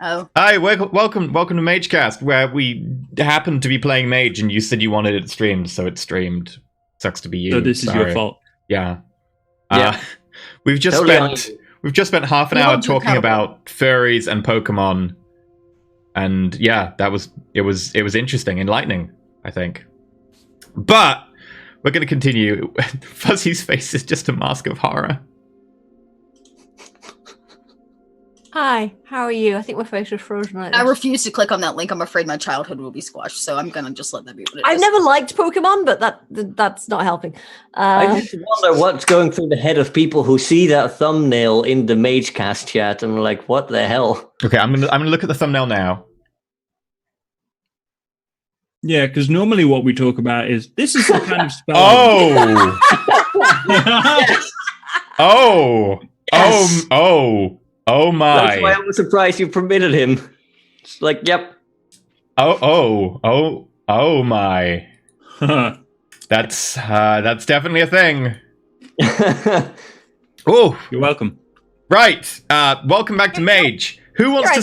Oh. Hi, welcome to MageCast, where we happened to be playing Mage, and you said you wanted it streamed, so it's streamed. Sucks to be you. So this is your fault. Yeah. Yeah. We've just spent half an hour talking about furries and Pokemon, and yeah, it was interesting, enlightening, I think. But we're going to continue. Fuzzy's face is just a mask of horror. Hi, how are you? I think my face was frozen. Like I refuse to click on that link. I'm afraid my childhood will be squashed, so I'm gonna just let that be what it is. I've never liked Pokemon, but that's not helping. I just wonder what's going through the head of people who see that thumbnail in the MageCast chat and are like, "What the hell?" Okay, I'm gonna look at the thumbnail now. Yeah, because normally what we talk about is this is the kind of spell. Oh. Oh. Yes. Oh my! That's why I was surprised you permitted him. It's like, yep. Oh my! That's definitely a thing. Oh, you're welcome. Right. Welcome back to Mage. Who wants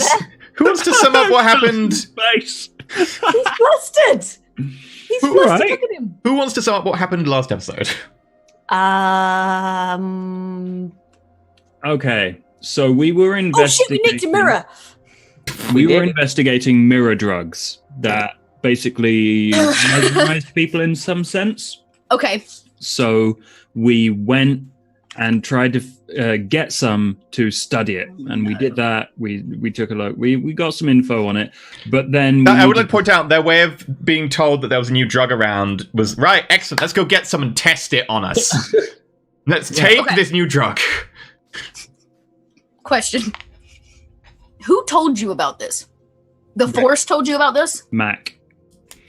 to sum up what happened? Space. He's flustered. He's flustered. Right. Look at him. Who wants to sum up what happened last episode? Okay. So we were investigating. Oh shit! We nicked a mirror. We were investigating mirror drugs that basically mesmerized people in some sense. Okay. So we went and tried to get some to study it, and we did that. We took a look. We got some info on it, but then I would like to point out their way of being told that there was a new drug around was right. Excellent. Let's go get some and test it on us. Let's take this new drug. Question. Who told you about this? The Force told you about this? Mac.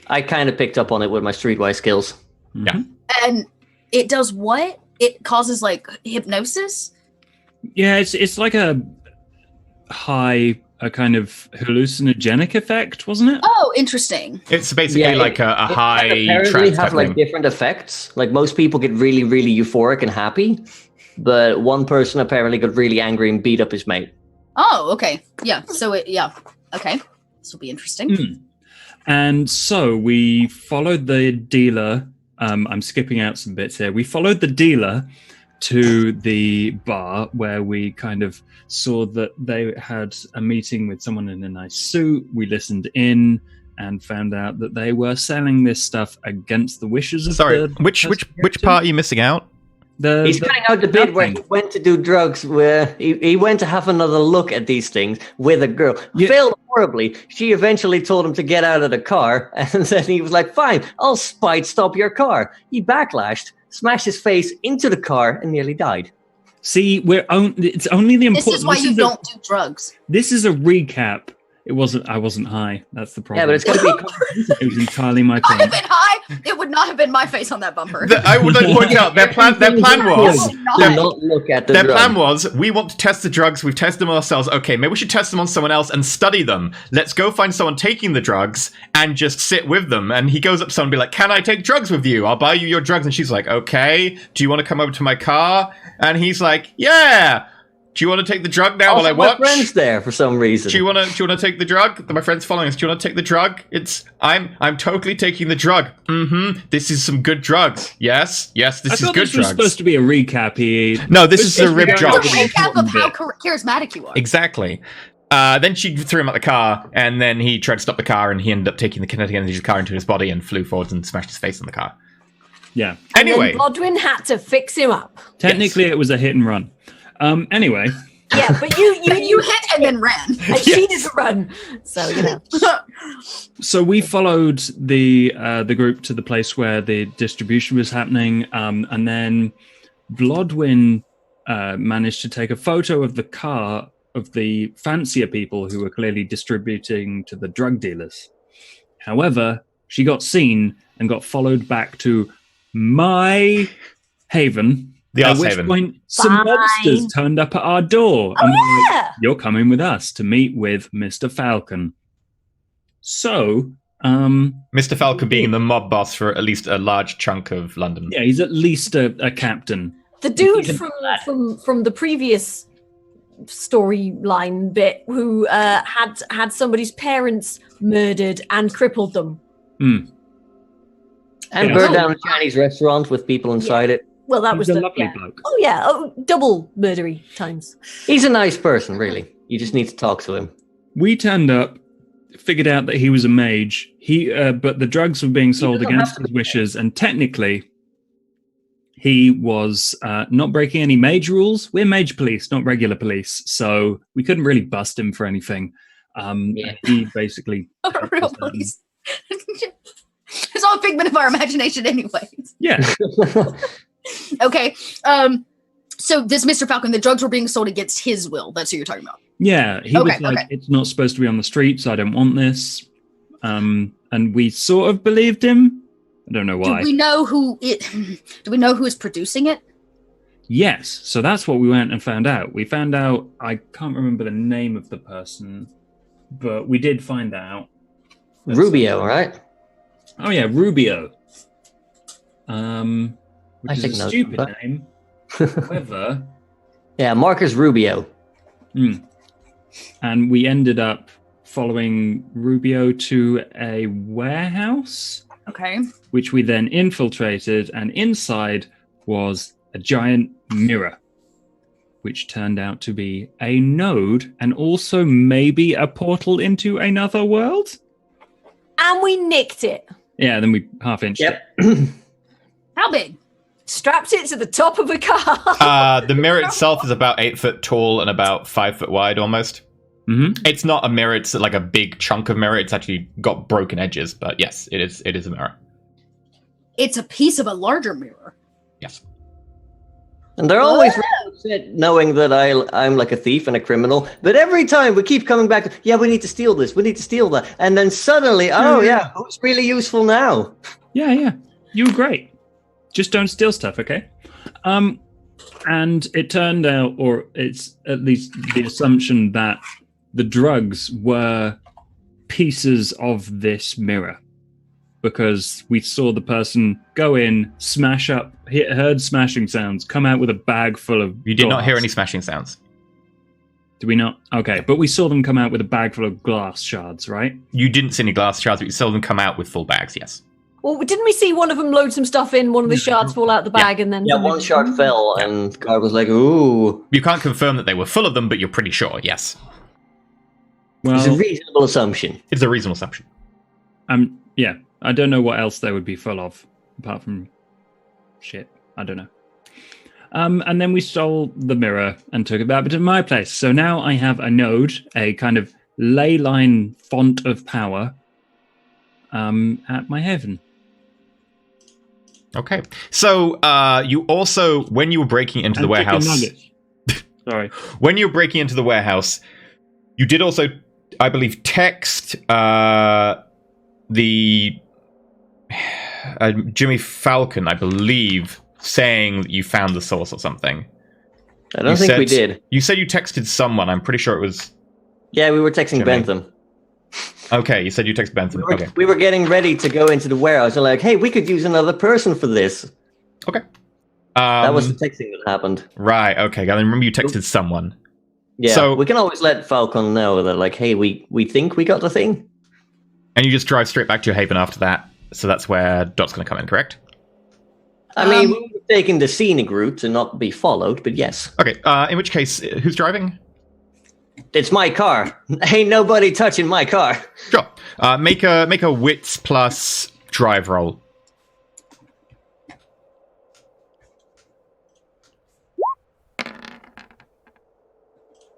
I kind of picked up on it with my streetwise skills. Yeah. And it does what? It causes like hypnosis? Yeah, it's like a kind of hallucinogenic effect, wasn't it? Oh, interesting. It's basically like a high apparently trance have type like thing. different effects. Like most people get really, really euphoric and happy, but one person apparently got really angry and beat up his mate. Oh, okay. Yeah. So okay. This will be interesting. And so we followed the dealer. I'm skipping out some bits here. We followed the dealer to the bar where we kind of saw that they had a meeting with someone in a nice suit. We listened in and found out that they were selling this stuff against the wishes of which part are you missing out? He's cutting out the bit where he went to do drugs, where he went to have another look at these things with a girl. Yeah. Failed horribly. She eventually told him to get out of the car, and then he was like, fine, I'll stop your car. He backlashed, smashed his face into the car, and nearly died. See, it's only the important... This is why you don't do drugs. This is a recap. I wasn't high. That's the problem. Yeah, but it's going to be... It was entirely my If I point. had been high, it would not have been my face on that bumper. I would like to point out their plan was... Their plan was, we want to test the drugs, we've tested them ourselves, okay, maybe we should test them on someone else and study them. Let's go find someone taking the drugs and just sit with them. And he goes up to someone and be like, can I take drugs with you? I'll buy you your drugs. And she's like, okay, do you want to come over to my car? And he's like, yeah. Do you want to take the drug now while I watch? My friend's there for some reason. Do you want to take the drug? My friend's following us. Do you want to take the drug? I'm totally taking the drug. This is some good drugs. Yes, this is good drugs. I thought this was supposed to be a recap. No, this is a rib job. It's a recap of how charismatic you are. Exactly. Then she threw him out the car, and then he tried to stop the car, and he ended up taking the kinetic energy of the car into his body and flew forwards and smashed his face on the car. Yeah. Anyway, and Godwin had to fix him up. Technically, It was a hit and run. Anyway. Yeah, but you hit and then ran. And she didn't run. So, you know. So we followed the group to the place where the distribution was happening, and then Blodwin managed to take a photo of the car of the fancier people who were clearly distributing to the drug dealers. However, she got seen and got followed back to my haven. At which point, some mobsters turned up at our door. And were like, you're coming with us to meet with Mr. Falcon. So... Mr. Falcon being the mob boss for at least a large chunk of London. Yeah, he's at least a captain. The dude from the previous storyline bit who had somebody's parents murdered and crippled them. Mm. And burned down a Chinese restaurant with people inside it. Well, that He's was a lovely bloke. Oh yeah, double murdery times. He's a nice person, really. You just need to talk to him. We turned up, figured out that he was a mage. But the drugs were being sold against his wishes, and technically, he was not breaking any mage rules. We're mage police, not regular police, so we couldn't really bust him for anything. He basically real police. It's all a figment of our imagination, anyways. Yeah. Okay. So this Mr. Falcon, the drugs were being sold against his will. That's who you're talking about. Yeah. He was like, it's not supposed to be on the streets. I don't want this. And we sort of believed him. I don't know why. Do we know who is producing it? Yes. So that's what we went and found out. We found out, I can't remember the name of the person, but we did find out. Rubio, right? Oh yeah, Rubio. Which is a stupid name. However. Yeah, Marcus Rubio. And we ended up following Rubio to a warehouse. Okay. Which we then infiltrated, and inside was a giant mirror, which turned out to be a node and also maybe a portal into another world. And we nicked it. Yeah, then we half-inched it. How big? Strapped it to the top of a car. The mirror itself is about 8 foot tall and about 5 foot wide, almost. Mm-hmm. It's not a mirror; it's like a big chunk of mirror. It's actually got broken edges, but yes, it is a mirror. It's a piece of a larger mirror. Yes. And they're always really upset knowing that I'm like a thief and a criminal. But every time we keep coming back to, we need to steal this, we need to steal that. And then suddenly, who's really useful now? Yeah. You were great. Just don't steal stuff, okay? And it turned out, or it's at least the assumption, that the drugs were pieces of this mirror. Because we saw the person go in, smash up, heard smashing sounds, come out with a bag full of You did glass. not hear any smashing sounds. Did we not? Okay, but we saw them come out with a bag full of glass shards, right? You didn't see any glass shards, but you saw them come out with full bags, yes. Well, didn't we see one of them load some stuff in, one of the shards fall out the bag, and then... Yeah, one shard fell, and God was like, ooh. You can't confirm that they were full of them, but you're pretty sure, yes. Well, It's a reasonable assumption. It's a reasonable assumption. Yeah. I don't know what else they would be full of, apart from shit. I don't know. And then we stole the mirror and took it back to my place. So now I have a node, a kind of ley line font of power at my heaven. Okay. So you also, when you were breaking into the warehouse... Sorry. When you were breaking into the warehouse, you did also, I believe, text the... Jimmy Falcon, I believe, saying that you found the source or something. I don't think we did. You said you texted someone. I'm pretty sure it was... Yeah, we were texting Jimmy. Bentham. Okay, you said you texted Bentham. We were getting ready to go into the warehouse. And like, hey, we could use another person for this. Okay. That was the texting that happened. Right, okay. I remember you texted someone. Yeah, so, we can always let Falcon know that, like, hey, we think we got the thing. And you just drive straight back to your haven after that. So that's where Dot's going to come in, correct? I mean, we were taking the scenic route to not be followed, but yes. Okay, in which case, who's driving? It's my car. Ain't nobody touching my car. Sure. Make a wits plus drive roll.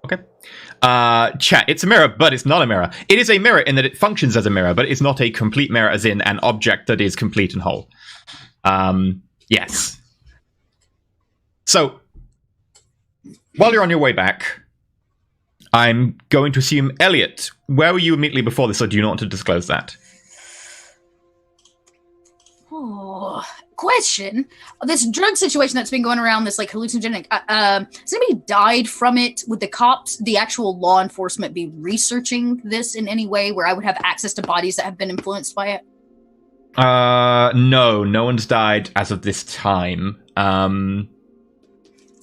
Okay. Chat, it's a mirror, but it's not a mirror. It is a mirror in that it functions as a mirror, but it's not a complete mirror as in an object that is complete and whole. Yes. So, while you're on your way back, I'm going to assume, Elliot, where were you immediately before this, or do you not want to disclose that? Oh, question. This drug situation that's been going around, this like hallucinogenic, has anybody died from it? Would the cops, the actual law enforcement, be researching this in any way where I would have access to bodies that have been influenced by it? No one's died as of this time.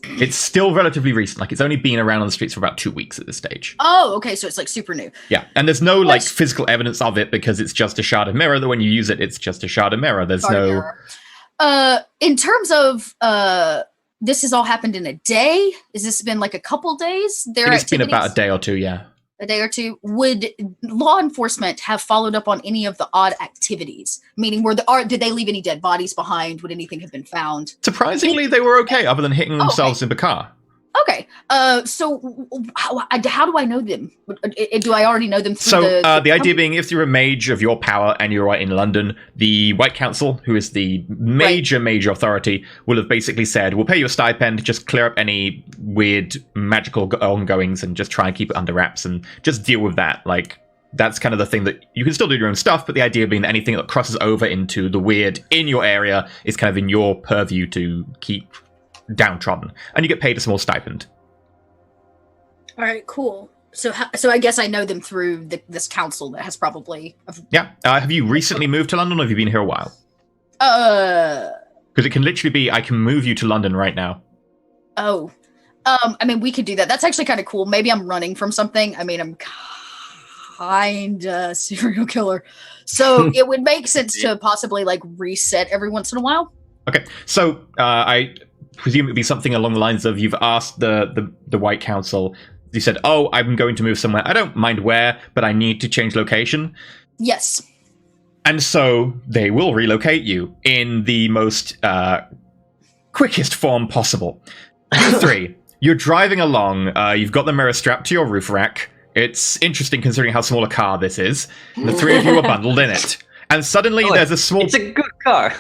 It's still relatively recent. Like, it's only been around on the streets for about 2 weeks at this stage. Oh, okay, so it's like super new. Yeah, and there's no like physical evidence of it because it's just a shard of mirror. That when you use it, it's just a shard of mirror. There's no. In terms of this has all happened in a day. Has this been like a couple days? It's been about a day or two. Yeah. A day or two. Would law enforcement have followed up on any of the odd activities? Meaning, did they leave any dead bodies behind? Would anything have been found? Surprisingly, they were okay, other than hitting themselves in the car. Okay. So how do I know them? Do I already know them through the idea being, if you're a mage of your power and you're right in London, the White Council, who is the major authority, will have basically said, we'll pay you a stipend, just clear up any weird magical ongoings and just try and keep it under wraps and just deal with that. Like, that's kind of the thing that you can still do your own stuff, but the idea being that anything that crosses over into the weird in your area is kind of in your purview to keep downtrodden, and you get paid a small stipend. All right, cool. So I guess I know them through this council that has probably. Yeah. Have you recently moved to London, or have you been here a while? Because it can literally be, I can move you to London right now. Oh, I mean, we could do that. That's actually kind of cool. Maybe I'm running from something. I mean, I'm kind of serial killer, so it would make sense to possibly like reset every once in a while. Okay, so I presume it'd be something along the lines of, you've asked the White Council, you said, oh, I'm going to move somewhere, I don't mind where, but I need to change location. Yes. And so they will relocate you in the most quickest form possible. 3, you're driving along, you've got the mirror strapped to your roof rack. It's interesting considering how small a car this is. The 3 of you are bundled in it. And suddenly there's a small... It's a good car.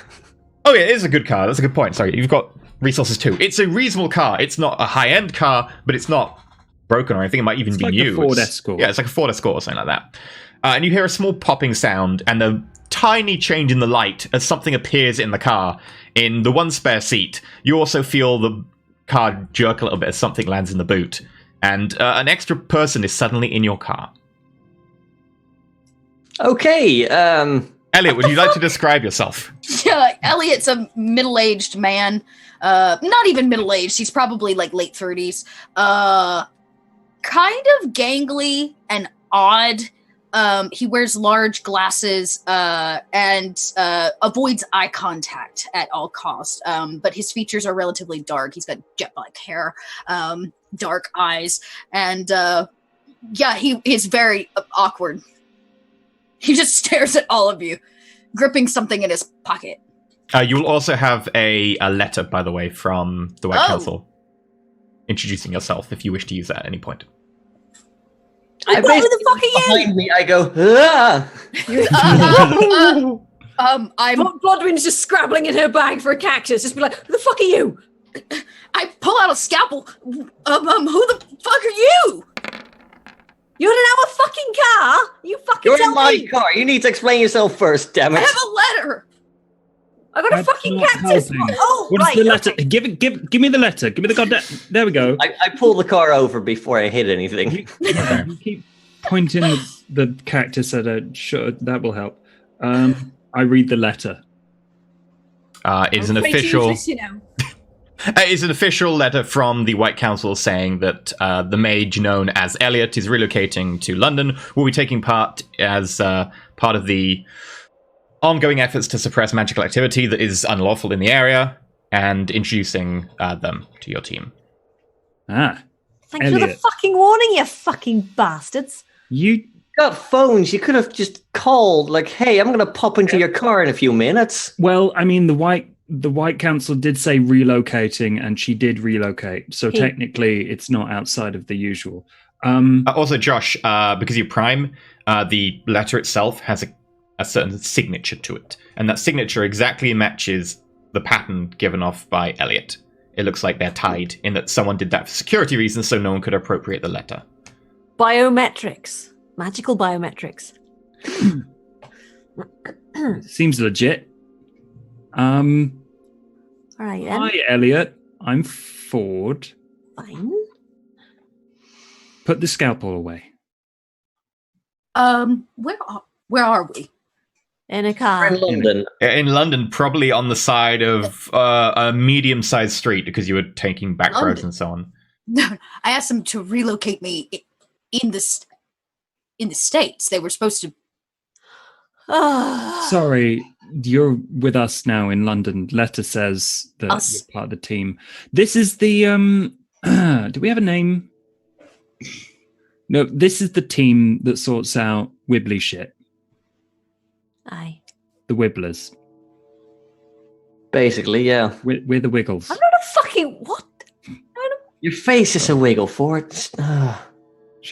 Oh yeah, it is a good car. That's a good point. Sorry, you've got resources too. It's a reasonable car. It's not a high-end car, but it's not broken or anything. It might even be new. It's like a Ford Escort. Yeah, it's like a Ford Escort or something like that. And you hear a small popping sound and a tiny change in the light as something appears in the car. In the one spare seat, you also feel the car jerk a little bit as something lands in the boot. And an extra person is suddenly in your car. Okay, Elliot, would you like to describe yourself? Yeah, Elliot's a middle-aged man. Not even middle-aged. He's probably like late 30s. Kind of gangly and odd. He wears large glasses and avoids eye contact at all costs. But his features are relatively dark. He's got jet black hair, dark eyes, and he is very awkward. He just stares at all of you, gripping something in his pocket. You will also have a letter, by the way, from the White Council, introducing yourself if you wish to use that at any point. Who the fuck are you? Behind me, I go, ah! Blodwin's just scrabbling in her bag for a cactus. Just be like, who the fuck are you? I pull out a scalpel. Who the fuck are you? You're in our fucking car. You fucking You're tell in my me. car. You need to explain yourself first, damn I it. have a letter. I got a fucking cactus. Oh, what right. is the letter? Okay. Give me the letter. Give me the goddamn. There we go. I pull the car over before I hit anything. You keep pointing the cactus at her. Sure, that will help. I read the letter. It's an official. It's an official letter from the White Council saying that the mage known as Elliot is relocating to London, will be taking part as part of the ongoing efforts to suppress magical activity that is unlawful in the area, and introducing them to your team. Ah. Thanks for the fucking warning, you fucking bastards. You got phones. You could have just called, like, hey, I'm going to pop into your car in a few minutes. Well, I mean, the White Council did say relocating, and she did relocate. So technically, it's not outside of the usual. Also, Josh, because you're Prime, the letter itself has a certain signature to it. And that signature exactly matches the pattern given off by Elliot. It looks like they're tied in that someone did that for security reasons so no one could appropriate the letter. Biometrics. Magical biometrics. Seems legit. All right, then. Hi, Elliot. I'm Ford. Fine. Put the scalpel away. Where are we? In a car. In London. In London, probably on the side of a medium-sized street because you were taking back roads and so on. No, I asked them to relocate me in the States. They were supposed to. Sorry, you're with us now in London. Letter says that Us. you're part of the team. This is the do we have a name? No, this is the team that sorts out wibbly shit. Aye. The Wibblers. Basically, yeah. We're the Wiggles. I'm not a fucking what? Your face is a wiggle for it. Shut All up,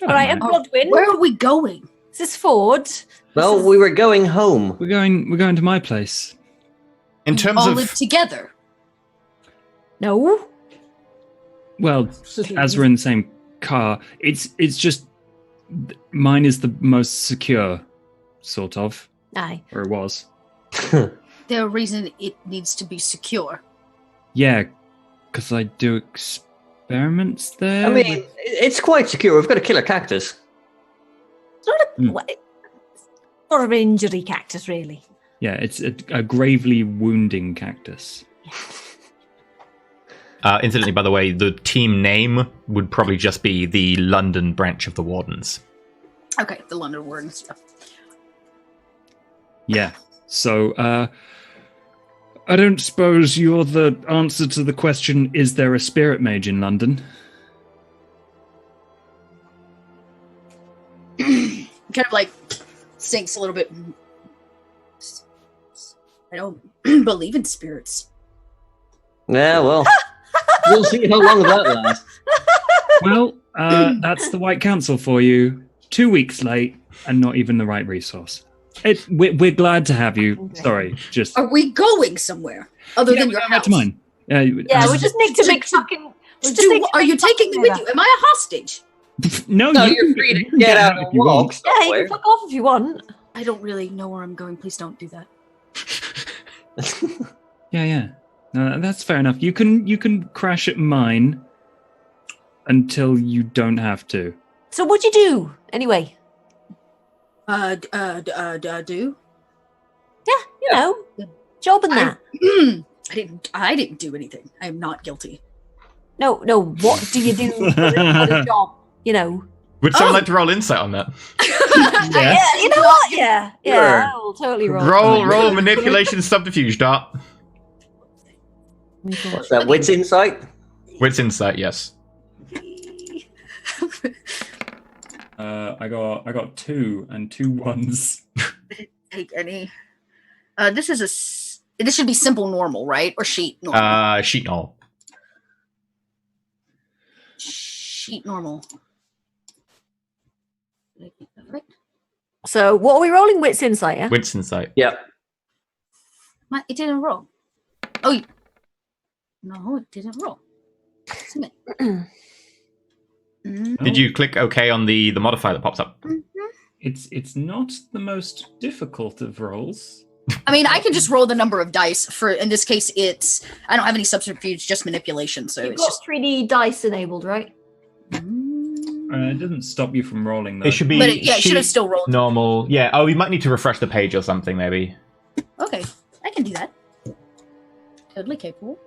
right, man. and Bloodwin. Where are we going? Is this Ford? Well, we were going home. We're going to my place. In terms All of live together. No. Well, as we're in the same car, it's just mine is the most secure, sort of, Aye. or it was. There a reason it needs to be secure. Yeah, because I do experiments there. I mean, it's quite secure. We've got a killer cactus. It's not not an injury cactus, really. Yeah, it's a gravely wounding cactus. incidentally, by the way, the team name would probably just be the London branch of the Wardens. Okay, the London word and stuff. Yeah. So, I don't suppose you're the answer to the question, is there a spirit mage in London? Kind of like sinks a little bit. I don't believe in spirits. Yeah, well, we'll see how long that lasts. Well, that's the White Council for you. 2 weeks late and not even the right resource. We're glad to have you. Okay. Sorry, just... Are we going somewhere other than your back house? to mine. Yeah, we just need to make fucking. Are you taking me with you? Am I a hostage? No, No, you you're can free to you can get out if and you want. walk Yeah, you somewhere. can fuck off if you want. I don't really know where I'm going. Please don't do that. Yeah. No, that's fair enough. You can crash at mine until you don't have to. So what'd you do anyway? Do? Yeah, you know, job and that. I didn't do anything. I am not guilty. No. What do you do for a job? You know. Would someone like to roll insight on that? Yeah, you know what? Yeah, Sure. I'll totally roll. Roll manipulation subterfuge, Dart. What's that? Wits insight? Wits insight, yes. I got 2 and 2 1s. Take any. This should be simple normal, right? Or sheet normal? Sheet null. Sheet normal. Right? So what are we rolling? Wits insight, yeah? Wits insight. Yep. It didn't roll. Oh, no, it didn't roll. Submit. Did you click OK on the modifier that pops up? It's not the most difficult of rolls. I mean, I can just roll the number of dice. In this case, I don't have any subterfuge, just manipulation. So You've it's got just 3D dice enabled, right? It doesn't stop you from rolling though. It should be. But it should have sheet still rolled. normal. Yeah. Oh, you might need to refresh the page or something, maybe. Okay, I can do that. Totally capable.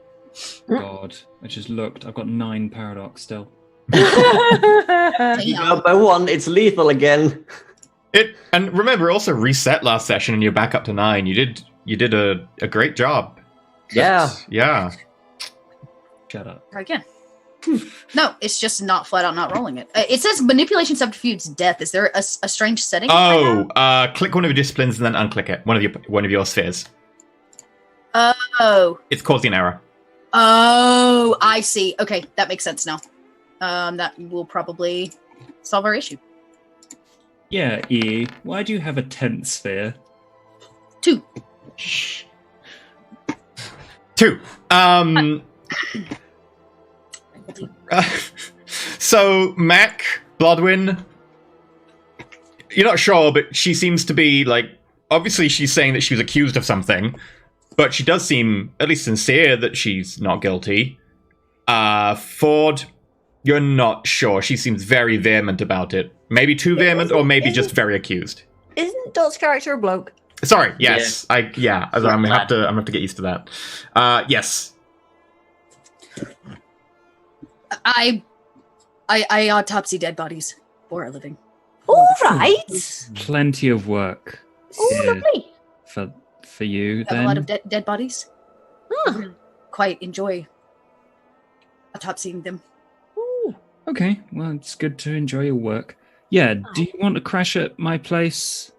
God, I just looked. I've got 9 paradox still. You go by 1, it's lethal again. And remember, also reset last session, and you're back up to 9. You did a great job. Yeah. Yeah. Shut up. Try again. No, it's just not flat out not rolling it. It says manipulation subterfuge death. Is there a strange setting? Oh, click one of your disciplines and then unclick it. One of your spheres. Oh. It's causing an error. Oh, I see. Okay, that makes sense now. That will probably solve our issue. Yeah, E. Why do you have a 10th sphere? 2. Shh. 2. So Mac Bloodwin, you're not sure, but she seems to be like. Obviously, she's saying that she was accused of something, but she does seem at least sincere that she's not guilty. Ford, you're not sure. She seems very vehement about it. Maybe too vehement, or maybe just very accused. Isn't Dot's character a bloke? Sorry. Yes. I'm gonna Lad. have to get used to that. Yes. I autopsy dead bodies for a living. All right. Plenty of work Oh, here lovely. for you. Have Then a lot of dead bodies. Huh. I really quite enjoy autopsying them. Ooh. okay. Well, it's good to enjoy your work. Yeah. Do you want to crash at my place?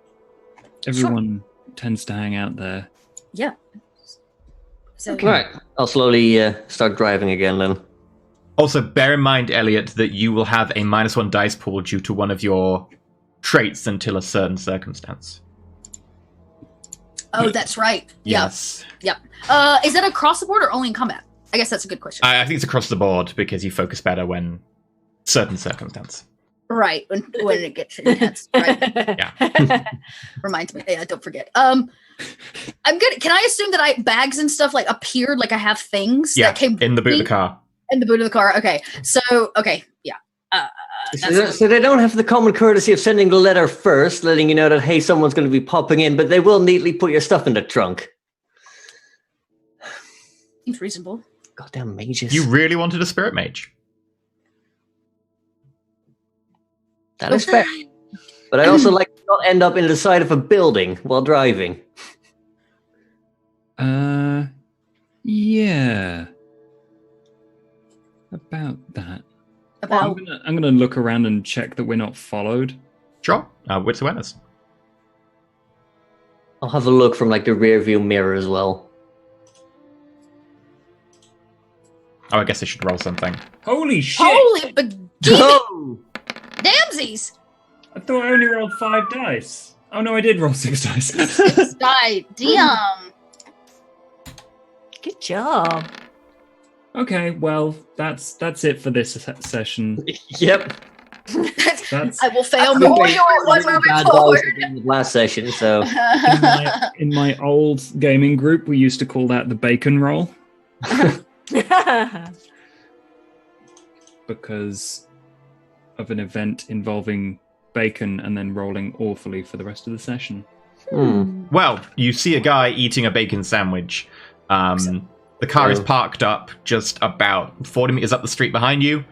Everyone tends to hang out there. Yeah. So All right, I'll slowly start driving again then. Also, bear in mind, Elliot, that you will have a -1 dice pool due to one of your traits until a certain circumstance. Oh, that's right. Yeah. Yes. Yep. Is that across the board or only in combat? I guess that's a good question. I think it's across the board because you focus better when certain circumstance. Right. When it gets intense. Right. Yeah. Reminds me. Yeah, don't forget. I'm good. Can I assume that bags and stuff like appeared like I have things Yeah. that came In the boot of the car. in the boot of the car? Okay. So yeah. So they don't have the common courtesy of sending the letter first, letting you know that, hey, someone's going to be popping in, but they will neatly put your stuff in the trunk. Seems reasonable. Goddamn mages. You really wanted a spirit mage. That is fair. But I also like to not end up in the side of a building while driving. Yeah. About that. About I'm gonna look around and check that we're not followed. Sure. Wits awareness. I'll have a look from like the rear view mirror as well. Oh, I guess I should roll something. Holy shit! holy but Oh! damsies! I thought I only rolled 5 dice. Oh no, I did roll 6 dice. Die. Damn. Good job. Okay, well, that's it for this session. Yep. That's I will fail more one moving forward. Last session, so in my old gaming group, we used to call that the bacon roll because of an event involving bacon and then rolling awfully for the rest of the session. Well, you see a guy eating a bacon sandwich. The car is parked up just about 40 meters up the street behind you.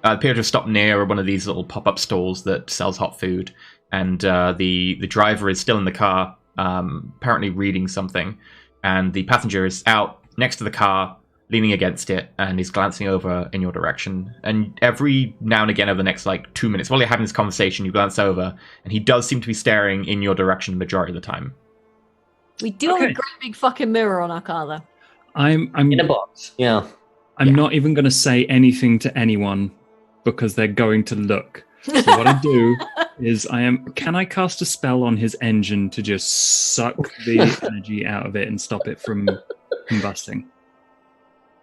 Appear to have stopped near one of these little pop-up stalls that sells hot food. And the driver is still in the car, apparently reading something. And the passenger is out next to the car, leaning against it, and he's glancing over in your direction. And every now and again over the next, 2 minutes, while you're having this conversation, you glance over, and he does seem to be staring in your direction the majority of the time. We do have a great big fucking mirror on our car, though. I'm in a box. Yeah. I'm not even going to say anything to anyone because they're going to look. So what I do is can I cast a spell on his engine to just suck the energy out of it and stop it from combusting?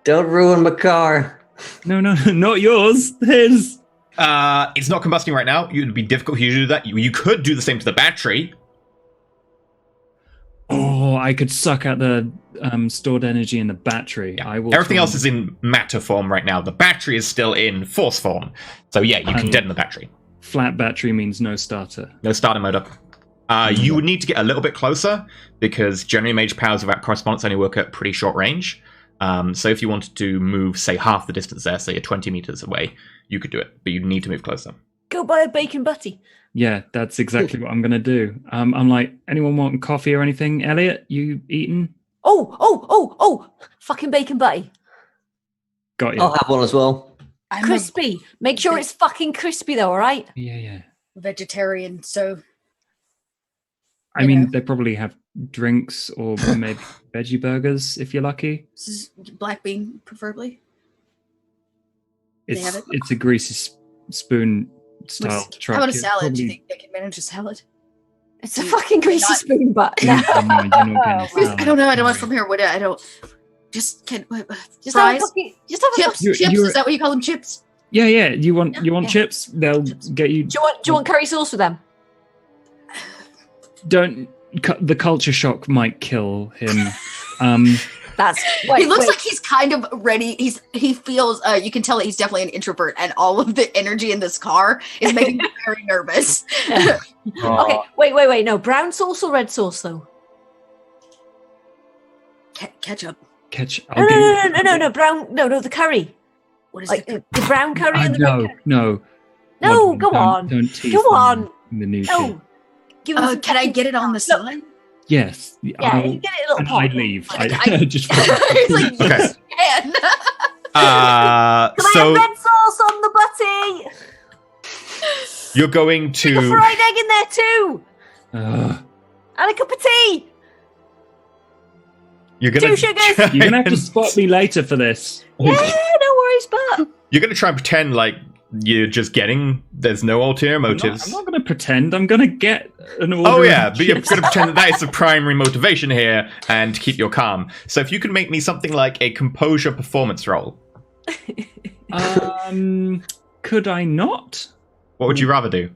Don't ruin my car. No, not yours. His. It's not combusting right now. It would be difficult for you to do that. You could do the same to the battery. Oh, I could suck out the stored energy in the battery. Yeah. I will. Everything else is in matter form right now. The battery is still in force form. So yeah, you can deaden the battery. Flat battery means no starter. No starter motor. You would need to get a little bit closer because generally mage powers without correspondence only work at pretty short range. So if you wanted to move, say, half the distance there, say you're 20 meters away, you could do it, but you'd need to move closer. Go buy a bacon butty. Yeah, that's exactly what I'm going to do. I'm like, anyone want coffee or anything? Elliot, you eating? Oh! Fucking bacon butty. Got you. I'll have one as well. I'm Crispy. Make sure it's fucking crispy, though, all right? Yeah. a vegetarian, so I mean, they probably have drinks or maybe veggie burgers if you're lucky. this is black bean, preferably. They have it? It's a greasy spoon style truck. How about a It's salad? Do you probably- think they can manage a salad? It's a fucking greasy Not- spoon butt. Yeah, I know, you're not getting a salad. I don't know. I don't want from here. What? I don't. Just can Just have a fries, fucking, just have a chips. You're- Chips. you're- Is that what you call them? Chips. Yeah. You want Yeah. chips? They'll get you. Do you want curry sauce with them? Don't. The culture shock might kill him. That's He looks like he's kind of ready. He feels. You can tell that he's definitely an introvert, and all of the energy in this car is making him very nervous. Okay, wait. No, brown sauce or red sauce though? Ketchup. Ketchup. No, brown. No, the curry. What is Like it? the brown curry and the red curry. No. No, go on. Don't tease Go them on. in the new No. kid. Give us Can I get it on the Look, side? Yes. Yeah, you get it a little and pot. I leave. Like, I just. It's like, Okay. yes, you can. Can I So have red sauce on the butty? you're going Stick a to. fried egg in there too. Ugh. And a cup of tea. You're gonna. 2 sugars. try You're gonna have to and- spot me later for this. Yeah, no worries, but You're gonna try and pretend like you're just getting. There's no ulterior I'm motives. not going to pretend. I'm going to get an order. Oh yeah, of but you're chips. going to pretend that is the primary motivation here and keep your calm. So if you can make me something like a composure performance roll, Could I not? what would you rather do?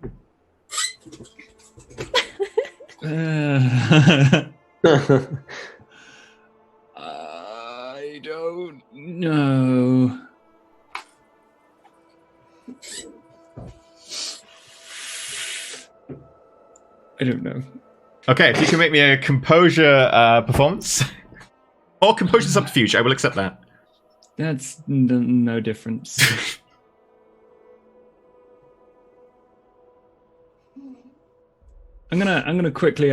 I don't know. I don't know. Okay, if you can make me a composure performance, or composure subterfuge, I will accept that. That's no difference. I'm gonna quickly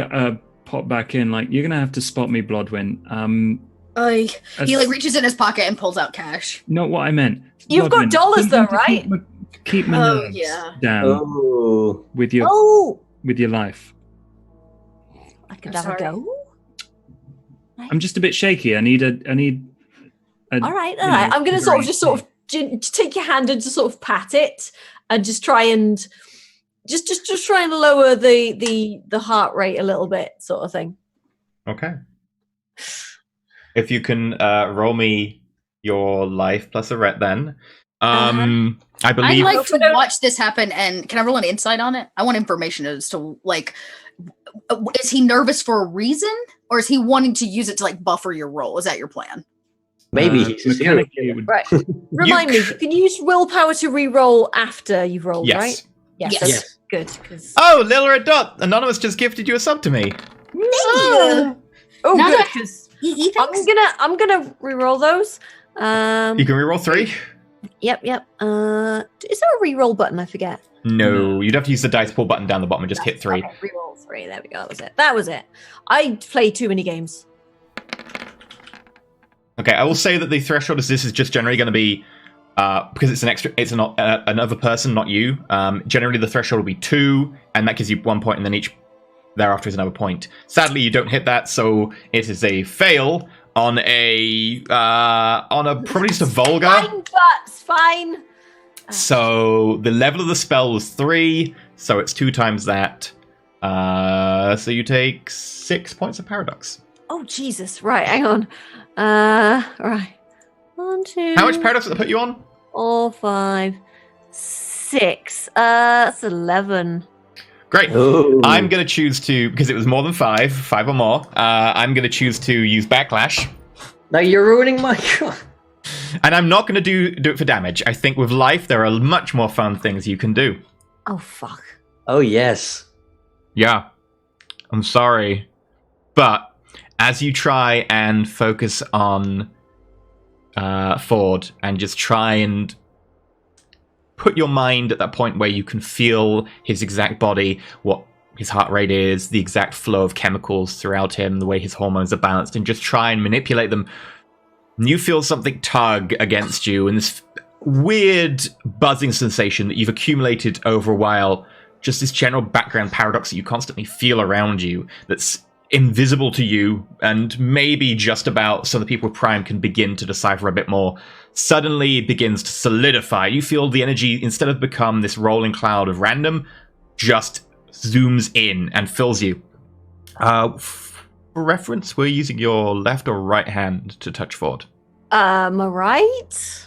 pop back in. Like, you're gonna have to spot me, Blodwyn. He like reaches in his pocket and pulls out cash. Not what I meant. You've got Blodwyn, dollars though, something to right? Keep my Oh, nerves yeah. down Oh. with your Oh, life. I could I'm have a sorry. go. I'm just a bit shaky. I need a All right. you know, I'm going to sort of take your hand and just sort of pat it, and just try and just try and lower the heart rate a little bit, sort of thing. Okay. If you can roll me your life plus a ret, then I I'd believe. like to watch this happen, and can I roll an insight on it? I want information as to like, is he nervous for a reason, or is he wanting to use it to like buffer your roll? Is that your plan? Maybe he's a serial mechanically it would Right. Remind me, you can use willpower to re-roll after you've rolled, Yes. right? Yes. Yes. That's good. 'Cause- Oh, Lil Red Dot! Anonymous just gifted you a sub to me. Oh, Now good. that- 'Cause He I'm gonna re-roll those. You can reroll 3. Yep. Is there a re-roll button? I forget. No, you'd have to use the dice pull button down the bottom and just hit 3. Okay, re-roll 3. There we go. That was it. I played too many games. Okay, I will say that the threshold is this is just generally going to be because it's another person, not you. Generally, the threshold will be 2, and that gives you 1 point, and then each thereafter is another point. Sadly, you don't hit that, so it is a fail on a probably just a vulgar. Fine, but fine. So the level of the spell was 3, so it's 2 times that. So you take 6 points of paradox. Oh Jesus! Right, hang on. Right. 1, 2. How much paradox did it put you on? 4, 5, 6. That's 11. Great. Oh. I'm going to choose to, because it was more than 5 or more, I'm going to choose to use Backlash. Now you're ruining my. And I'm not going to do it for damage. I think with life, there are much more fun things you can do. Oh fuck. Oh yes. Yeah. I'm sorry. But as you try and focus on Ford and just try and put your mind at that point where you can feel his exact body, what his heart rate is, the exact flow of chemicals throughout him, the way his hormones are balanced, and just try and manipulate them, you feel something tug against you, and this weird buzzing sensation that you've accumulated over a while, just this general background paradox that you constantly feel around you that's invisible to you, and maybe just about some of the people with Prime can begin to decipher a bit more, suddenly begins to solidify. You feel the energy, instead of become this rolling cloud of random, just zooms in and fills you. For reference, we're using your left or right hand to touch Ford. My right?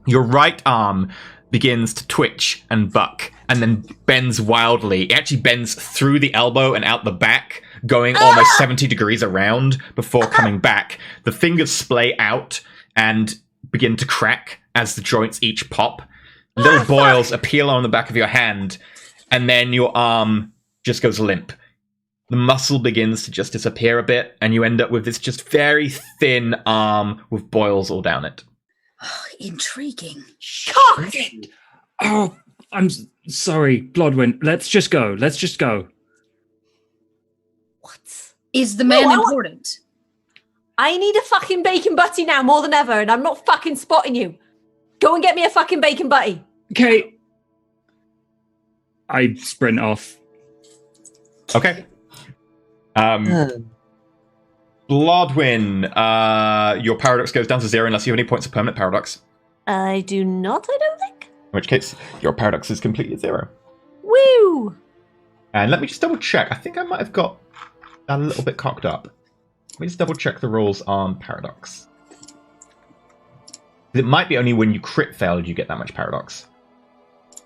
Your right arm begins to twitch and buck, and then bends wildly. It actually bends through the elbow and out the back, going almost 70 degrees around before coming back. The fingers splay out and begin to crack as the joints each pop. Little boils appear on the back of your hand, and then your arm just goes limp. the muscle begins to just disappear a bit, and you end up with this just very thin arm with boils all down it. Intriguing. Shocking. Oh, I'm sorry, Blodwyn. Let's just go. What? Is the man important? I need a fucking bacon butty now more than ever, and I'm not fucking spotting you. Go and get me a fucking bacon butty. Okay. I sprint off. Okay. Blodwyn, your paradox goes down to 0 unless you have any points of permanent paradox. I do not, I don't think. In which case, your paradox is completely 0. Woo! And let me just double check. I think I might have got that a little bit cocked up. Let me just double check the rules on paradox. It might be only when you crit failed you get that much paradox.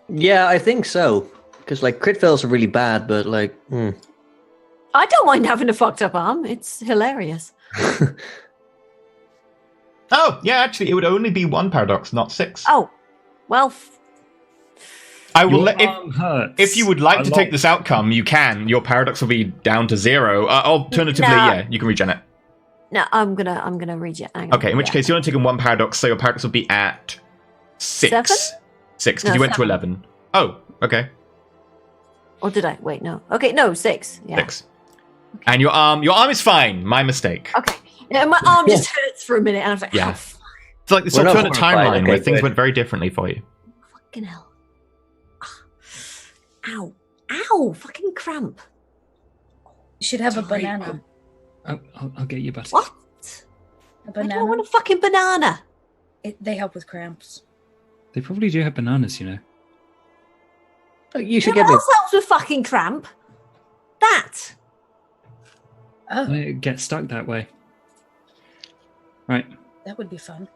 Yeah, I think so. Because, like, crit fails are really bad, but, like... I don't mind having a fucked up arm. It's hilarious. Oh, yeah, actually, it would only be 1 paradox, not 6. Oh, well... I will Your let arm hurts if you would like a to lot. take this outcome, you can. Your paradox will be down to 0. Alternatively, No. yeah, you can regen it. No, I'm gonna read it. Okay, in which case you're only taking 1 paradox, so your paradox will be at 6. 7? 6, because No, you went 7. to 11. Oh, okay. Or did I? Wait, no. Okay, no, 6. Yeah. 6. And your arm is fine. My mistake. Okay. Yeah, my arm just hurts for a minute, and I was like, Yeah. oh, fuck, It's like this We're not alternate horrified, timeline okay, where things good. went very differently for you. fucking hell. Ow. Ow, fucking cramp. You should have a Sorry. banana. I'll get you, buddy. What? A I banana. don't want a fucking banana. They help with cramps. They probably do have bananas, you know. You should What get me... else helps with fucking cramp? That. Oh, They get stuck that way. Right. that would be fun.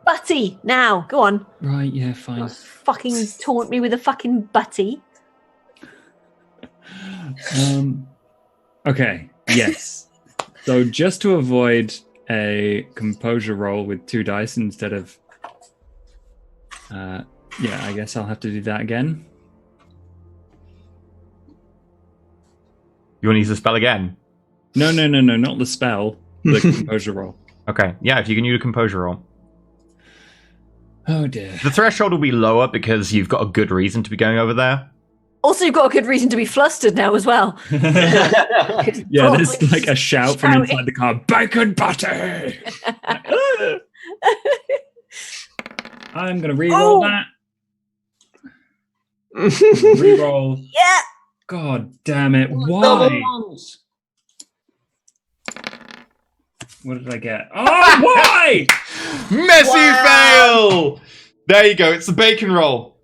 Butty. Now, go on. Right, yeah, fine. Fucking taunt me with a fucking butty. Okay, yes. So just to avoid a composure roll with 2 dice instead of... yeah, I guess I'll have to do that again. You want to use the spell again? No, not the spell. The composure roll. Okay, yeah, if you can use a composure roll. Oh dear. The threshold will be lower because you've got a good reason to be going over there. Also, you've got a good reason to be flustered now as well. Yeah, there's like a shout from inside the car. Bacon butty! I'm gonna re-roll that. Re-roll. Yeah. God damn it! Double Why? ones. What did I get? Oh, why? Messy fail! There you go, it's the bacon roll.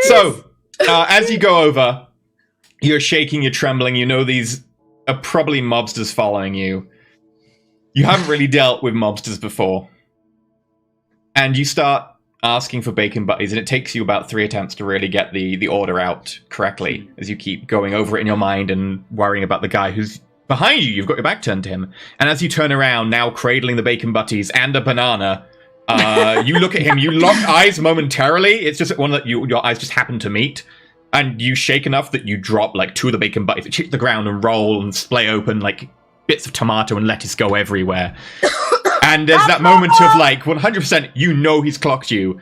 So, as you go over, you're shaking, you're trembling, you know these are probably mobsters following you. You haven't really dealt with mobsters before. And you start asking for bacon butties, and it takes you about 3 attempts to really get the order out correctly, as you keep going over it in your mind and worrying about the guy who's behind you. You've got your back turned to him. And as you turn around, now cradling the bacon butties and a banana, you look at him, you lock eyes momentarily. It's just one that your eyes just happen to meet. And you shake enough that you drop like 2 of the bacon butties that hit the ground and roll and splay open, like bits of tomato and lettuce go everywhere. And there's that moment of like 100% you know he's clocked you.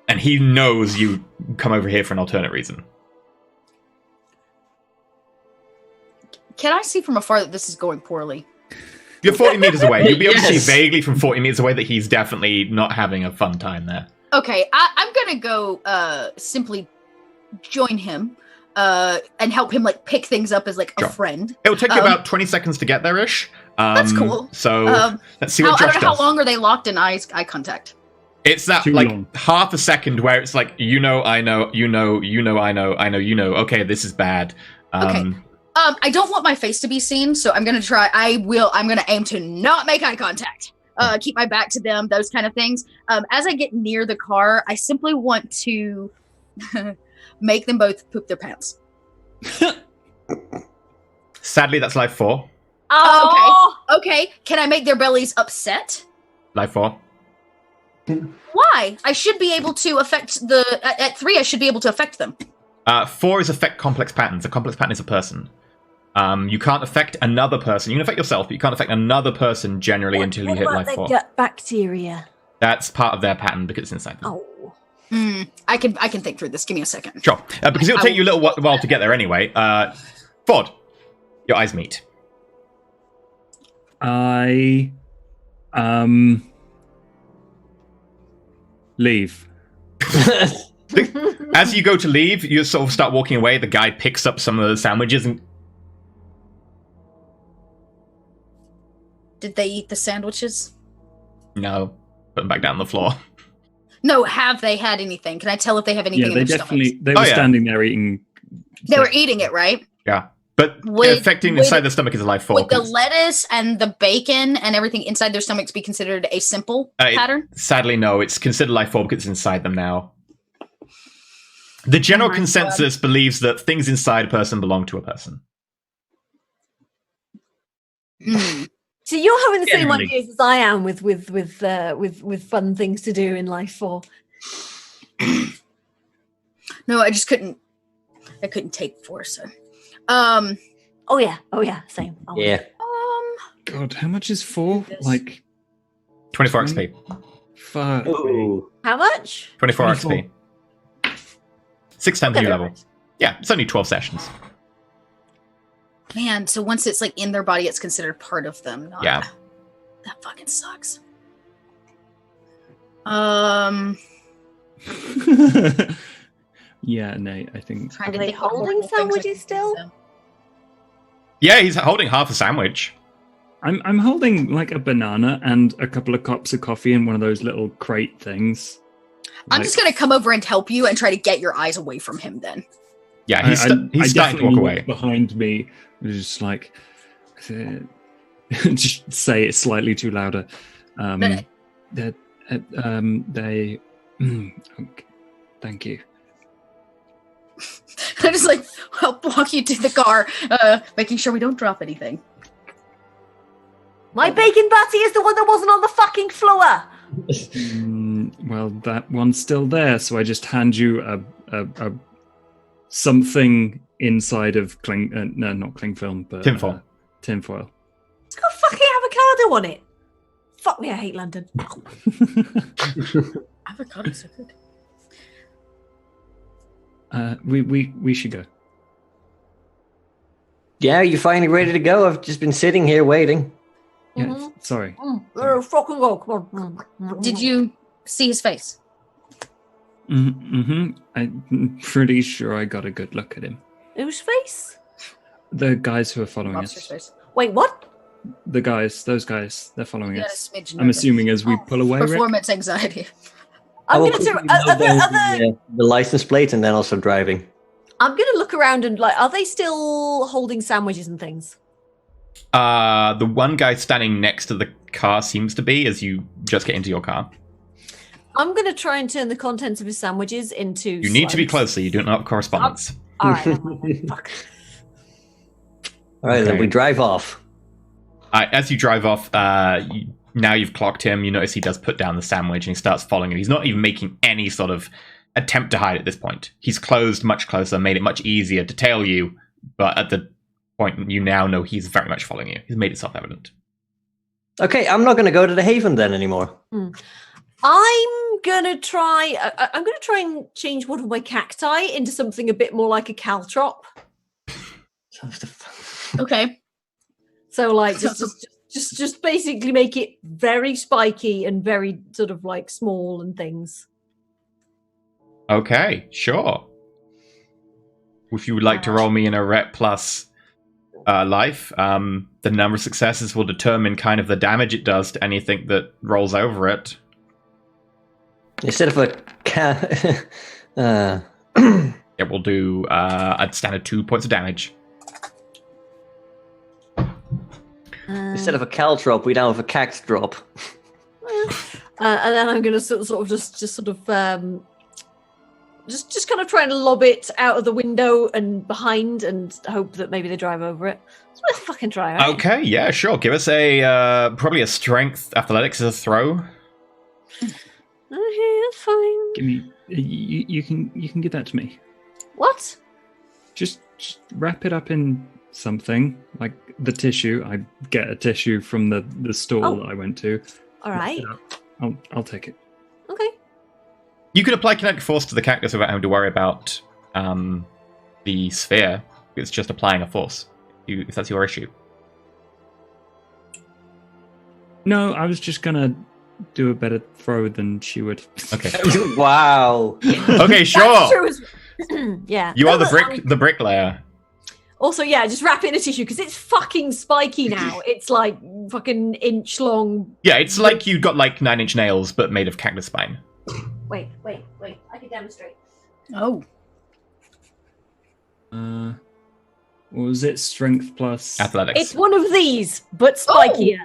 And he knows you come over here for an alternate reason. Can I see from afar that this is going poorly? You're 40 meters away. You'll be able to Yes. see vaguely from 40 meters away that he's definitely not having a fun time there. Okay, I'm gonna go simply join him and help him like pick things up as like a Sure. friend. It'll take you about 20 seconds to get there-ish. That's cool. So let's see I what don't Josh know how does. long are they locked in eye contact? It's that Too like long. half a second where it's like, you know, I know, you know, you know, I know, I know, you know. Okay, this is bad. Okay. I don't want my face to be seen, so I'm gonna try. I'm gonna aim to not make eye contact. Keep my back to them, those kind of things. As I get near the car, I simply want to make them both poop their pants. Sadly, that's life 4. Oh, Okay, can I make their bellies upset? Life 4. Why? I should be able to affect at 3. I should be able to affect them. 4 is affect complex patterns. A complex pattern is a person. You can't affect another person. You can affect yourself, but you can't affect another person generally until you hit life 4. Gut bacteria. That's part of their pattern because it's inside them. Oh. I can think through this. Give me a second. Sure. Because it'll take you a little while to get there anyway. Ford, your eyes meet. I leave. As you go to leave, you sort of start walking away. The guy picks up some of the sandwiches and... Did they eat the sandwiches? No. Put them back down on the floor. No, have they had anything? Can I tell if they have anything in their stomachs? They were standing there eating. They were eating it, right? Yeah. But affecting inside the stomach is a life 4. Would the lettuce and the bacon and everything inside their stomachs be considered a simple pattern? Sadly, no. It's considered life 4 because it's inside them now. The general consensus believes that things inside a person belong to a person. So you're having the same ideas as I am with fun things to do in life 4. No, I just couldn't. I couldn't take 4, so. Oh yeah, same. Yeah. God, how much is 4? Like 24 XP. Fuck. How much? 24 XP. 6 times your level. Yeah, it's only 12 sessions. Man, so once it's like in their body, it's considered part of them. Yeah. That fucking sucks. Yeah, Nate, I think. Are they holding sandwiches still? Yeah, he's holding half a sandwich. I'm holding like a banana and a couple of cups of coffee in one of those little crate things. I'm just gonna come over and help you and try to get your eyes away from him. Then. Yeah, he's starting to walk away. Behind me, just like just say it slightly too louder. Okay, thank you. I just like help walk you to the car, making sure we don't drop anything. My bacon butty is the one that wasn't on the fucking floor. Well, that one's still there, so I just hand you a something inside of not cling film, but tinfoil. Tinfoil. It's got fucking avocado on it. Fuck me, I hate London. Avocado's so good. We should go. Yeah, you finally ready to go? I've just been sitting here waiting. Yeah, sorry. Fucking go. Come on. Did you see his face? I'm pretty sure I got a good look at him. Whose face? The guys who are following Lobster's us. face. Wait, what? Those guys, they're following You got us. a smidge I'm nervous. assuming as we pull away, Rick? Performance anxiety. I'm gonna the license plate and then also driving. I'm gonna look around and like, are they still holding sandwiches and things? The one guy standing next to the car seems to be, as you just get into your car. I'm gonna try and turn the contents of his sandwiches into. You need to be closer. You do not have correspondence. All right. Fuck. All right, Okay. then we drive off. As you drive off, now you've clocked him. You notice he does put down the sandwich and he starts following you. He's not even making any sort of attempt to hide at this point. He's closed much closer, made it much easier to tail you, but at the point you now know he's very much following you. He's made it self-evident. Okay, I'm not going to go to the Haven then anymore. I'm gonna try and change one of my cacti into something a bit more like a caltrop. Okay. So like just basically make it very spiky and very sort of like small and things. Okay, sure. If you would like to roll me in a rep plus life, the number of successes will determine kind of the damage it does to anything that rolls over it. Instead of It will do a standard 2 points of damage. instead of a caltrop, we now have a cax drop. And then I'm going to sort of just kind of try and lob it out of the window and behind, and hope that maybe they drive over it. Let's fucking try. Right? Okay, yeah, sure. Give us a probably a strength athletics as a throw. Okay, that's fine. Give me. You can give that to me. What? Just wrap it up in something like the tissue. I get a tissue from the stall that I went to. All right. I'll take it. Okay. You could apply kinetic force to the cactus without having to worry about the sphere. It's just applying a force, if that's your issue. No, I was just gonna do a better throw than she would. Okay. Wow. Okay, sure. That's true. Yeah. You are the bricklayer. Also, yeah, just wrap it in a tissue because it's fucking spiky now. It's like fucking inch long. Yeah, it's like you got like 9-inch nails, but made of cactus spine. Wait. I can demonstrate. Oh. What was it? Strength plus Athletics. It's one of these, but spikier.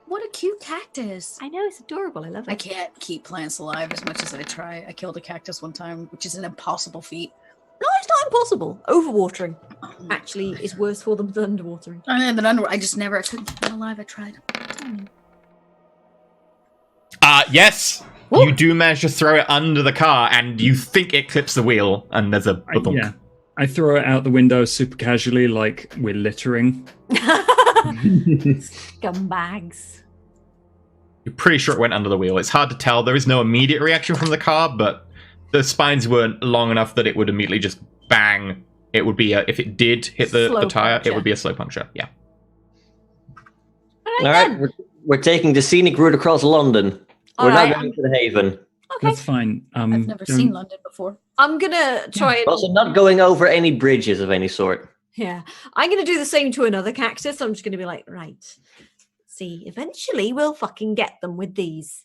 What a cute cactus. I know, it's adorable. I love it. I can't keep plants alive as much as I try. I killed a cactus one time, which is an impossible feat. No, it's not impossible. Overwatering actually is worse for them than underwatering. I just never, I couldn't keep them alive. I tried. Yes. Woo. You do manage to throw it under the car, and you think it clips the wheel, and there's a ba-thunk. Yeah. I throw it out the window super casually, like we're littering. Scumbags. You're pretty sure it went under the wheel. It's hard to tell. There is no immediate reaction from the car, but the spines weren't long enough that it would immediately just bang. It would be if it did hit the tire, puncture. it would be a slow puncture. Yeah. All All right, we're taking the scenic route across London. All We're right. not going to the Haven. Okay. That's fine. I've never seen London before. I'm gonna try and Also, not going over any bridges of any sort. yeah. I'm gonna do the same to another cactus. I'm just gonna be like, right. See, eventually we'll fucking get them with these.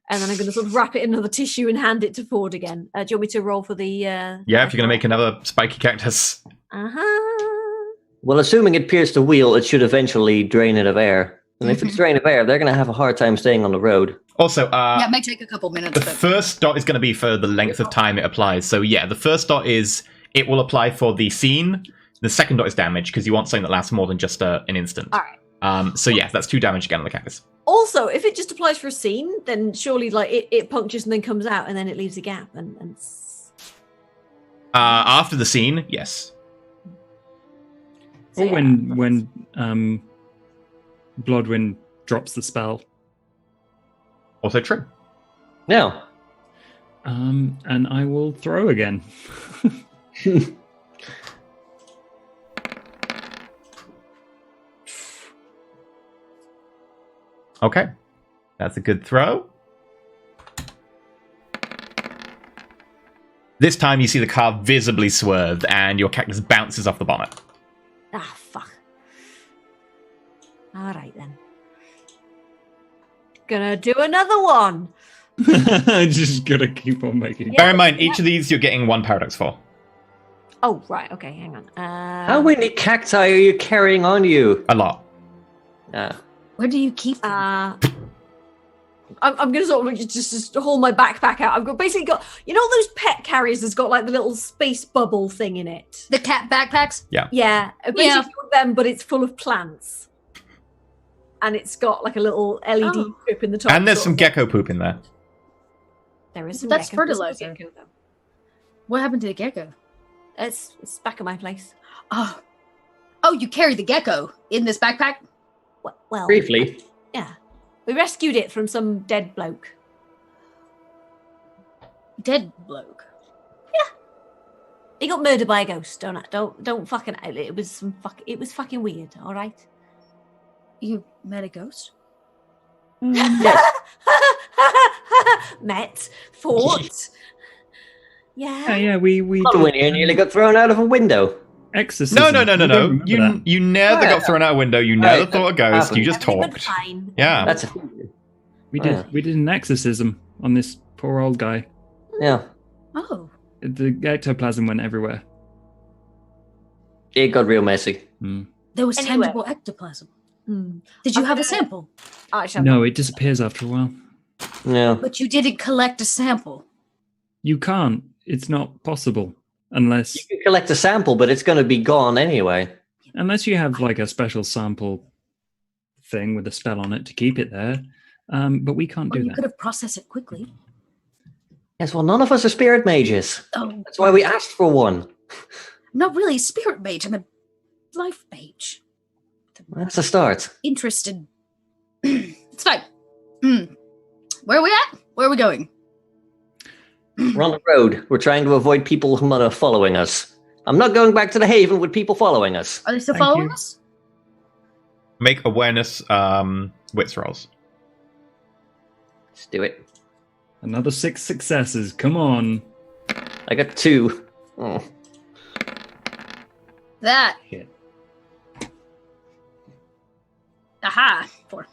And then I'm gonna sort of wrap it in another tissue and hand it to Ford again. Do you want me to roll for the Yeah, if you're going to make another spiky cactus. Uh-huh. Well, assuming it pierced the wheel, it should eventually drain it of air. And if it's drained of air, they're going to have a hard time staying on the road. Also, Yeah, it might take a couple minutes. the first dot is going to be for the length of time it applies. So yeah, the first dot is it will apply for the scene. The second dot is damage because you want something that lasts more than just an instant. All right. So yeah, that's 2 damage again on the cactus. Also, if it just applies for a scene, then surely like it punctures and then comes out and then it leaves a gap and After the scene, yes. so, Or yeah. when Bloodwind drops the spell. Also true. Now, And I will throw again. Okay. That's a good throw. This time you see the car visibly swerved and your cactus bounces off the bonnet. Ah, fuck. All right then. Gonna do another one. Just gotta keep on making. Yeah. Bear in mind, each of these you're getting 1 paradox for. Oh, right. Okay, hang on. how many cacti are you carrying on you? A lot. Where do you keep them? I'm gonna sort of just haul my backpack out. I've got you know those pet carriers that's got like the little space bubble thing in it. The cat backpacks? Yeah, basically one of them, but it's full of plants, and it's got like a little LED strip in the top. And there's some sort of. gecko poop in there. There is some. That's gecko. There's no fertilizer. gecko, though. What happened to the gecko? It's back at my place. Oh, you carry the gecko in this backpack? Well, Briefly. yeah. We rescued it from some dead bloke. Dead bloke. He got murdered by a ghost. Don't fucking. It was fucking weird. All right. You met a ghost? Met, fought. Yeah. Yeah, we Not when you nearly got thrown out of a window. exorcism. No. I don't remember that. You never got thrown out a window. You never Right, thought a ghost. You just Everything went talked. fine. Yeah. That's a We did an exorcism on this poor old guy. yeah. Oh. The ectoplasm went everywhere. It got real messy. There was Anyway. tangible ectoplasm. Hmm. Did you I'm have a gonna- sample? No, it disappears after a while. Yeah. But you didn't collect a sample. You can't. It's not possible unless You can collect a sample, but it's going to be gone anyway. you have like a special sample thing with a spell on it to keep it there. But we can't Or do you that. could have processed it quickly. Yes, well, none of us are spirit mages. Oh, That's why we asked for one. Not really a spirit mage. I'm a life mage. That's a start. Interested. It's fine. Where are we at? Where are we going? We're on the road. We're trying to avoid people who are following us. I'm not going back to the Haven with people following us. Are they still following us? Make awareness wits rolls. Let's do it. Another 6 successes. Come on. I got 2. Oh. That. Hit. Aha. 4.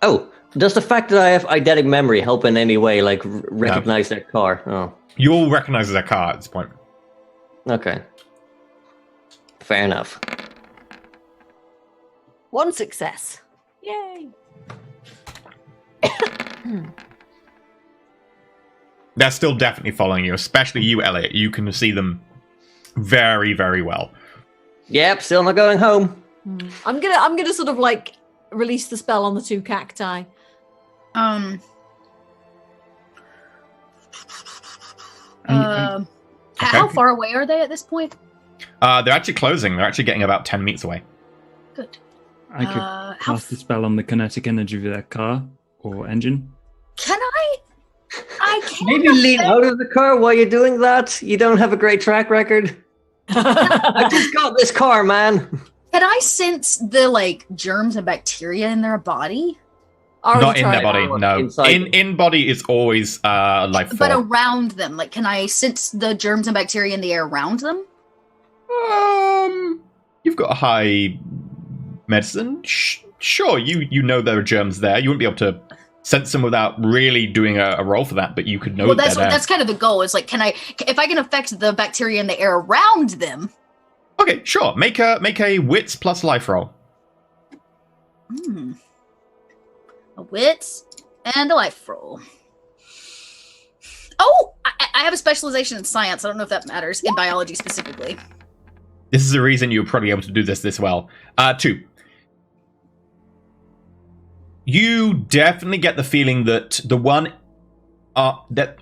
Oh, does the fact that I have eidetic memory help in any way, like recognize their car? Oh. You'll recognize their car at this point. Okay. Fair enough. 1 success. Yay. They're still definitely following you, especially you, Elliot. You can see them very, very well. Yep, still not going home. I'm gonna sort of like release the spell on the 2 cacti. How far away are they at this point? They're actually closing. They're actually getting about 10 meters away. Good. I could cast the spell on the kinetic energy of their car or engine. Can I? I can't. Maybe lean out of the car while you're doing that. You don't have a great track record. I just got this car, man. Can I sense the like germs and bacteria in their body? Not in their body, no. Inside. In body is always life form. But around them, like, can I sense the germs and bacteria in the air around them? You've got a high medicine. Sure, you know there are germs there. You wouldn't be able to sense them without really doing a roll for that, but you could know. Well, that's kind of the goal. Is like, if I can affect the bacteria in the air around them? Okay, sure. Make a wits plus life roll. A wits and a life roll. Oh, I have a specialization in science. I don't know if that matters in biology specifically. This is the reason you're probably able to do this well. 2. You definitely get the feeling that that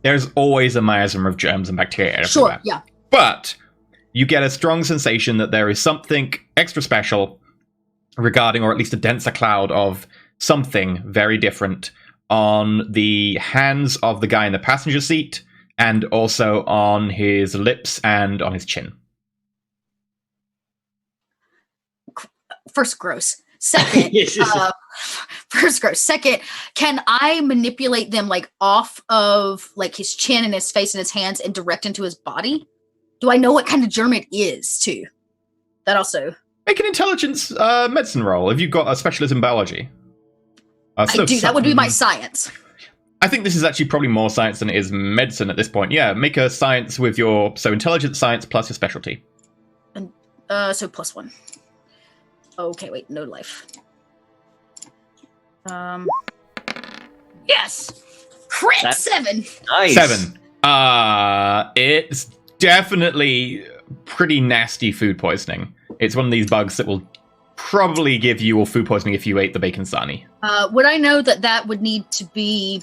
there's always a miasm of germs and bacteria everywhere. Sure, yeah. But you get a strong sensation that there is something extra special regarding, or at least a denser cloud of something very different on the hands of the guy in the passenger seat, and also on his lips and on his chin. First, gross. Second, first gross. Second, can I manipulate them like off of like his chin and his face and his hands and direct into his body? Do I know what kind of germ it is too? That also. Make an intelligence medicine roll if you've got a specialism in biology. I do. That would be my science. I think this is actually probably more science than it is medicine at this point. Yeah, make a science with so intelligence science plus your specialty. And so +1. Okay, wait, no life. Yes! Crit! 7! Nice. 7. It's definitely pretty nasty food poisoning. It's one of these bugs that will probably give you food poisoning if you ate the bacon sarnie. Would I know that would need to be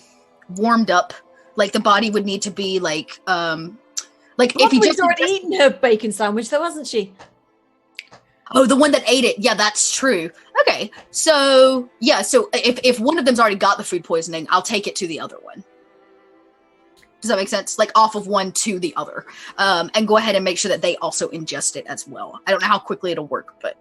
warmed up? Like the body would need to be like if you just already eaten her bacon sandwich, though, hasn't she? Oh, the one that ate it. Yeah, that's true. Okay, so yeah, so if one of them's already got the food poisoning, I'll take it to the other one. Does that make sense? Like off of one to the other, and go ahead and make sure that they also ingest it as well. I don't know how quickly it'll work, but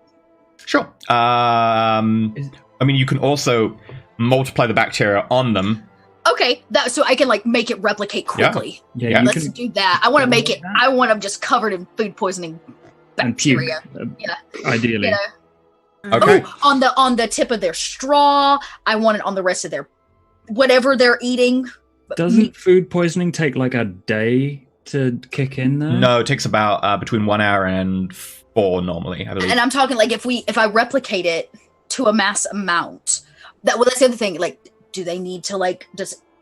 sure. I mean, you can also multiply the bacteria on them. Okay, so I can like make it replicate quickly. Yeah. Let's do that. I want to make it. I want them just covered in food poisoning bacteria. Ideally. You know? Okay. Oh, on the tip of their straw. I want it on the rest of their whatever they're eating. Doesn't food poisoning take like a day to kick in there? No, it takes about between 1 hour and 4 normally, I believe. And I'm talking like if I replicate it to a mass amount, that's the other thing. Like, do they need to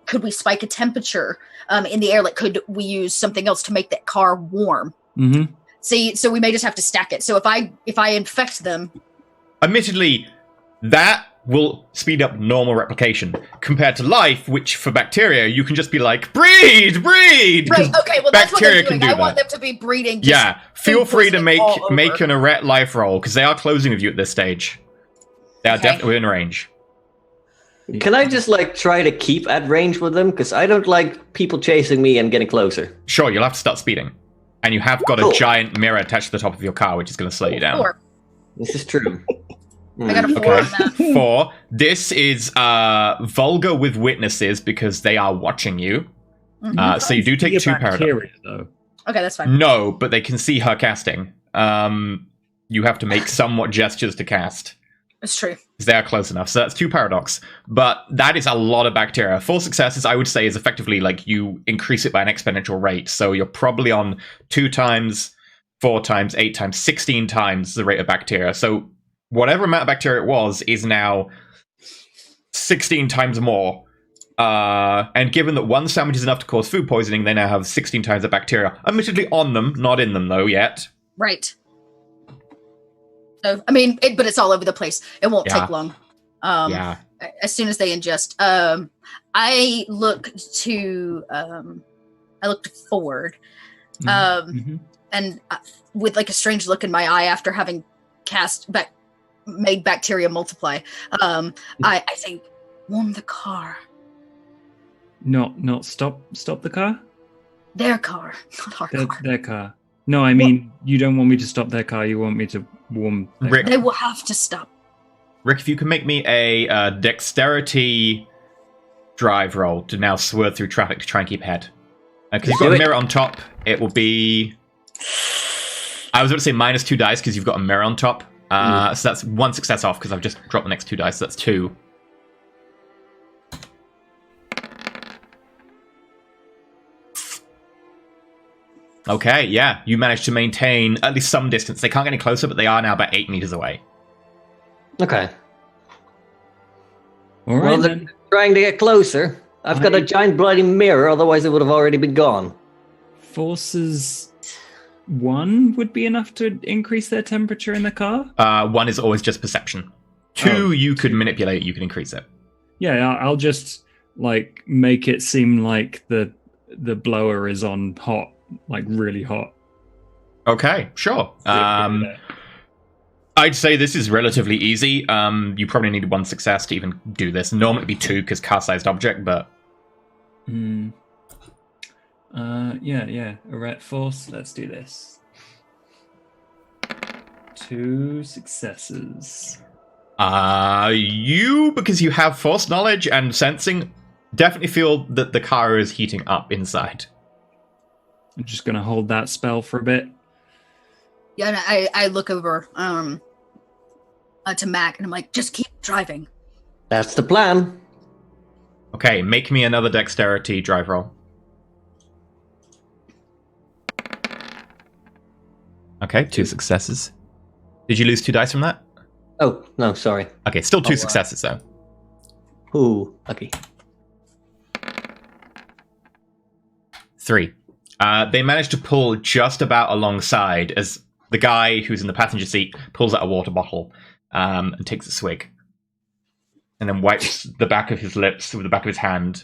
could we spike a temperature in the air? Like, could we use something else to make that car warm? Mm-hmm. See, so we may just have to stack it. So if I infect them, admittedly, that will speed up normal replication compared to life, which for bacteria you can just be like breed. Right. Okay. Well, that's what they're doing. I want them that. to be breeding. Yeah. Feel free to make over. an erect life roll because they are closing with you at this stage. They are definitely within range. Can I just like try to keep at range with them? Because I don't like people chasing me and getting closer. Sure, you'll have to start speeding. And you have got a giant mirror attached to the top of your car, which is going to slow you down. 4. This is true. I got a 4 on that. 4. This is vulgar with witnesses because they are watching you. So you do take 2 paradox. Though. Okay, that's fine. No, but they can see her casting. You have to make somewhat gestures to cast. It's true. Because they are close enough. So that's 2 paradox. But that is a lot of bacteria. 4 successes, I would say, is effectively like you increase it by an exponential rate. So you're probably on 2 times, 4 times, 8 times, 16 times the rate of bacteria. So whatever amount of bacteria it was is now 16 times more. And given that 1 sandwich is enough to cause food poisoning, they now have 16 times the bacteria. Admittedly on them, not in them though yet. Right. So, I mean, but it's all over the place. It won't take long. As soon as they ingest. I look forward. And with like a strange look in my eye after having made bacteria multiply, I think, warm the car. Not stop the car? Their car, not our car. Their car. No, I mean, you don't want me to stop their car, you want me to warm their Rick, car. They will have to stop. Rick, if you can make me a dexterity drive roll to now swerve through traffic to try and keep ahead. Because you've got a mirror on top, it will be... I was about to say minus 2 dice because you've got a mirror on top. So that's 1 success off because I've just dropped the next 2 dice, so that's 2. Okay, yeah, you managed to maintain at least some distance. They can't get any closer, but they are now about 8 meters away. Okay. All right, well, then. they're trying to get closer. I've got a giant bloody mirror, otherwise it would have already been gone. Forces 1 would be enough to increase their temperature in the car? 1 is always just perception. 2, you could manipulate, you can increase it. Yeah, I'll just like make it seem like the blower is on hot, like really hot. Okay, sure. I'd say this is relatively easy. You probably need 1 success to even do this. Normally it'd be 2 because car-sized object, but... Yeah. Erect force. Let's do this. 2 successes. You, because you have force knowledge and sensing, definitely feel that the car is heating up inside. I'm just going to hold that spell for a bit. Yeah, and I look over to Mac, and I'm like, just keep driving. That's the plan. Okay, make me another dexterity drive roll. Okay, 2 successes. Did you lose 2 dice from that? Oh, no, sorry. Okay, still 2 successes, though. Ooh, lucky. 3. They managed to pull just about alongside as the guy who's in the passenger seat pulls out a water bottle and takes a swig. And then wipes the back of his lips with the back of his hand.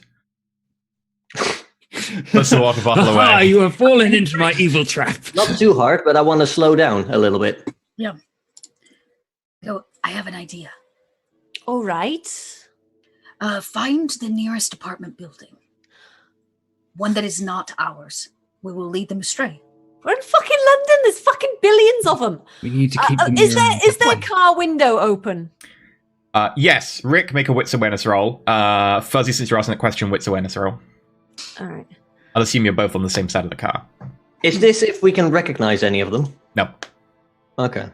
Puts the water bottle away. Ah, you have fallen into my evil trap. Not too hard, but I want to slow down a little bit. Yeah. So I have an idea. All right. Find the nearest apartment building. One that is not ours. We will lead them astray. We're in fucking London. There's fucking billions of them. We need to keep them Is their car window open? Yes. Rick, make a wits awareness roll. Fuzzy, since you're asking that question, wits awareness roll. All right. I'll assume you're both on the same side of the car. Is this if we can recognize any of them? No. Okay.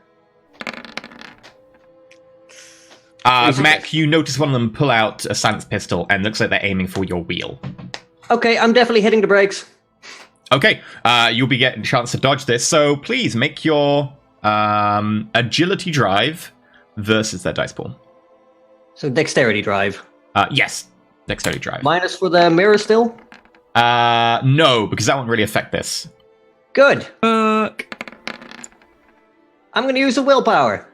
Mac, you notice one of them pull out a science pistol and looks like they're aiming for your wheel. Okay, I'm definitely hitting the brakes. Okay, you'll be getting a chance to dodge this, so please make your agility drive versus their dice pool. So dexterity drive. Yes, dexterity drive. Minus for the mirror still? No, because that won't really affect this. Good. Fuck. I'm going to use a willpower.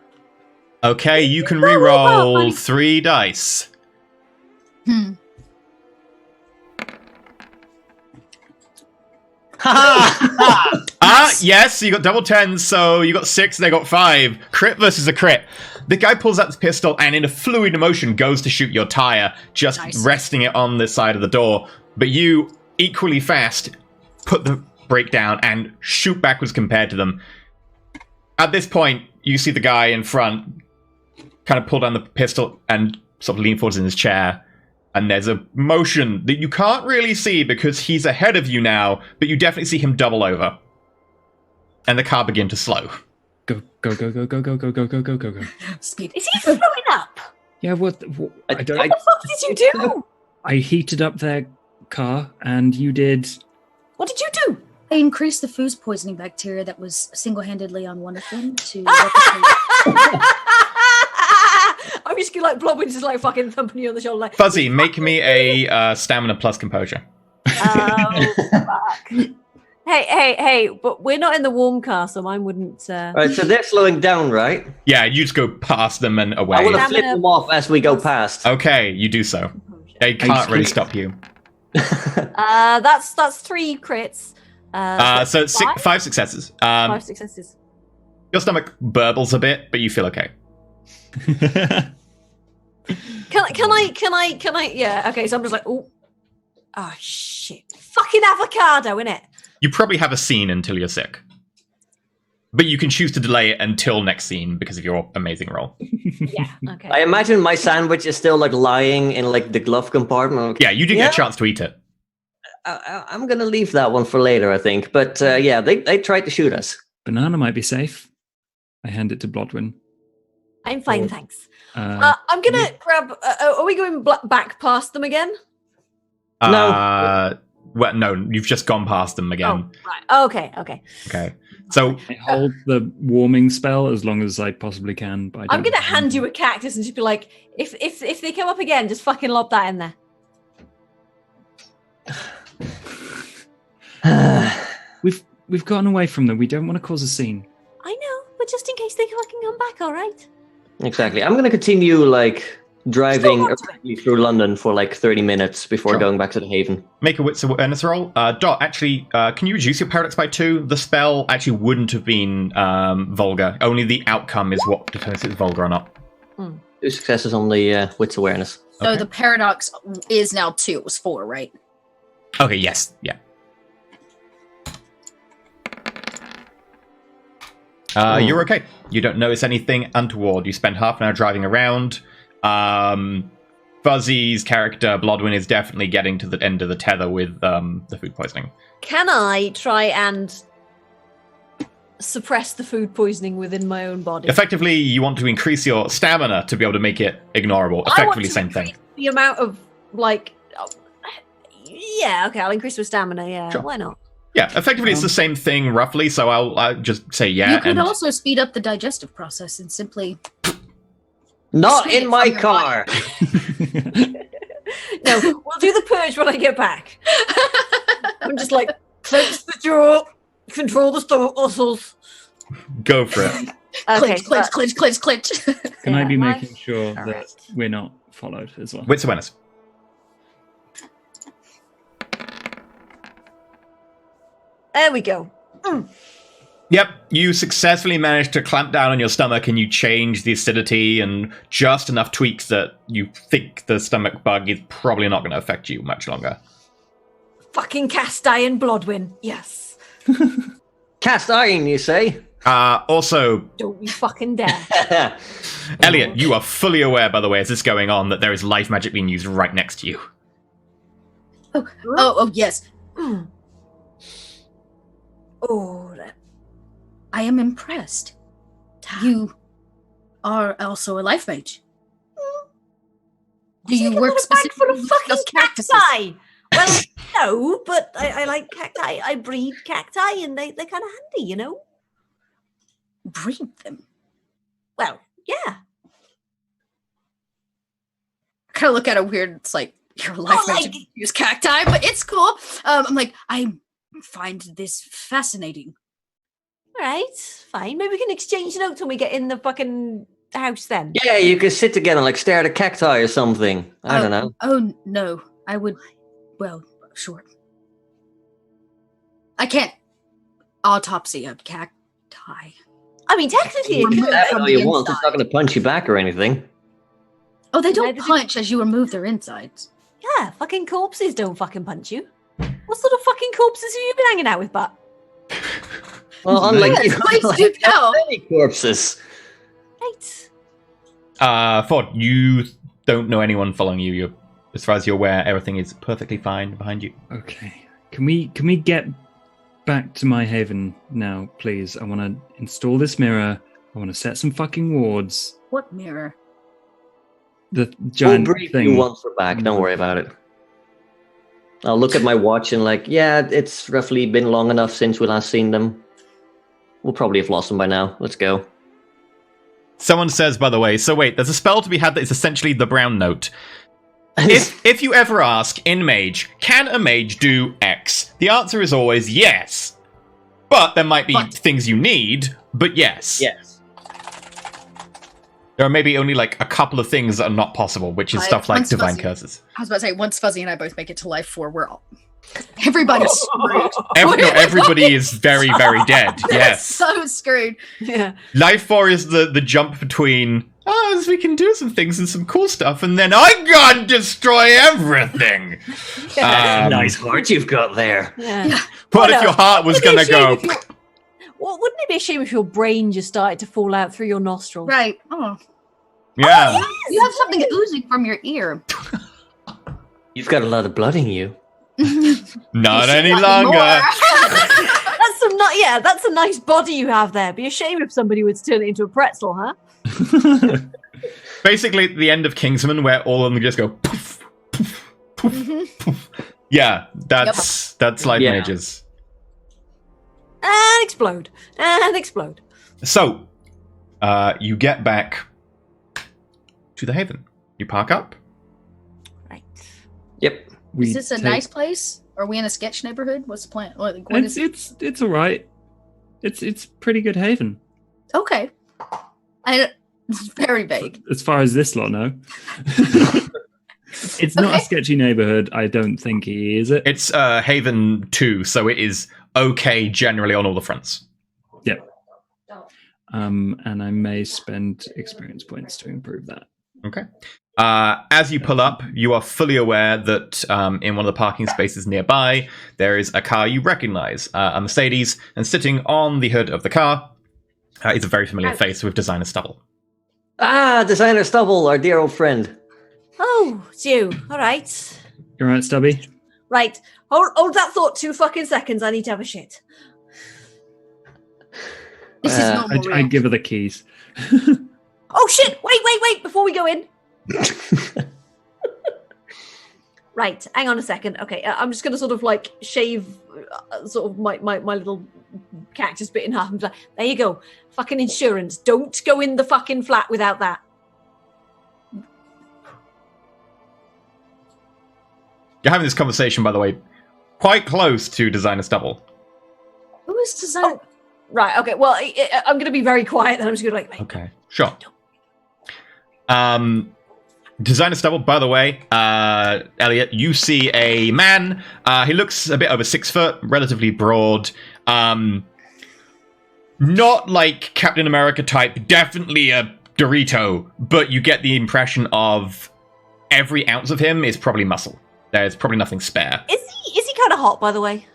Okay, you can Don't worry about re-roll money. 3 dice. Hmm. Yes, you got double 10s, so you got 6, they got 5. Crit versus a crit. The guy pulls out his pistol and in a fluid motion goes to shoot your tire, just resting it on the side of the door. But you, equally fast, put the brake down and shoot backwards compared to them. At this point, you see the guy in front kind of pull down the pistol and sort of lean forwards in his chair. And there's a motion that you can't really see because he's ahead of you now, but you definitely see him double over. And the car begin to slow. Go, go, go, go, go, go, go, go, go, go, go, go. Speed. Is he throwing up? Yeah, what I don't... What the fuck did you do? I heated up their car, and you did... What did you do? I increased the food poisoning bacteria that was single-handedly on one of them to replicate. I'm just gonna like Blob just like fucking thumping you on the shoulder like Fuzzy, make me a stamina plus composure. oh, fuck. Hey, but we're not in the warm car, so mine wouldn't Right, so they're slowing down, right? Yeah, you just go past them and away. I want to flip them off as we go past. Okay, you do so. They can't really stop you. that's 3 crits. So 5 successes. 5 successes. Your stomach burbles a bit, but you feel okay. Can I? Yeah. Okay. So I'm just like, oh shit, fucking avocado, innit? You probably have a scene until you're sick, but you can choose to delay it until next scene because of your amazing roll. Yeah. Okay. I imagine my sandwich is still like lying in like the glove compartment. Yeah, you didn't get a chance to eat it. I'm gonna leave that one for later, I think. But yeah, they tried to shoot us. Banana might be safe. I hand it to Blodwin. I'm fine, thanks. I'm gonna grab. Are we going back past them again? No. Well, no, you've just gone past them again. Oh, right. Okay. Okay. So I hold the warming spell as long as I possibly can. But I'm gonna hand you a cactus and just be like, if they come up again, just fucking lob that in there. We've gotten away from them. We don't want to cause a scene. I know, but just in case they fucking come back, all right? Exactly. I'm gonna continue like driving through London for like 30 minutes before going back to the Haven. Make a wits awareness roll. Dot, actually, can you reduce your paradox by 2? The spell actually wouldn't have been vulgar. Only the outcome is what determines if it's vulgar or not. 2 successes on the wits awareness. So the paradox is now 2. It was 4, right? Okay, yes. Yeah. You're okay. You don't notice anything untoward. You spend half an hour driving around. Fuzzy's character, Blodwin, is definitely getting to the end of the tether with the food poisoning. Can I try and suppress the food poisoning within my own body? Effectively, you want to increase your stamina to be able to make it ignorable. Effectively, same thing. The amount of, like... yeah, okay, I'll increase my stamina, yeah. Sure. Why not? Yeah, effectively it's the same thing, roughly, so I'll just say yeah. You could also speed up the digestive process and simply... Not in my car! No, we'll do the purge when I get back. I'm just like, clench the jaw, control the stomach muscles. Go for it. Okay, clinch. Can I be making sure that we're not followed as well? Wits awareness. There we go. Yep, you successfully managed to clamp down on your stomach and you change the acidity and just enough tweaks that you think the stomach bug is probably not going to affect you much longer. Fucking cast iron Blodwin, yes. Cast iron, you say? Also... Don't you fucking dare. Elliot, you are fully aware, by the way, as this is going on, that there is life magic being used right next to you. Oh, yes. Oh, I am impressed. You are also a life mage. Do you work specifically full of fucking with cactuses? cacti? Well, no, but I like cacti. I breed cacti, and they're kind of handy, you know. Breed them? Well, yeah. I kind of look at it weird. It's like, you're a life mage, you use cacti, but it's cool. I'm like, I find this fascinating. All right, fine. Maybe we can exchange notes when we get in the fucking house then? Yeah, you could sit together and like stare at a cacti or something. I don't know. Oh no, I would. Well, sure. I can't autopsy a cacti. I mean, technically, You it can could. have it all you want. It's not going to punch you back or anything. Oh, they don't Neither do- punch as you remove their insides. Yeah, fucking corpses don't fucking punch you. What sort of fucking corpses have you been hanging out with, Bat? Well, unlike you, Please do tell. many corpses. Right. Ford, you don't know anyone following you. You're, as far as you're aware, everything is perfectly fine behind you. Okay. Can we get back to my haven now, please? I want to install this mirror. I want to set some fucking wards. What mirror? The We'll giant brief thing. you once we're back. Don't worry about it. I'll look at my watch and like, yeah, it's roughly been long enough since we last seen them. We'll probably have lost them by now. Let's go. Someone says, by the way, so wait, there's a spell to be had that is essentially the brown note. If you ever ask in Mage, can a mage do X? The answer is always yes. But there might be things you need, but yes. Yes. There are maybe only like a couple of things that are not possible, which is stuff like once divine Fuzzy- curses. I was about to say, once Fuzzy and I both make it to life 4, we're all... Everybody's screwed. Everybody is very, very dead. Yes. So screwed. Yeah. Life 4 is the jump between, we can do some things and some cool stuff, and then I gotta destroy everything. Nice heart you've got there. Yeah. What if your heart was Wouldn't it gonna be a go... shame Well, wouldn't it be a shame if your brain just started to fall out through your nostrils? Right. Oh. Yeah. You have something oozing from your ear. You've got a lot of blood in you. Not any Not longer. anymore. That's a nice body you have there. Be a shame if somebody would turn it into a pretzel, huh? Basically, at the end of Kingsman, where all of them just go poof, poof, poof, poof. Yeah, that's life Yeah. mages. And explode. And explode. So, you get back to the Haven. You park up. Right. Yep. Is this a nice place? Are we in a sketch neighborhood? What's the plan? What is it? It's all right. It's pretty good haven Okay. It's very vague. as far as this lot know. It's not a sketchy neighborhood. I don't think is it. It's Haven 2, so it is okay generally on all the fronts. Yep. And I may spend experience points to improve that. Okay. As you pull up, you are fully aware that in one of the parking spaces nearby, there is a car you recognize, a Mercedes, and sitting on the hood of the car is a very familiar face with designer stubble. Ah, Designer Stubble, our dear old friend. Oh, it's you. All right. You all right, Stubby? Right. Hold that thought 2 fucking seconds. I need to have a shit. This is normal. I give her the keys. Oh, shit. Wait. Before we go in. Right. Hang on a second. Okay. I'm just going to sort of like shave sort of my little cactus bit in half. And be like, there you go. Fucking insurance. Don't go in the fucking flat without that. You're having this conversation, by the way, quite close to designer stubble. Who is designer? Oh, right. Okay. Well, I'm going to be very quiet. And I'm just going to like. Okay, sure. Designer stubble, by the way, Elliot, you see a man. He looks a bit over 6 foot, relatively broad. Not like Captain America type, definitely a Dorito, but you get the impression of every ounce of him is probably muscle. There's probably nothing spare. Is he kind of hot, by the way?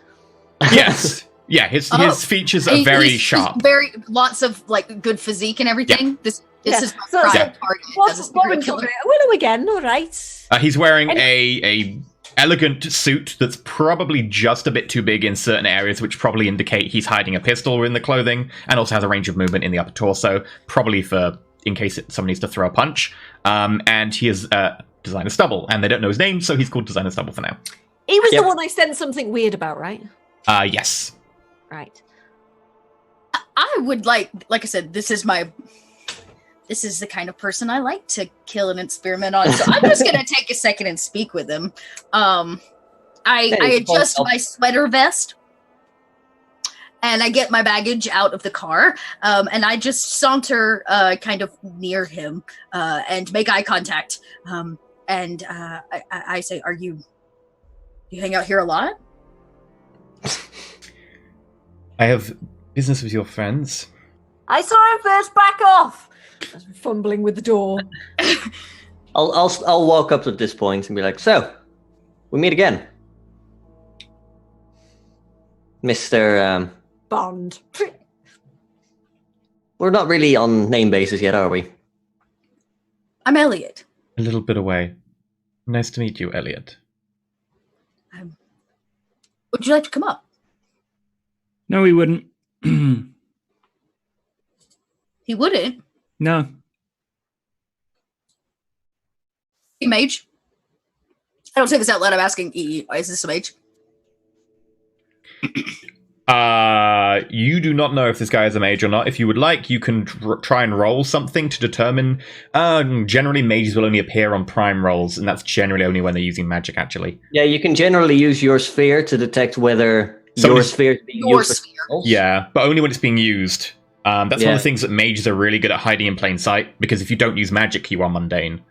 Yes. Yeah, his features are very sharp. Very lots of like good physique and everything. Yeah. This is my So- prime target as a serial killer. Willow again. All right. He's wearing a elegant suit that's probably just a bit too big in certain areas, which probably indicate he's hiding a pistol in the clothing, and also has a range of movement in the upper torso, probably for in case someone needs to throw a punch. And he is Designer Stubble, and they don't know his name, so he's called Designer Stubble for now. He was the one I sensed something weird about, right? Yes. Right. I would like I said, this is the kind of person I like to kill and experiment on. So I'm just gonna take a second and speak with him. I adjust my sweater vest, and I get my baggage out of the car, and I just saunter kind of near him and make eye contact. And I say, you hang out here a lot? I have business with your friends. I saw him first. Back off! I was fumbling with the door. I'll walk up at this point and be like, so, we meet again. Mr. Bond. We're not really on name basis yet, are we? I'm Elliot. A little bit away. Nice to meet you, Elliot. Would you like to come up? No, he wouldn't. He wouldn't. No. Hey, Mage. I don't say this out loud. I'm asking EE. Is this a mage? You do not know if this guy is a mage or not. If you would like, you can try and roll something to determine. Generally, mages will only appear on prime rolls, and that's generally only when they're using magic, actually. Yeah, you can generally use your sphere to detect whether your sphere is being used. Yeah, but only when it's being used. That's one of the things that mages are really good at hiding in plain sight, because if you don't use magic, you are mundane.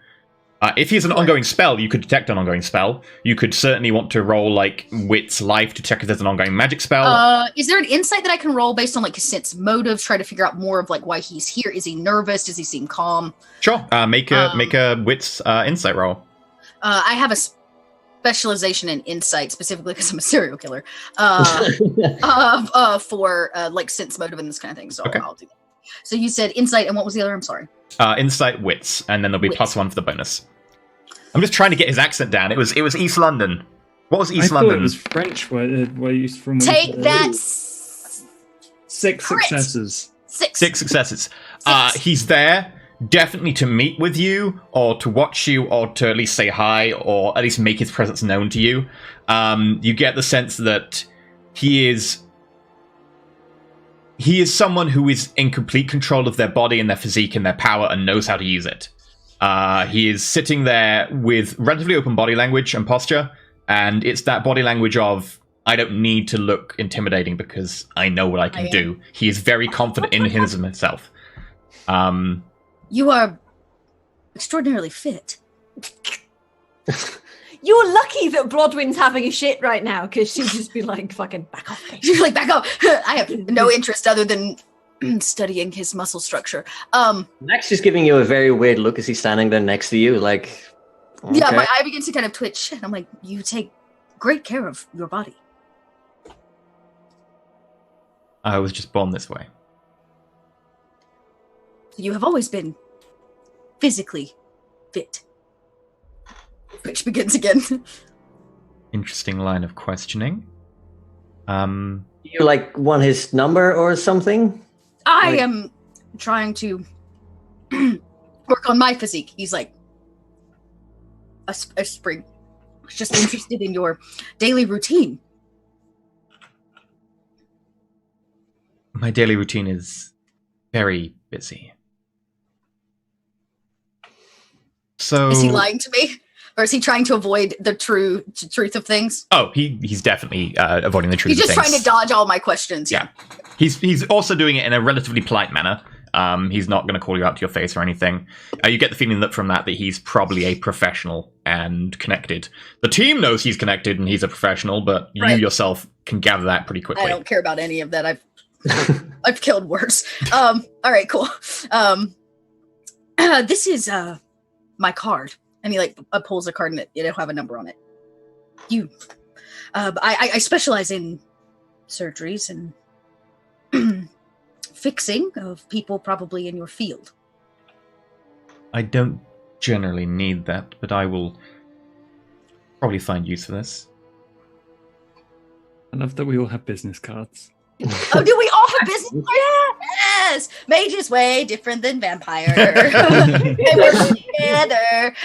If he has an ongoing spell, you could detect an ongoing spell. You could certainly want to roll, like, Wit's Life to check if there's an ongoing magic spell. Is there an insight that I can roll based on, like, his sense motives, try to figure out more of, like, why he's here? Is he nervous? Does he seem calm? Sure. Make a Wit's insight roll. I have a specialization in insight, specifically because I'm a serial killer, for, like, sense motive and this kind of thing. So I'll do that. So you said insight, and what was the other? I'm sorry. Insight, wits, and then there'll be +1 for the bonus. I'm just trying to get his accent down. It was East London. What was East London? It was French. Where he's from? Take that. 6 successes. Six successes. He's there definitely to meet with you, or to watch you, or to at least say hi, or at least make his presence known to you. You get the sense that he is someone who is in complete control of their body and their physique and their power and knows how to use it. He is sitting there with relatively open body language and posture, and it's that body language of, I don't need to look intimidating because I know what I can do. He is very confident in himself. You are extraordinarily fit. You're lucky that Brodwyn's having a shit right now, because she'd just be like, fucking back off. She's like, back off. I have no interest other than studying his muscle structure. Max is giving you a very weird look as he's standing there next to you, like... Okay. Yeah, my eye begins to kind of twitch, and I'm like, you take great care of your body. I was just born this way. You have always been physically fit. Which begins again. Interesting line of questioning. You, like, want his number or something? I am trying to work on my physique. He's like, a spring. I was just interested in your daily routine. My daily routine is very busy. So, is he lying to me? Or is he trying to avoid the truth of things? Oh, he's definitely avoiding the truth of things. He's just trying to dodge all my questions. Yeah. He's also doing it in a relatively polite manner. He's not going to call you out to your face or anything. You get the feeling that from that he's probably a professional and connected. The team knows he's connected and he's a professional, but you yourself can gather that pretty quickly. I don't care about any of that. I've killed worse. All right, cool. This is my card. And he pulls a card and it'll have a number on it. I specialize in surgeries and fixing of people probably in your field. I don't generally need that, but I will probably find use for this. I love that we all have business cards. Oh, do we all have business cards? Yes! Mage is way different than vampire. They work together.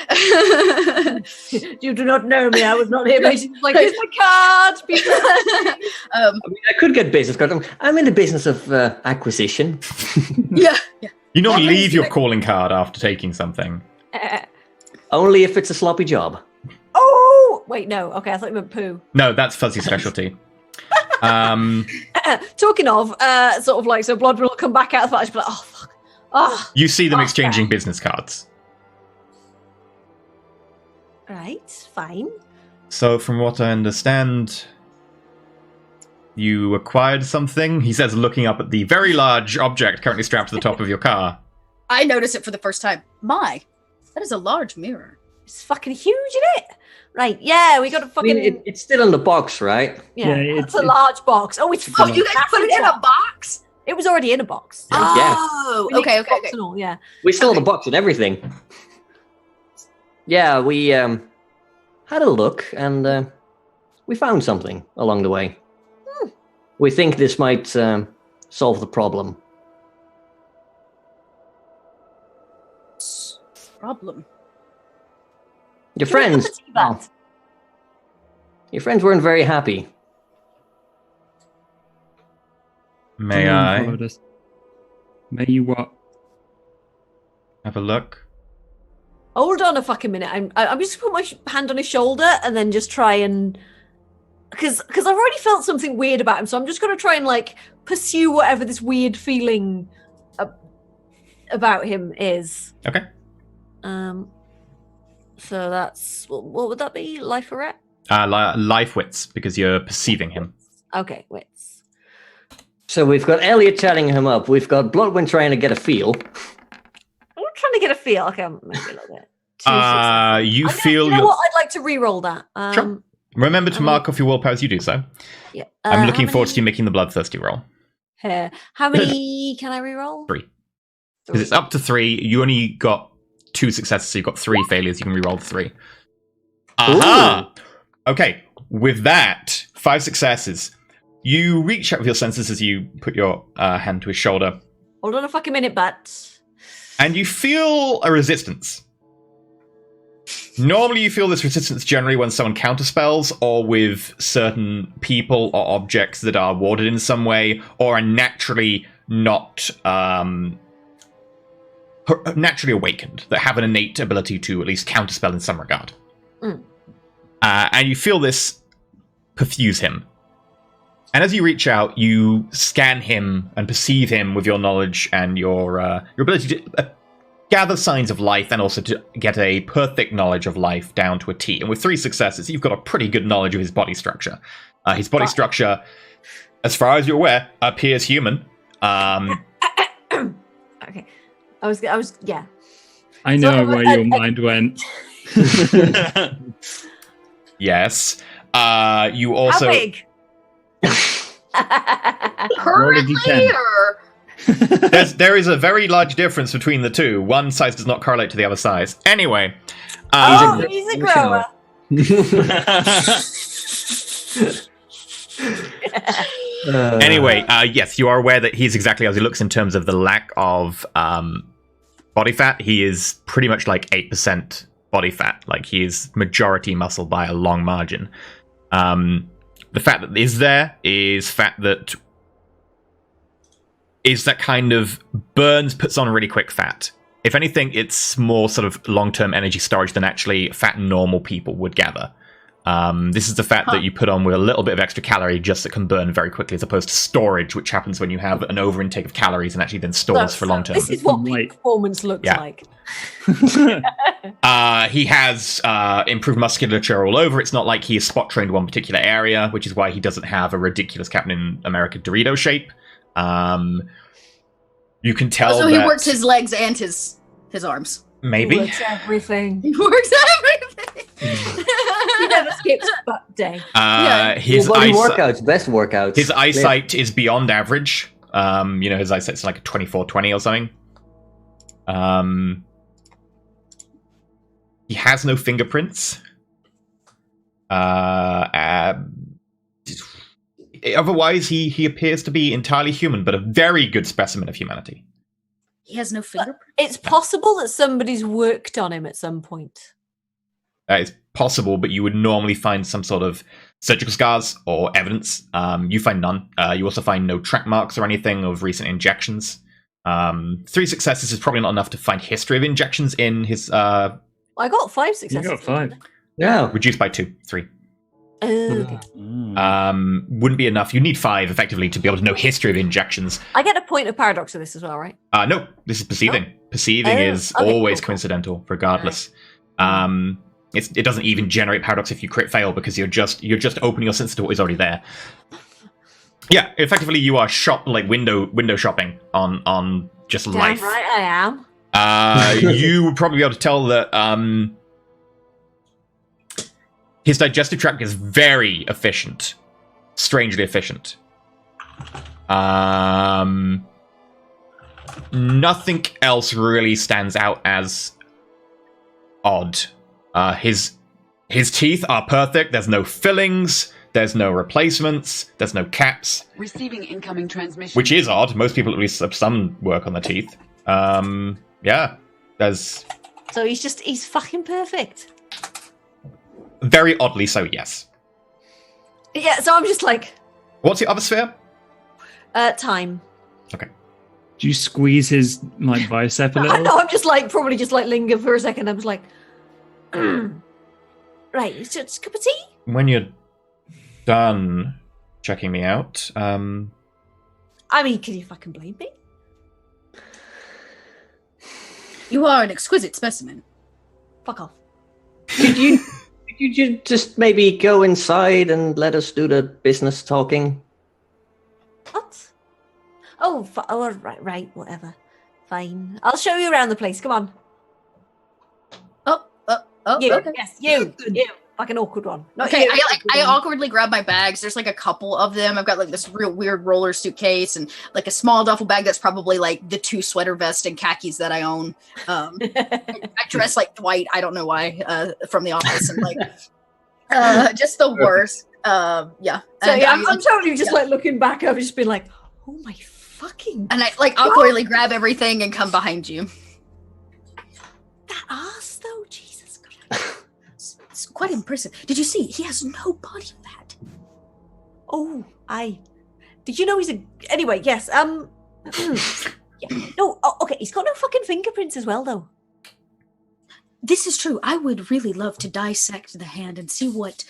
You do not know me. I was not here. He's like, here's my card. I could get business cards. I'm in the business of acquisition. Yeah. You don't leave your calling card after taking something. Only if it's a sloppy job. Oh! Wait, no. Okay, I thought you meant poo. No, that's Fuzzy's specialty. Talking of, sort of like, so Blood will come back out of the flash, be like, oh fuck, oh. You see them exchanging business cards. Right, fine. So, from what I understand, you acquired something? He says, looking up at the very large object currently strapped to the top of your car. I notice it for the first time. My, that is a large mirror. It's fucking huge, isn't it? Right, yeah, we got a fucking... I mean, it's still in the box, right? Yeah, it's a large box. Oh, it's fucking... You guys put it in a box? It was already in a box. Oh, okay. And all, yeah. We still have the box and everything. Yeah, we had a look, and we found something along the way. We think this might solve the problem. Problem? Your friends... Your friends weren't very happy. May I May you what? have a look? Hold on a fucking minute. I'm just going to put my hand on his shoulder and then just try and... Because I've already felt something weird about him, so I'm just going to try and, like, pursue whatever this weird feeling about him is. Okay. So that's... What would that be? Life or rep? Life wits, because you're perceiving him. Okay, wits. So we've got Elliot chatting him up. We've got Bloodwind trying to get a feel. I'm trying to get a feel. Okay, maybe a little bit. You feel... You know what? I'd like to re-roll that. Sure. Remember to mark off your willpower as you do so. Yeah. I'm looking forward to you making the bloodthirsty roll. How many can I re-roll? 3. Because it's up to 3. You only got 2 successes, so you've got 3 failures. You can re-roll the 3. Aha! Okay, with that, 5 successes. You reach out with your senses as you put your hand to his shoulder. Hold on a fucking minute, but... And you feel a resistance. Normally you feel this resistance generally when someone counterspells, or with certain people or objects that are warded in some way, or are naturally not... naturally awakened, that have an innate ability to at least counterspell in some regard. And you feel this perfuse him. And as you reach out, you scan him and perceive him with your knowledge and your ability to gather signs of life, and also to get a perfect knowledge of life down to a T. And with 3 successes, you've got a pretty good knowledge of his body structure. His body structure, as far as you're aware, appears human. Okay. I was, yeah. I know where your mind went. Yes. You also... How big? Currently, or... there is a very large difference between the two. One size does not correlate to the other size. Anyway. He's a grower. Anyway, yes, you are aware that he's exactly as he looks in terms of the lack of body fat. He is pretty much like 8% body fat. Like, he is majority muscle by a long margin. The fat that is there is fat that is that kind of burns, puts on really quick fat. If anything, it's more sort of long-term energy storage than actually fat normal people would gather. This is the fat that you put on with a little bit of extra calorie, just that can burn very quickly, as opposed to storage, which happens when you have an over-intake of calories and actually then stores for long-term. This is what peak performance looks like. He has improved musculature all over. It's not like he is spot-trained one particular area, which is why he doesn't have a ridiculous Captain America Dorito shape. You can tell also, that... he works his legs and his arms. Maybe. He works everything. He works everything. He never skips butt day. His body workouts, best workouts. His eyesight is beyond average. His eyesight's like a 24/20 or something. He has no fingerprints. Otherwise, he appears to be entirely human, but a very good specimen of humanity. He has no fingerprints? It's possible that somebody's worked on him at some point. That is possible, but you would normally find some sort of surgical scars or evidence. You find none. You also find no track marks or anything of recent injections. 3 successes is probably not enough to find history of injections in his... I got 5 successes. You got 5. Yeah. Reduced by 2. 3. Okay. Wouldn't be enough. You need 5 effectively to be able to know history of injections. I get a point of paradox of this as well, right? No, this is perceiving. Perceiving is okay, always cool. coincidental, regardless. It doesn't even generate paradox if you crit fail because you're just opening your sense to what is already there. Yeah, effectively you are window shopping on just Damn life. right I am. You would probably be able to tell that his digestive tract is very efficient, strangely efficient. Nothing else really stands out as odd. His teeth are perfect. There's no fillings. There's no replacements. There's no caps. Receiving incoming transmission. Which is odd. Most people at least have some work on their teeth. Yeah. There's... So he's fucking perfect. Very oddly so, yes. Yeah, so I'm just like... What's your other sphere? Time. Okay. Do you squeeze his bicep a little? No, I'm just probably linger for a second. I was like, right, it's just a cup of tea? When you're done checking me out, I mean, can you fucking blame me? You are an exquisite specimen. Fuck off. Could you just maybe go inside and let us do the business talking? What? Oh, right, whatever. Fine. I'll show you around the place. Come on. You, okay. yes, you. Fucking awkward one. Okay, I awkwardly grab my bags. There's a couple of them. I've got this real weird roller suitcase and a small duffel bag that's probably the 2 sweater vests and khakis that I own. I dress like Dwight. I don't know why. From The Office and just the worst. Yeah. So I'm totally just looking back. I've just been like, oh my fucking. And I awkwardly grab everything and come behind you. That ass though, Jesus Christ. It's quite impressive. Did you see? He has no body fat. Oh, did you know he's a... Anyway, yes, yeah. No, okay, he's got no fucking fingerprints as well, though. This is true. I would really love to dissect the hand and see what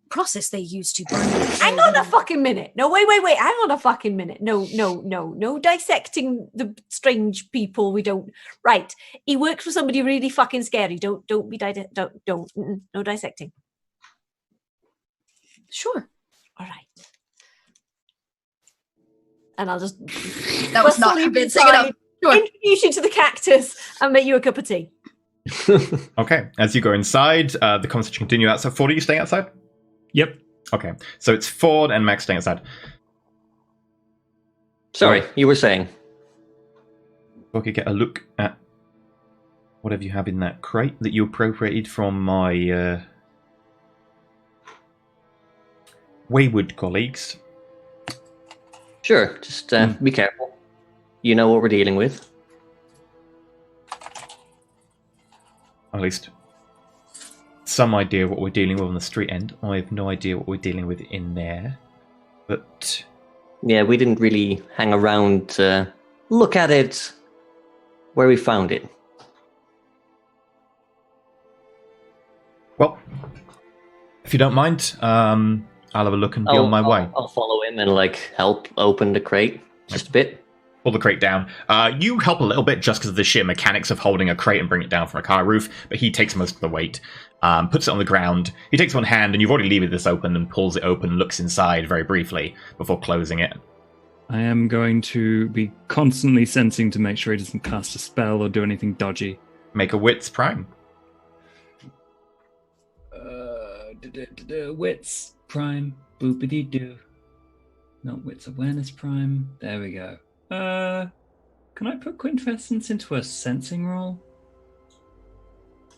process they use to burn it. Hang on a fucking minute. No, wait. Hang on a fucking minute. No dissecting the strange people. We don't... Right. He works for somebody really fucking scary. Don't be... No dissecting. Sure. All right. And I'll just... That was not convincing enough. Sure. Introduce you to the cactus and make you a cup of tea. Okay. As you go inside, the conversation continue outside. Ford, are you staying outside? Yep. Okay. So it's Ford and Max staying outside. Sorry, you were saying? I could get a look at whatever you have in that crate that you appropriated from my wayward colleagues. Sure, just be careful. You know what we're dealing with. At least some idea what we're dealing with on the street end. I have no idea what we're dealing with in there. But yeah, we didn't really hang around to look at it where we found it. Well, if you don't mind, I'll have a look and be on my way. I'll follow him and help open the crate just a bit. Pull the crate down. You help a little bit just because of the sheer mechanics of holding a crate and bring it down from a car roof, but he takes most of the weight, puts it on the ground. He takes one hand, and you've already left this open, and pulls it open, looks inside very briefly before closing it. I am going to be constantly sensing to make sure he doesn't cast a spell or do anything dodgy. Make a Wits Prime. Wits Prime, boopity doo. Not Wits Awareness Prime. There we go. Can I put Quintessence into a sensing roll?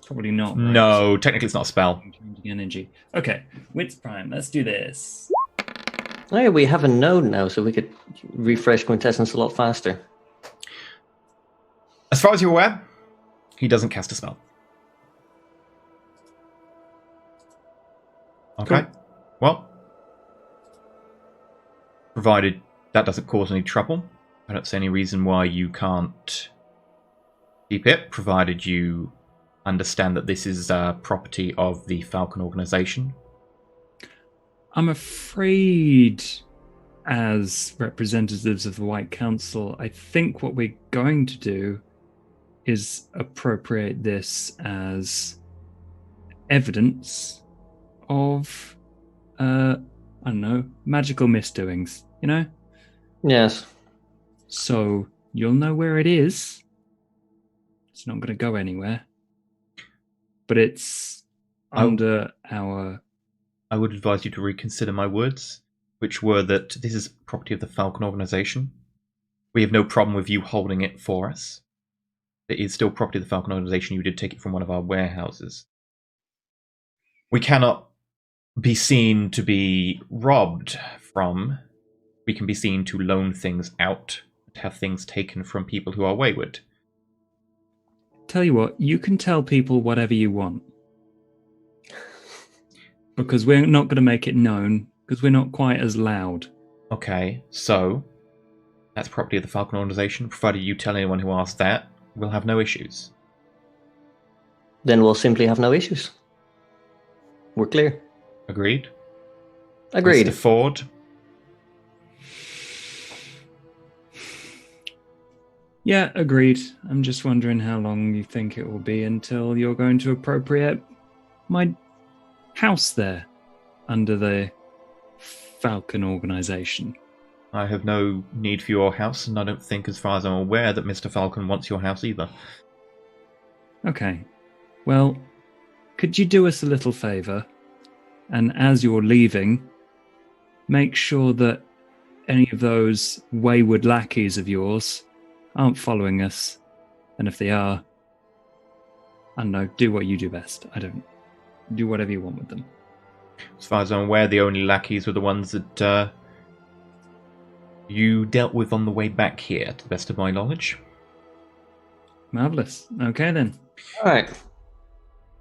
Probably not. Right? No, technically it's not a spell. Energy. Okay, Wits Prime. Let's do this. Oh yeah, we have a node now, so we could refresh Quintessence a lot faster. As far as you're aware, he doesn't cast a spell. Okay. Cool. Well, provided that doesn't cause any trouble, I don't see any reason why you can't keep it, provided you understand that this is property of the Falcon organization. I'm afraid, as representatives of the White Council, I think what we're going to do is appropriate this as evidence of, I don't know, magical misdoings, you know? Yes. So you'll know where it is. It's not going to go anywhere. But it's under our... I would advise you to reconsider my words, which were that this is property of the Falcon organization. We have no problem with you holding it for us. It is still property of the Falcon organization. You did take it from one of our warehouses. We cannot be seen to be robbed from. We can be seen to loan things out, to have things taken from people who are wayward. Tell you what, you can tell people whatever you want. Because we're not going to make it known, because we're not quite as loud. Okay, so that's property of the Falcon organization. Provided you tell anyone who asks that, we'll have no issues. Then we'll simply have no issues. We're clear. Agreed? Agreed. Mr. Ford? Yeah, agreed. I'm just wondering how long you think it will be until you're going to appropriate my house there under the Falcon organization. I have no need for your house, and I don't think, as far as I'm aware, that Mr. Falcon wants your house either. Okay. Well, could you do us a little favour? And as you're leaving, make sure that any of those wayward lackeys of yours aren't following us. And if they are, I don't know, do what you do best. Do whatever you want with them. As far as I'm aware, the only lackeys were the ones that you dealt with on the way back here, to the best of my knowledge. Marvellous. Okay, then. All right.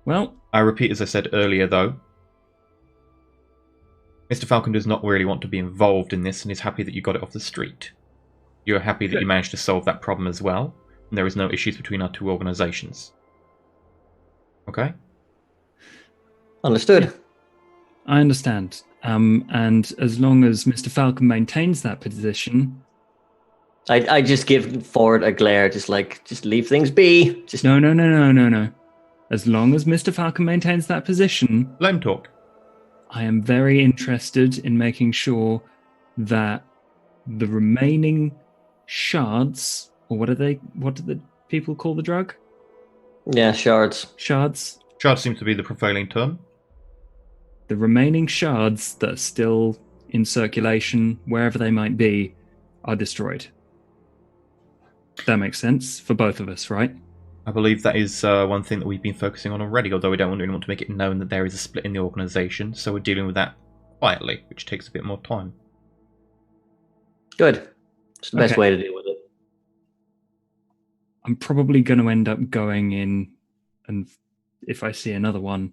Well, I repeat, as I said earlier, though, Mr. Falcon does not really want to be involved in this and is happy that you got it off the street. You're happy that you managed to solve that problem as well, and there is no issues between our two organizations. Okay? Understood. I understand. And as long as Mr. Falcon maintains that position... I just give Ford a glare, just leave things be. Just No. As long as Mr. Falcon maintains that position... Let him talk. I am very interested in making sure that the remaining shards, or what do the people call the drug? Yeah, shards. Shards. Shard seems to be the prevailing term. The remaining shards that are still in circulation, wherever they might be, are destroyed. That makes sense for both of us, right? I believe that is one thing that we've been focusing on already, although we don't really want to make it known that there is a split in the organisation, so we're dealing with that quietly, which takes a bit more time. Good. It's the best way to deal with it. I'm probably going to end up going in, and if I see another one,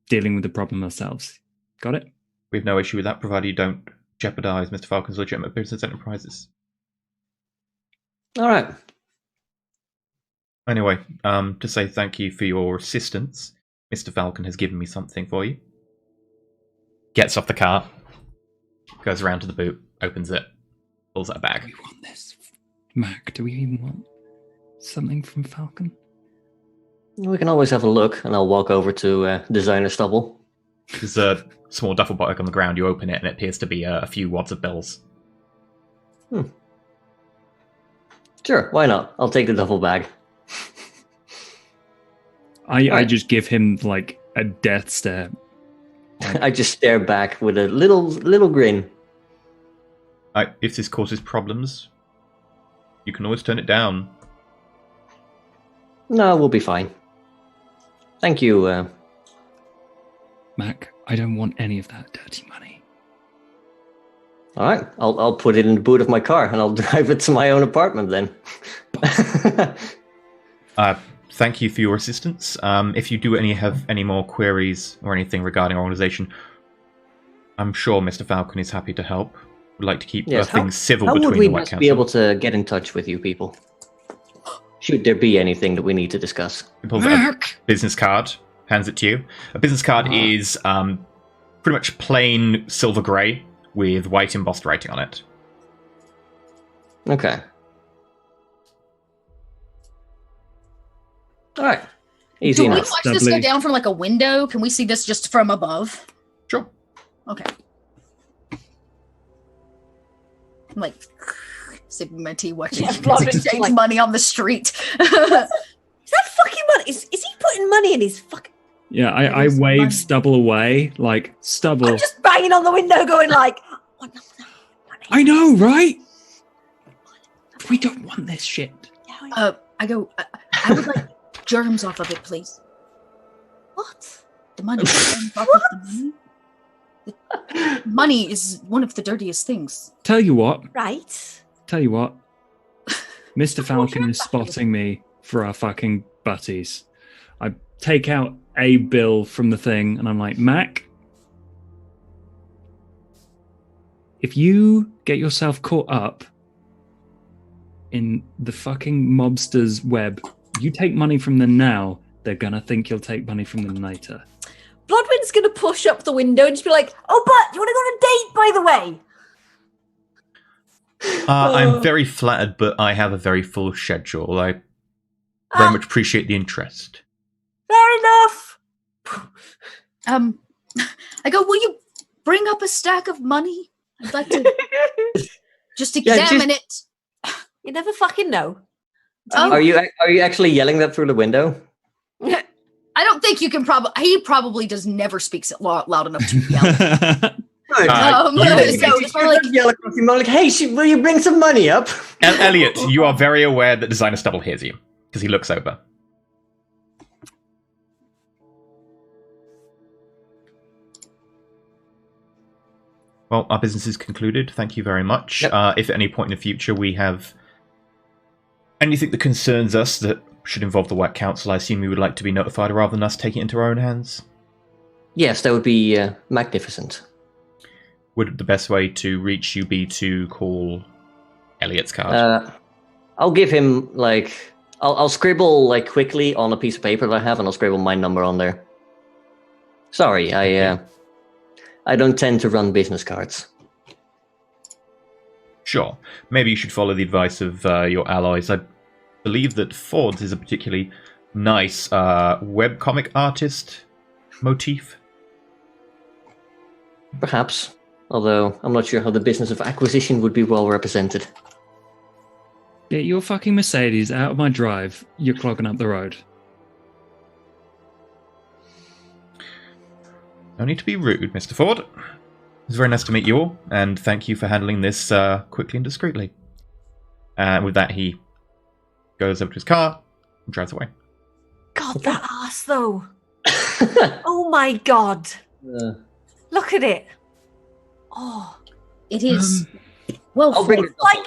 dealing with the problem ourselves. Got it? We have no issue with that, provided you don't jeopardise Mr. Falcon's legitimate business enterprises. All right. Anyway, to say thank you for your assistance, Mr. Falcon has given me something for you. Gets off the car, goes around to the boot, opens it, pulls out a bag. Do we want this? Mac, do we even want something from Falcon? We can always have a look, and I'll walk over to designer stubble. There's a small duffel bag on the ground. You open it, and it appears to be a few wads of bills. Sure, why not? I'll take the duffel bag. I just give him like a death stare. I just stare back with a little grin. If this causes problems, you can always turn it down. No, we'll be fine. Thank you. Mac, I don't want any of that dirty money. All right, I'll put it in the boot of my car, and I'll drive it to my own apartment then. Thank you for your assistance. If you do have any more queries or anything regarding our organization, I'm sure Mr. Falcon is happy to help. We'd like to keep things civil between the White Council. How would we best be able to get in touch with you people? Should there be anything that we need to discuss? He pulls out a business card, hands it to you. A business card is pretty much plain silver grey with white embossed writing on it. Okay. All right. Easy Can we enough. watch this go down from like a window? Can we see this just from above? Sure. Okay. I'm like sipping my tea, watching exchange money on the street. Is that fucking money? Is he putting money in his fucking... Yeah, I wave Stubble away, like, Stubble. I'm just banging on the window going like... Oh, no. I know, right? We don't want this shit. I go, I would like germs off of it, please. What? The money. Germs off of the money? The money is one of the dirtiest things. Tell you what. Right. Mr. Falcon is spotting me for our fucking butties. I take out a bill from the thing and I'm like, Mac, if you get yourself caught up in the fucking mobsters' web, you take money from them now, they're gonna think you'll take money from them later. Bloodwind's gonna push up the window and just be like, oh, but you want to go on a date, by the way? I'm very flattered, but I have a very full schedule. I very much appreciate the interest. Fair enough. I go, will you bring up a stack of money? I'd like to just examine it. You never fucking know. Are you actually yelling that through the window? I don't think you can he probably does never speaks it loud enough to yell. Yell across him, like, hey, will you bring some money up? Elliot, you are very aware that Designer Stubble hears you, because he looks over. Well, our business is concluded. Thank you very much. Yep. If at any point in the future we have anything that concerns us that should involve the White Council, I assume you would like to be notified rather than us taking it into our own hands? Yes, that would be magnificent. Would the best way to reach you be to call Elliot's card? I'll give him, like... I'll scribble, like, quickly on a piece of paper that I have, and I'll scribble my number on there. Sorry, I don't tend to run business cards. Sure. Maybe you should follow the advice of your allies. I believe that Ford's is a particularly nice webcomic artist motif. Perhaps. Although, I'm not sure how the business of acquisition would be well represented. Get your fucking Mercedes out of my drive. You're clogging up the road. No need to be rude, Mr. Ford. It's very nice to meet you all, and thank you for handling this quickly and discreetly. And with that, he goes up to his car and drives away. God, that ass, though. Oh my god. Look at it. Oh. It is... well,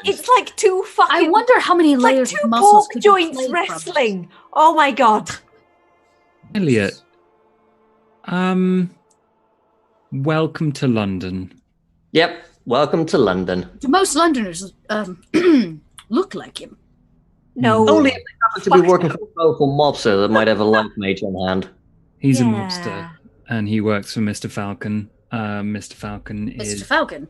it's like two fucking... I wonder how many layers like of muscles two could joints be played from wrestling. Oh my god. Elliot, welcome to London. Yep, welcome to London. Do most Londoners look like him? No. Only if they happen to be working for a powerful mobster that might have a life mage on hand. He's a mobster, and he works for Mr. Falcon. Mr. Falcon Mr. Falcon.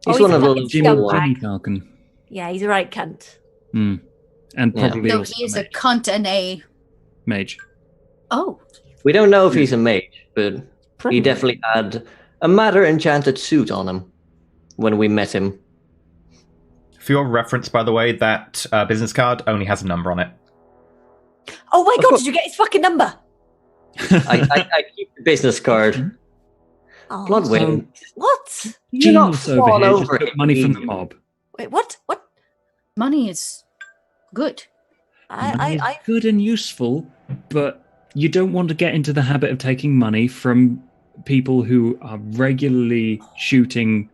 He's one of those Jimmy Falcon. Yeah, he's a right cunt. And probably No, also he is a a cunt and a... mage. Oh. We don't know if he's a mage, but he definitely had a matter-enchanted suit on him when we met him. For your reference, by the way, that business card only has a number on it. Oh my god, did you get his fucking number? I keep the business card. Oh, Bloodwind. What? You're not Genius over fall here. Just over took it, money from the you- mob. Wait, what? What? Money is good. Money is good and useful, but you don't want to get into the habit of taking money from people who are regularly shooting.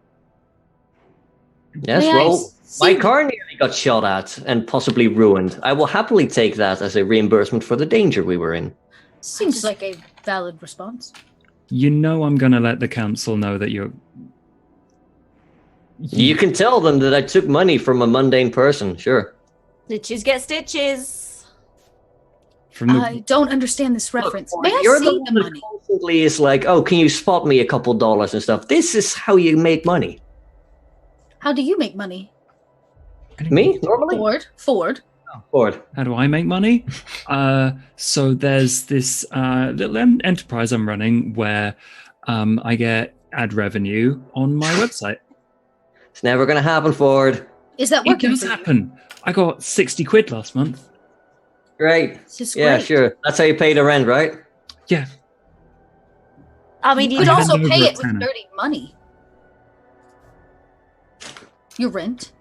Yes, May I well, my see- car nearly got shot at and possibly ruined. I will happily take that as a reimbursement for the danger we were in. Seems like a valid response. You know I'm going to let the council know that you're... You can tell them that I took money from a mundane person, sure. Snitches get stitches. From the I don't understand this reference. May I You're see the the one that money? constantly is like, oh, can you spot me a couple dollars and stuff? This is how you make money. How do you make money? Me? Normally? Ford. Ford. How do I make money? So there's this little enterprise I'm running where I get ad revenue on my website. It's never going to happen, Ford. Is that It working does for you? happen. I got 60 quid last month. Great. This is Yeah, great. sure. That's how you pay the rent, right? Yeah. I mean, You you could I also hand over pay a it with tenner. dirty money. Your rent.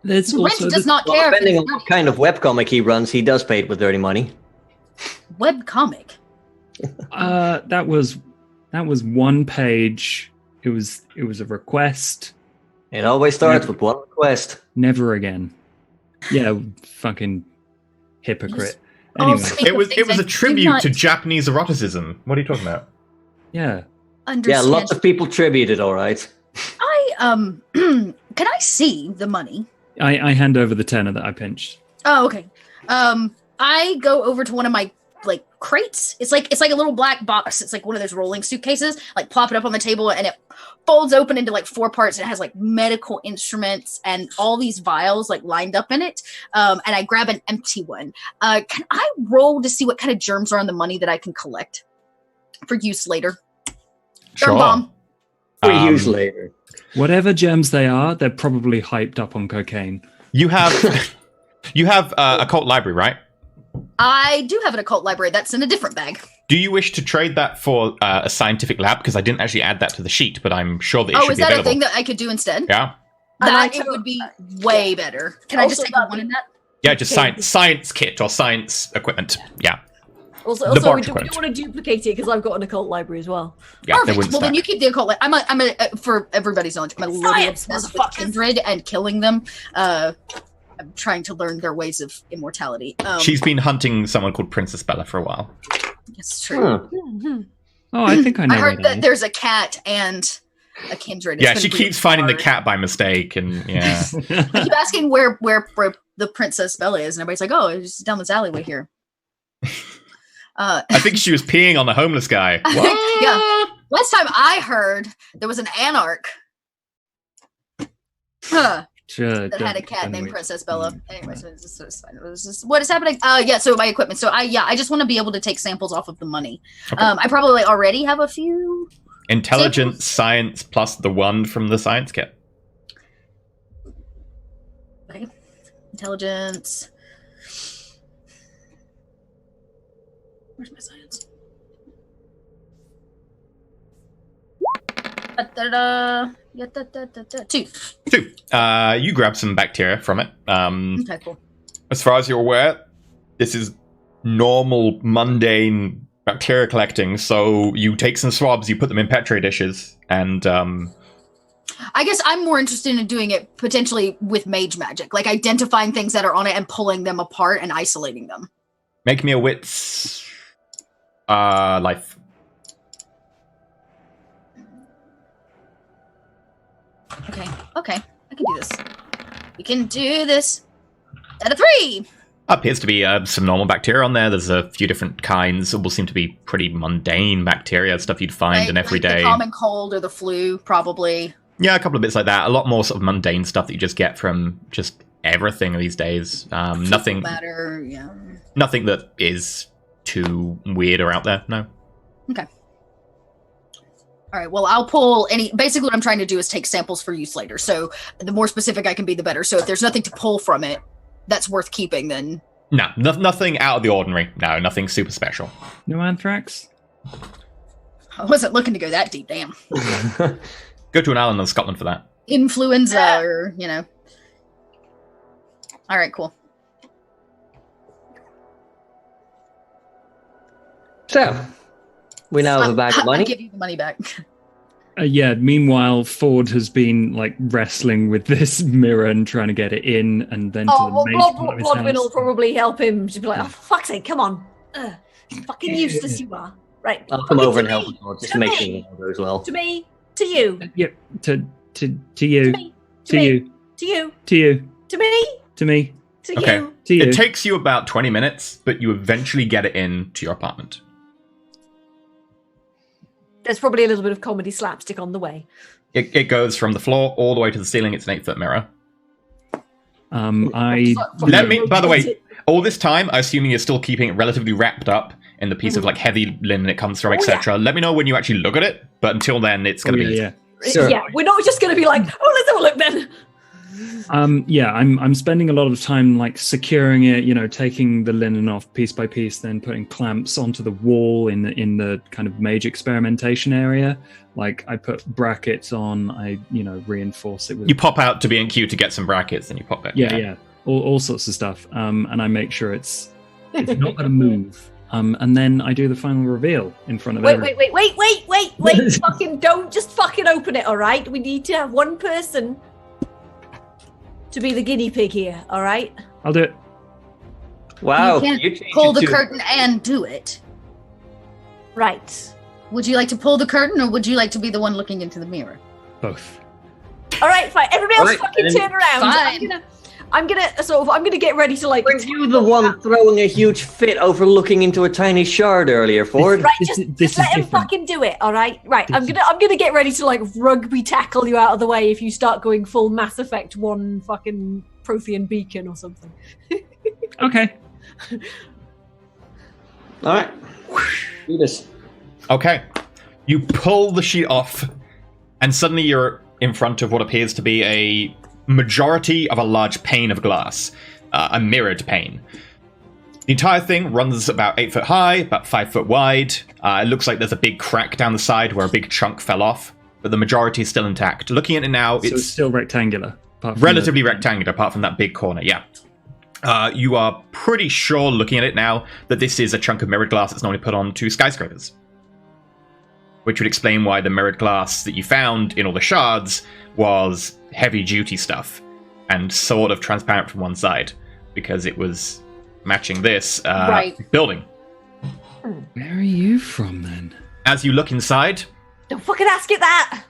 There's Your rent also does the not Well, care if depending it's on what dirty. kind of webcomic he runs, he does pay it with dirty money. Web comic. that was one page. It was a request. It always starts with one request. Never again. Yeah, fucking hypocrite. Oh, Anyway, speak It of was things I a do tribute not to Japanese eroticism. What are you talking about? yeah. Yeah, understand. lots of people tributed, all right. Can I see the money? I hand over the tenner that I pinched. Oh, okay. I go over to one of my like crates. It's like a little black box. It's like one of those rolling suitcases. Like plop it up on the table, and it folds open into like 4 parts. And it has like medical instruments and all these vials like lined up in it. And I grab an empty one. Can I roll to see what kind of germs are on the money that I can collect for use later? Germ bomb. For use later. Whatever gems they are, they're probably hyped up on cocaine. You have a cult library, right? I do have an occult library. That's in a different bag. Do you wish to trade that for a scientific lab? Because I didn't actually add that to the sheet, but I'm sure that it Oh, should is be that available. a thing that I could do instead? Yeah, That And it would be way better. Can I just Also, take that'd one in that? yeah, just science kit or science equipment. Yeah, Also, The we Barge don't want to duplicate it because I've got an occult library as well. yeah, they Perfect. wouldn't Well, then stack. you keep the occult. I'm for everybody's knowledge, I'm a little Science, obsessed with motherfuckers. kindred and killing them. I'm trying to learn their ways of immortality. She's been hunting someone called Princess Bella for a while. It's true. Huh. Oh, I think I know I where heard that that is. there's a cat and a kindred. It's Yeah, been she really keeps finding the hard. cat by mistake, and yeah. I keep asking where the Princess Bella is, and everybody's like, "Oh, it's just down this alleyway here." I think she was peeing on the homeless guy. Yeah. Last time I heard, there was an anarch. Huh. Sure, That had a don't- cat don't named we- Princess Bella. Anyways, it's fine. It was just what is happening. Yeah, so my equipment. So I just want to be able to take samples off of the money. Okay. I probably already have a few. Intelligence, Samples? science, plus the one from the science kit. Okay. Intelligence. Where's my science? Yeah, 2. 2. You grab some bacteria from it. Okay, cool. As far as you're aware, this is normal, mundane bacteria collecting. So you take some swabs, you put them in Petri dishes, and I guess I'm more interested in doing it potentially with mage magic, like identifying things that are on it and pulling them apart and isolating them. make me a wits life. Okay, I can do this. We can do this. At a 3. Appears to be some normal bacteria on there. There's a few different kinds. It will seem to be pretty mundane bacteria, stuff you'd find in every like day. the common cold or the flu, probably. Yeah, a couple of bits like that. A lot more sort of mundane stuff that you just get from just everything these days. Nothing Matter, yeah. nothing that is too weird or out there. No. Okay. All right. Well, I'll pull any. Basically, what I'm trying to do is take samples for use later. So the more specific I can be, the better. So if there's nothing to pull from it that's worth keeping, then No, nothing out of the ordinary. No, nothing super special. No anthrax? I wasn't looking to go that deep. Damn. Go to an island in Scotland for that. Influenza, or All right. Cool. So, we now have a bag of I'll money. give you the money back. Yeah, meanwhile, Ford has been like wrestling with this mirror and trying to get it in and then to Oh, the well, main part of his Blodwin will house. probably help him to be like, oh, for fuck's sake, come on. Fucking useless you are. Right. I'll come Okay, over to and help me, as well, just to to make me, sure it all goes well. To me, to you, Yep, to you, to me, to me, you, to you, to you, to me, to me, To Okay. you. To you. It takes you about 20 minutes, but you eventually get it into your apartment. There's probably a little bit of comedy slapstick on the way. It goes from the floor all the way to the ceiling. It's an 8-foot mirror. Let me, by the way, all this time, I assuming you're still keeping it relatively wrapped up in the piece of like heavy linen it comes from, etc. Let me know when you actually look at it, but until then, it's going to be... Yeah. Sure. Yeah, we're not just going to be like, oh, let's have a look then. I'm spending a lot of time like securing it, taking the linen off piece by piece, then putting clamps onto the wall in the kind of mage experimentation area. Like I put brackets on, I reinforce it with. You pop out to B&Q to get some brackets, and you pop back. Yeah, all sorts of stuff. And I make sure it's not going to move. And then I do the final reveal in front of everyone. Wait. Fucking don't just fucking open it, all right? We need to have one person to be the guinea pig here, all right? I'll do it. Wow. You can't changed pull it the to- curtain and do it. Right. Would you like to pull the curtain, or would you like to be the one looking into the mirror? Both. All right, fine. Everybody else All right, fucking then- turn around. Fine. I'm gonna get ready to like. Weren't you the one throwing a huge fit over looking into a tiny shard earlier, Ford? Right, This just, is- this just let is him different. fucking do it. All right, right. This I'm gonna get ready to like rugby tackle you out of the way if you start going full Mass Effect 1 fucking Prothean beacon or something. Okay. All right. Do this. Okay. You pull the sheet off, and suddenly you're in front of what appears to be a majority of a large pane of glass, a mirrored pane. The entire thing runs about 8 foot high, about 5 foot wide. It looks like there's a big crack down the side where a big chunk fell off, but the majority is still intact. Looking at it now, So it's still rectangular. apart from relatively rectangular, apart from that big corner, yeah. You are pretty sure, looking at it now, that this is a chunk of mirrored glass that's normally put onto skyscrapers. Which would explain why the mirrored glass that you found in all the shards was heavy-duty stuff and sort of transparent from one side, because it was matching this building. Where are you from, then? As you look inside, Don't fucking ask it that!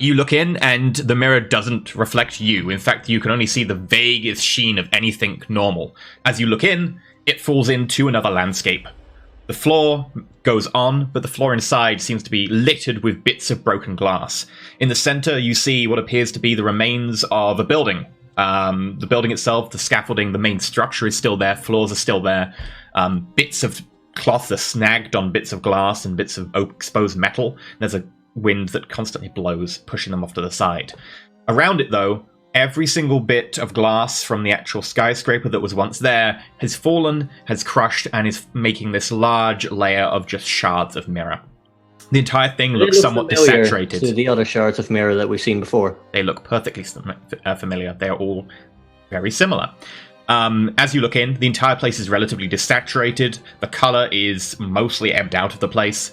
you look in, and the mirror doesn't reflect you. In fact, you can only see the vaguest sheen of anything normal. As you look in, it falls into another landscape. The floor goes on, but the floor inside seems to be littered with bits of broken glass. In the center, you see what appears to be the remains of a building. The building itself, the scaffolding, the main structure is still there, floors are still there. Bits of cloth are snagged on bits of glass and bits of exposed metal. There's a wind that constantly blows, pushing them off to the side. Around it, though, every single bit of glass from the actual skyscraper that was once there has fallen, has crushed, and is making this large layer of just shards of mirror. The entire thing looks somewhat desaturated. To the other shards of mirror that we've seen before. They look perfectly familiar. They're all very similar. As you look in, the entire place is relatively desaturated. The color is mostly ebbed out of the place,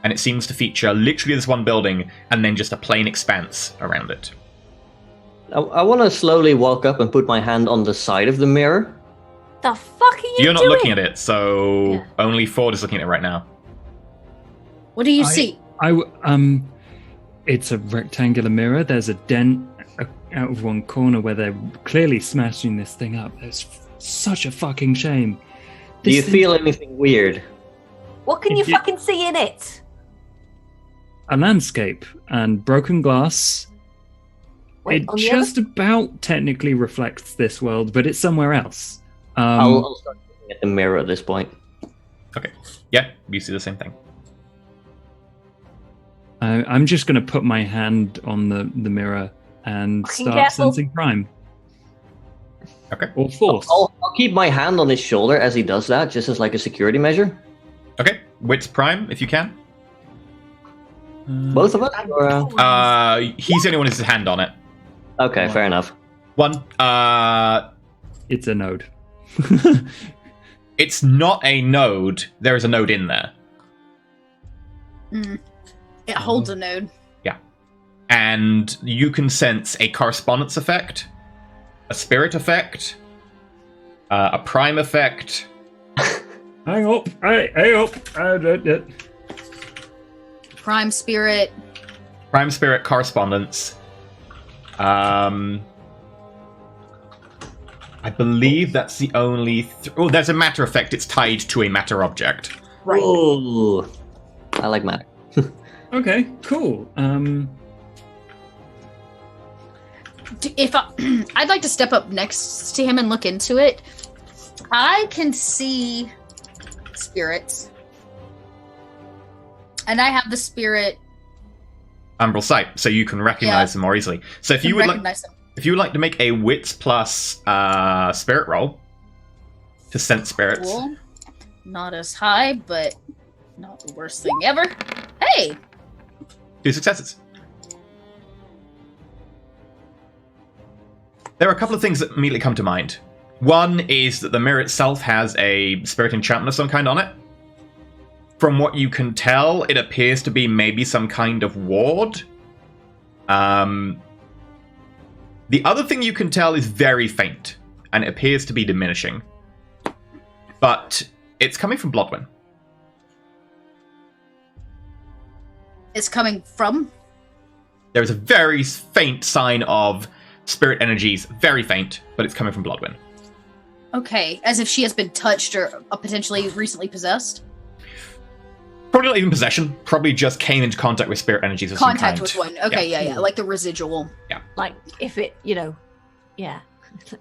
and it seems to feature literally this one building and then just a plain expanse around it. I want to slowly walk up and put my hand on the side of the mirror. The fuck are you You're not doing? looking at it, so Yeah. only Ford is looking at it right now. What do you see? It's a rectangular mirror. There's a dent out of one corner where they're clearly smashing this thing up. It's such a fucking shame. Do you This feel anything weird? What can you If you- fucking see in it? a landscape and broken glass. Wait, It on the just about technically reflects this world, but it's somewhere else. I'll start looking at the mirror at this point. Okay. Yeah, you see the same thing. I'm just going to put my hand on the mirror and Fucking start careful. sensing crime. Okay. Or force. I'll keep my hand on his shoulder as he does that, just as like a security measure. Okay. Wits Prime, if you can. Both of us? Or, He's the only one who has his hand on it. okay, fair enough. One. It's a node. It's not a node. There is a node in there. It holds a node. Yeah. And you can sense a correspondence effect, a spirit effect, a prime effect. Hang up. Hang up. Prime spirit. Prime spirit correspondence. I believe that's the only... oh, there's a matter effect. It's tied to a matter object. Right. Ooh. I like matter. Okay, cool. If I'd like to step up next to him and look into it. I can see spirits. And I have the spirit Umbral sight, so you can recognize them more easily. So if you would like to make a wits plus spirit roll to sense spirits. Cool. Not as high, but not the worst thing ever. Hey! 2 successes. There are a couple of things that immediately come to mind. One is that the mirror itself has a spirit enchantment of some kind on it. From what you can tell, it appears to be maybe some kind of ward. The other thing you can tell is very faint, and it appears to be diminishing. But it's coming from Blodwyn. It's coming from? There is a very faint sign of spirit energies, very faint, but it's coming from Blodwyn. Okay, as if she has been touched or potentially recently possessed? Probably not even possession. Probably just came into contact with spirit energies of some kind. Contact with one. Okay, yeah. Like the residual. Yeah. Like, if it,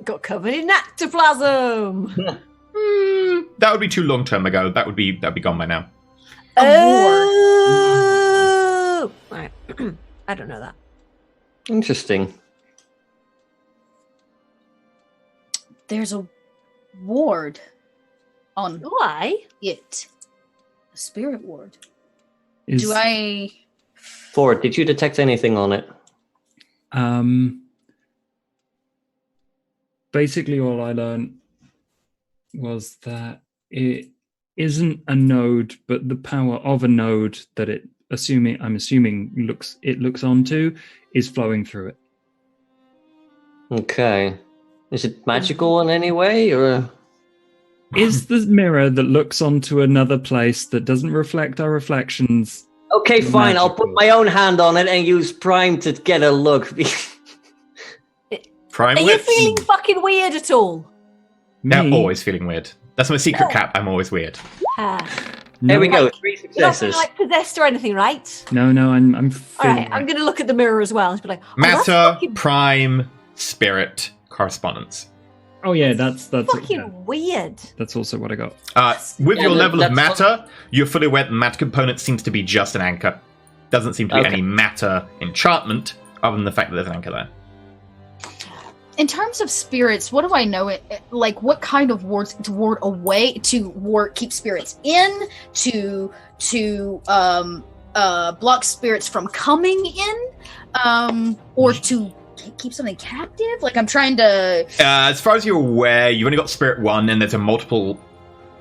got covered in ectoplasm. That would be too long term ago. That would be gone by now. Oh! Right. I don't know that. Interesting. There's a ward on Why? it. A spirit ward. Is, Do I... Ford, did you detect anything on it? Basically, all I learned was that it isn't a node, but the power of a node that I'm assuming looks onto is flowing through it. Okay. Is it magical in any way, or...? Is the mirror that looks onto another place that doesn't reflect our reflections? Okay, fine. I'll put my own hand on it and use Prime to get a look. Prime Are you wits? feeling fucking weird at all? I'm Me? always feeling weird. That's my secret cap. I'm always weird. There we go. 3 You're not successes. like possessed or anything, right? No, I'm All feeling right, I'm going to look at the mirror as well and be like, that's Matter, fucking, prime, spirit, correspondence. Oh yeah, that's fucking weird. that's also what I got. With your level of that's matter, you're fully aware that the matter component seems to be just an anchor. Doesn't seem to be Okay. any matter enchantment, other than the fact that there's an anchor there. In terms of spirits, what do I know? Like, what kind of wards to ward away, to ward keep spirits in, to block spirits from coming in, or to keep something captive? Like, I'm trying to... As far as you're aware, you've only got Spirit 1, and there's a multiple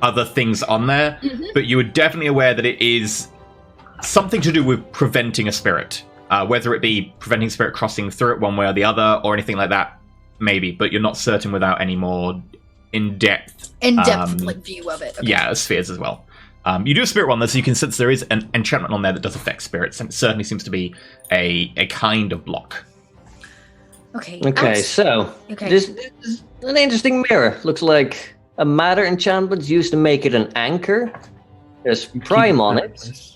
other things on there, but you are definitely aware that it is something to do with preventing a spirit. Whether it be preventing spirit crossing through it one way or the other, or anything like that, maybe, but you're not certain without any more in-depth view of it. Okay. Yeah, spheres as well. You do have Spirit 1, so you can sense there is an enchantment on there that does affect spirits, and it certainly seems to be a kind of block. Okay. Okay, so this is an interesting mirror. Looks like a matter enchantment's used to make it an anchor. There's prime on it.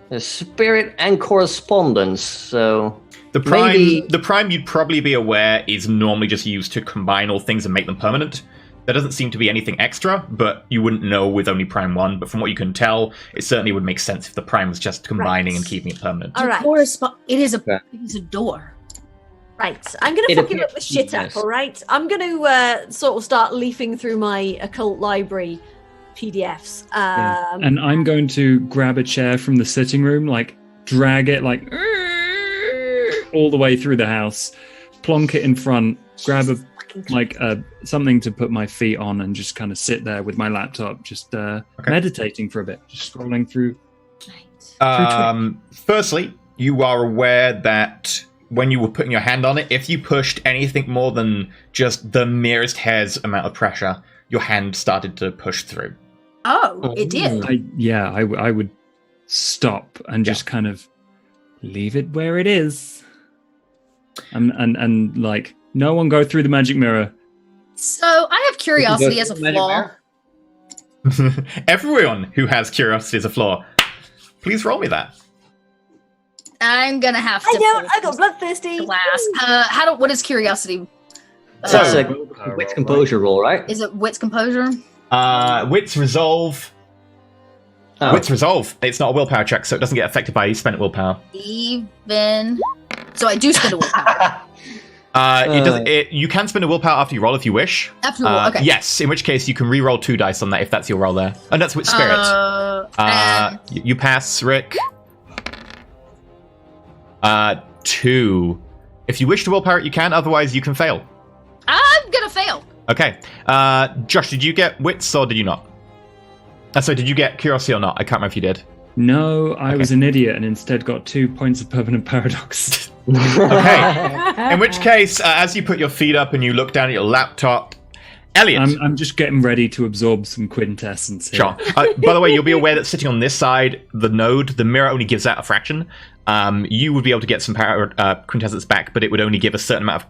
There's spirit and correspondence. So the prime you'd probably be aware is normally just used to combine all things and make them permanent. There doesn't seem to be anything extra, but you wouldn't know with only prime 1. But from what you can tell, it certainly would make sense if the prime was just combining and keeping it permanent. All right. It is a door. Right, I'm going to fucking look the shit up, yes. all right? I'm going to sort of start leafing through my occult library PDFs. And I'm going to grab a chair from the sitting room, like drag it like all the way through the house, plonk it in front, grab something to put my feet on, and just kind of sit there with my laptop, just meditating for a bit, just scrolling through. Firstly, you are aware that when you were putting your hand on it, if you pushed anything more than just the merest hair's amount of pressure, your hand started to push through. Oh, it did. I would stop and just kind of leave it where it is, and like no one go through the magic mirror. So I have curiosity as a flaw. Everyone who has curiosity is a flaw. Please roll me that. I'm gonna have to. I got bloodthirsty. Glass. What is curiosity? So it's a wits composure roll, right? Is it wits composure? Wits resolve. Oh. Wits resolve. It's not a willpower check, so it doesn't get affected by spent willpower. Even. So I do spend a willpower. It does. You can spend a willpower after you roll if you wish. After roll, okay. Yes, in which case you can re-roll 2 dice on that if that's your roll there. And that's with spirit. You pass, Rick. 2. If you wish to willpower it, you can. Otherwise, you can fail. I'm gonna fail. Okay. Josh, did you get wits or did you not? So did you get curiosity or not? I can't remember if you did. No, I was an idiot and instead got 2 points of permanent paradox. Okay. In which case, as you put your feet up and you look down at your laptop, Elliot. I'm just getting ready to absorb some quintessence here. Sure. By the way, you'll be aware that sitting on this side, the node, the mirror only gives out a fraction. You would be able to get some quintessence back, but it would only give a certain amount of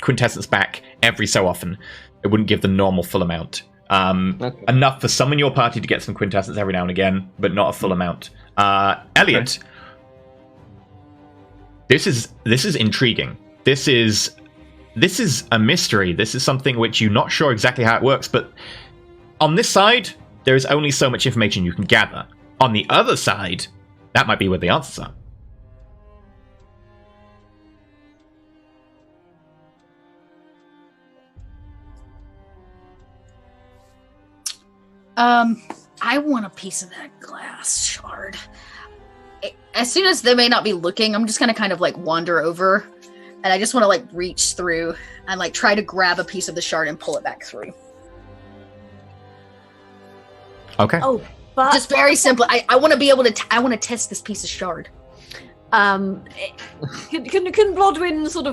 quintessence back every so often. It wouldn't give the normal full amount. Enough for some in your party to get some quintessence every now and again, but not a full amount. Elliot, this is intriguing. This is a mystery. This is something which you're not sure exactly how it works, but on this side, there is only so much information you can gather. On the other side, that might be where the answers are. I want a piece of that glass shard. As soon as they may not be looking, I'm just gonna kind of like wander over, and I just want to like reach through and like try to grab a piece of the shard and pull it back through. Okay. Oh, but Just very simple. I want to be able to. I want to test this piece of shard. can Blodwin sort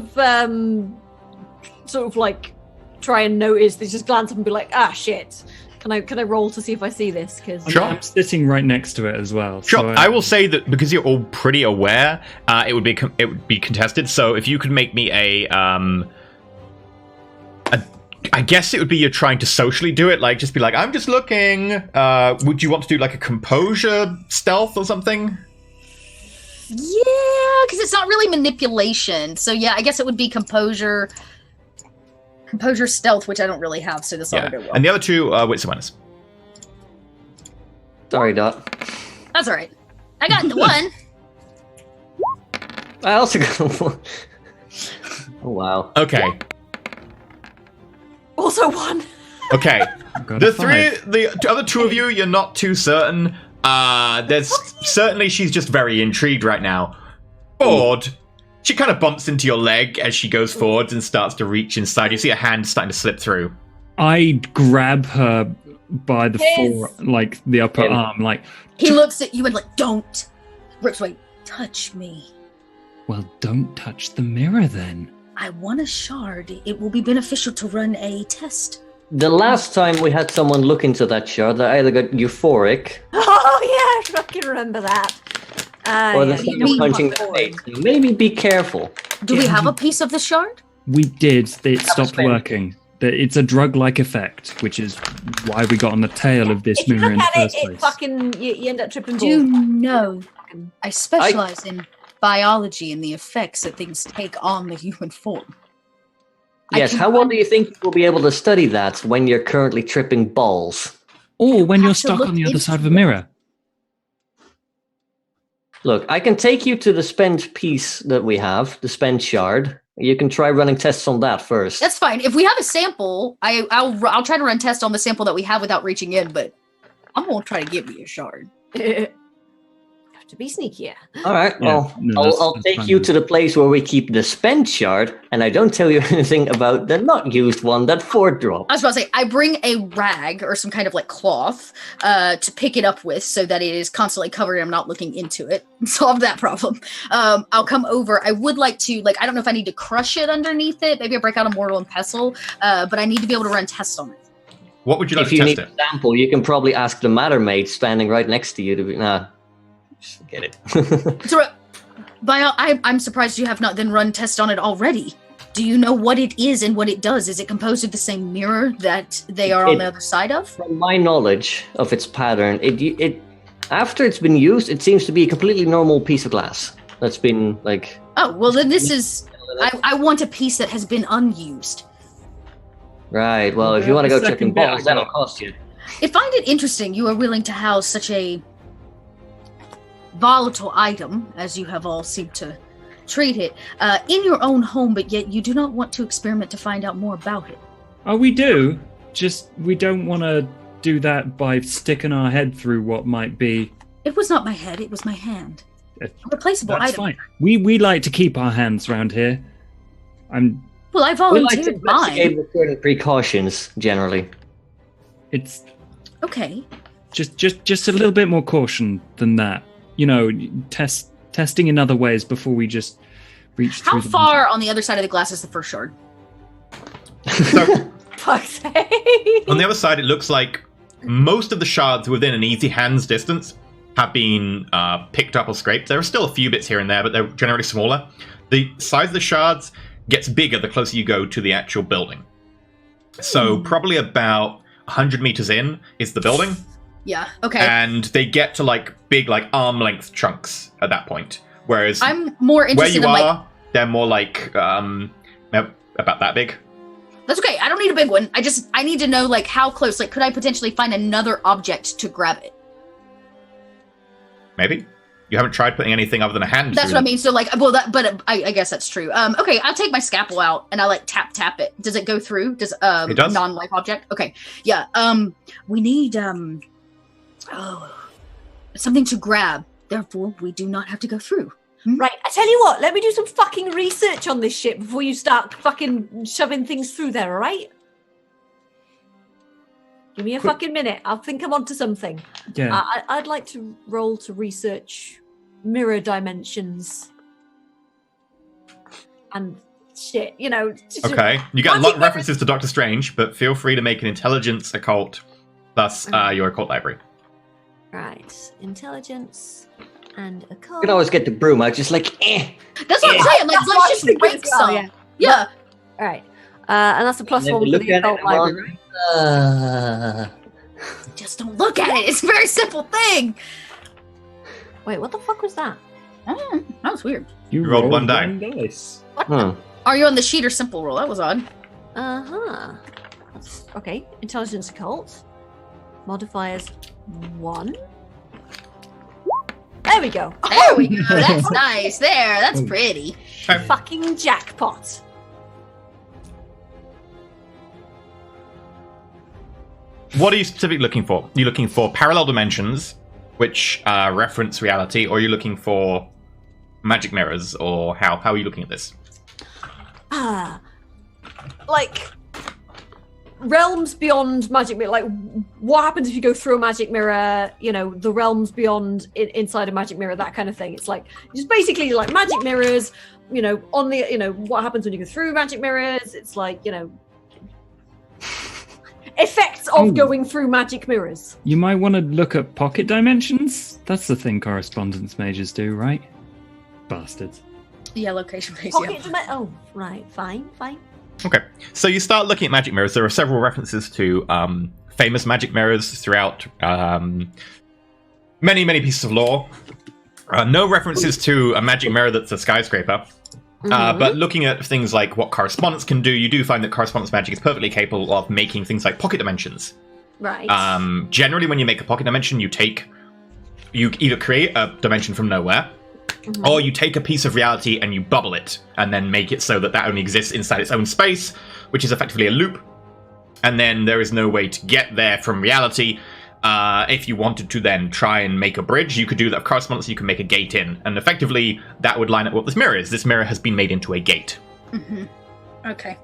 of like try and notice? They just glance up and be like, "Ah, shit." Can I roll to see if I see this? Because Sure. I'm sitting right next to it as well. Sure. So, I will say that because you're all pretty aware, it would be contested. So if you could make me I guess it would be you're trying to socially do it, like just be like, I'm just looking. Would you want to do like a composure stealth or something? Yeah, because it's not really manipulation. So yeah, I guess it would be composure stealth, which I don't really have. So this ought to go well. And the other 2 wits awareness. Sorry, Dot. That's all right. I got the one. I also got one. Oh, wow. Okay. also one. Okay. got The a 5. the other 2 of you, you're not too certain. There's certainly she's just very intrigued right now. Bored. She kind of bumps into your leg as she goes forwards and starts to reach inside. You see a hand starting to slip through. I grab her by the like the upper arm, like. He looks at you and like, don't. Rips away. Touch me. Well, don't touch the mirror then. I want a shard. It will be beneficial to run a test. The last time we had someone look into that shard, I either got euphoric Oh yeah, I fucking remember that. or the Yeah, thing you know of punching the what? face. Maybe be careful. Do we have a piece of the shard? We did. It stopped spend. working. It's a drug-like effect, which is why we got on the tail of this If you mirror in look the at first it, place. it fucking you end up tripping Do you balls. know? I specialize in biology and the effects that things take on the human form. Yes, how well do you think you will be able to study that when you're currently tripping balls? Or when have you're to stuck look on the other into side of a mirror. Look, I can take you to the spent piece that we have, the spent shard. You can try running tests on that first. That's fine. If we have a sample, I'll try to run tests on the sample that we have without reaching in. But I'm gonna try to give you a shard. Have to be sneakier. All right, Yeah, well, no, I'll that's take fine. you to the place where we keep the spent shard, and I don't tell you anything about the not used one that Ford dropped. I was about to say, I bring a rag or some kind of like cloth to pick it up with so that it is constantly covered and I'm not looking into it. Solve that problem. I'll come over. I would like to, I don't know if I need to crush it underneath it. Maybe I break out a mortal and pestle, but I need to be able to run tests on it. What would you like If to you test need it? a sample, you can probably ask the matter maid standing right next to you to be. Nah, just get it. So, I'm surprised you have not then run tests on it already. Do you know what it is and what it does? Is it composed of the same mirror that they are on the other side of? From my knowledge of its pattern, it after it's been used, it seems to be a completely normal piece of glass that's been like. Oh well, then this is. I want a piece that has been unused. Right. Well, if you want to go checking balls, that'll cost you. I find it interesting you are willing to house such a volatile item, as you have all seemed to treat it, in your own home, but yet you do not want to experiment to find out more about it. Oh, we do. Just we don't want to do that by sticking our head through what might be. It was not my head; it was my hand. A replaceable That's item. fine. We like to keep our hands around here. Well, I We like to volunteered investigate mine. with certain precautions, generally. It's Okay. just a little bit more caution than that. You know, testing in other ways before we just reach through. How far on the other side of the glass is the first shard? So Fuck's sake. on the other side, it looks like most of the shards within an easy hand's distance have been picked up or scraped. There are still a few bits here and there, but they're generally smaller. The size of the shards gets bigger the closer you go to the actual building. So probably about 100 meters in is the building. Yeah. Okay. And they get to like big, like arm length chunks at that point. Whereas I'm more where interested you in are, they're more like about that big. That's okay. I don't need a big one. I need to know like how close. Like, could I potentially find another object to grab it? Maybe. You haven't tried putting anything other than a hand. That's through what I them. mean. So like, well, I guess that's true. Okay, I'll take my scalpel out and I like tap it. Does it go through? Does It does. non-life object? Okay, yeah. We need something to grab. Therefore, we do not have to go through. Right, I tell you what, let me do some fucking research on this shit before you start fucking shoving things through there, alright? Give me a fucking minute. I think I'm onto something. Yeah. I'd like to roll to research mirror dimensions. And shit, you know. Okay. You get a lot of Magic references to Doctor Strange, but feel free to make an intelligence occult plus your occult library. Right, intelligence and occult. You can always get the broom out, just like, That's what I'm saying. Like, That's what I let's was just thinking break as well, some. yeah. Yeah. Alright. And that's a plus And then one we for look the at it occult and I'm library, right? Just don't look at it. It's a very simple thing. Wait, what the fuck was that? Oh, that was weird. You rolled one die. dice. Are you on the sheet or simple roll? That was odd. Uh-huh. Okay, intelligence occult. Modifiers 1. There we go. There we go. That's nice. There. That's pretty. Fucking jackpot. What are you specifically looking for? Are you looking for parallel dimensions, which reference reality, or are you looking for magic mirrors, or how are you looking at this? Like realms beyond magic mirror. Like, what happens if you go through a magic mirror? You know, the realms beyond inside a magic mirror, that kind of thing. It's like just basically like magic mirrors. You know, on the what happens when you go through magic mirrors? It's like effects of going through magic mirrors. You might want to look at pocket dimensions. That's the thing correspondence mages do, right? Bastards. Yeah, location based. Pocket oh, right, fine. Okay, so you start looking at magic mirrors. There are several references to famous magic mirrors throughout many pieces of lore. No references to a magic mirror that's a skyscraper. But looking at things like what correspondence can do, you do find that correspondence magic is perfectly capable of making things like pocket dimensions. Right. Generally, when you make a pocket dimension, you either create a dimension from nowhere, or you take a piece of reality and you bubble it, and then make it so that only exists inside its own space, which is effectively a loop. And then there is no way to get there from reality. If you wanted to then try and make a bridge, you could do that with correspondence, you can make a gate in. And effectively, that would line up what this mirror is. This mirror has been made into a gate. Okay.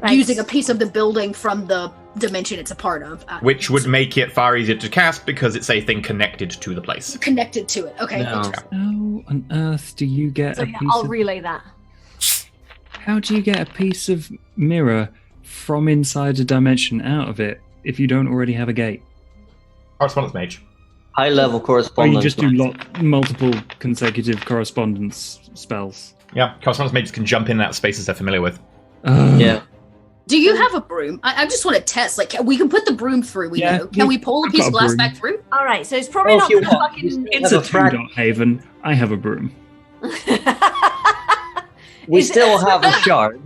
Right. Using a piece of the building from the dimension it's a part of. Which would make it far easier to cast because it's a thing connected to the place. Connected to it. Okay. No. How on earth do you get So a yeah, piece I'll of... relay that. How do you get a piece of mirror from inside a dimension out of it if you don't already have a gate? Correspondence mage. High level Or correspondence. you just do multiple consecutive correspondence spells? Yeah, correspondence mages can jump in and out of spaces they're familiar with. Yeah. Do you have a broom? I just want to test. Like, we can put the broom through. We know. Can we pull a piece of glass broom. back through? All right, so it's probably not if you gonna want, fucking. It's a two-dot haven. I have a broom. We Is it still a have a Swiffer? shard.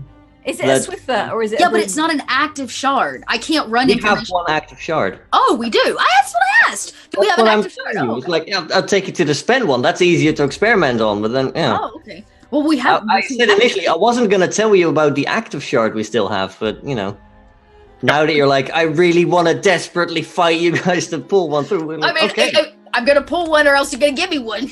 Is it a That- Swiffer or is it? Yeah, a but broom? it's not an active shard. I can't run We information. have one active shard. Oh, we do. That's what I asked. Do we That's have an what I'm active shard? telling you. Oh, It's like, yeah, I'll take you to the spend one. That's easier to experiment on, but then, yeah. oh, okay. Well, we have. I said initially I wasn't going to tell you about the active shard we still have, but, now that you're like, I really want to desperately fight you guys to pull one through. We're I like, mean, okay, I'm gonna pull one, or else you're gonna give me one.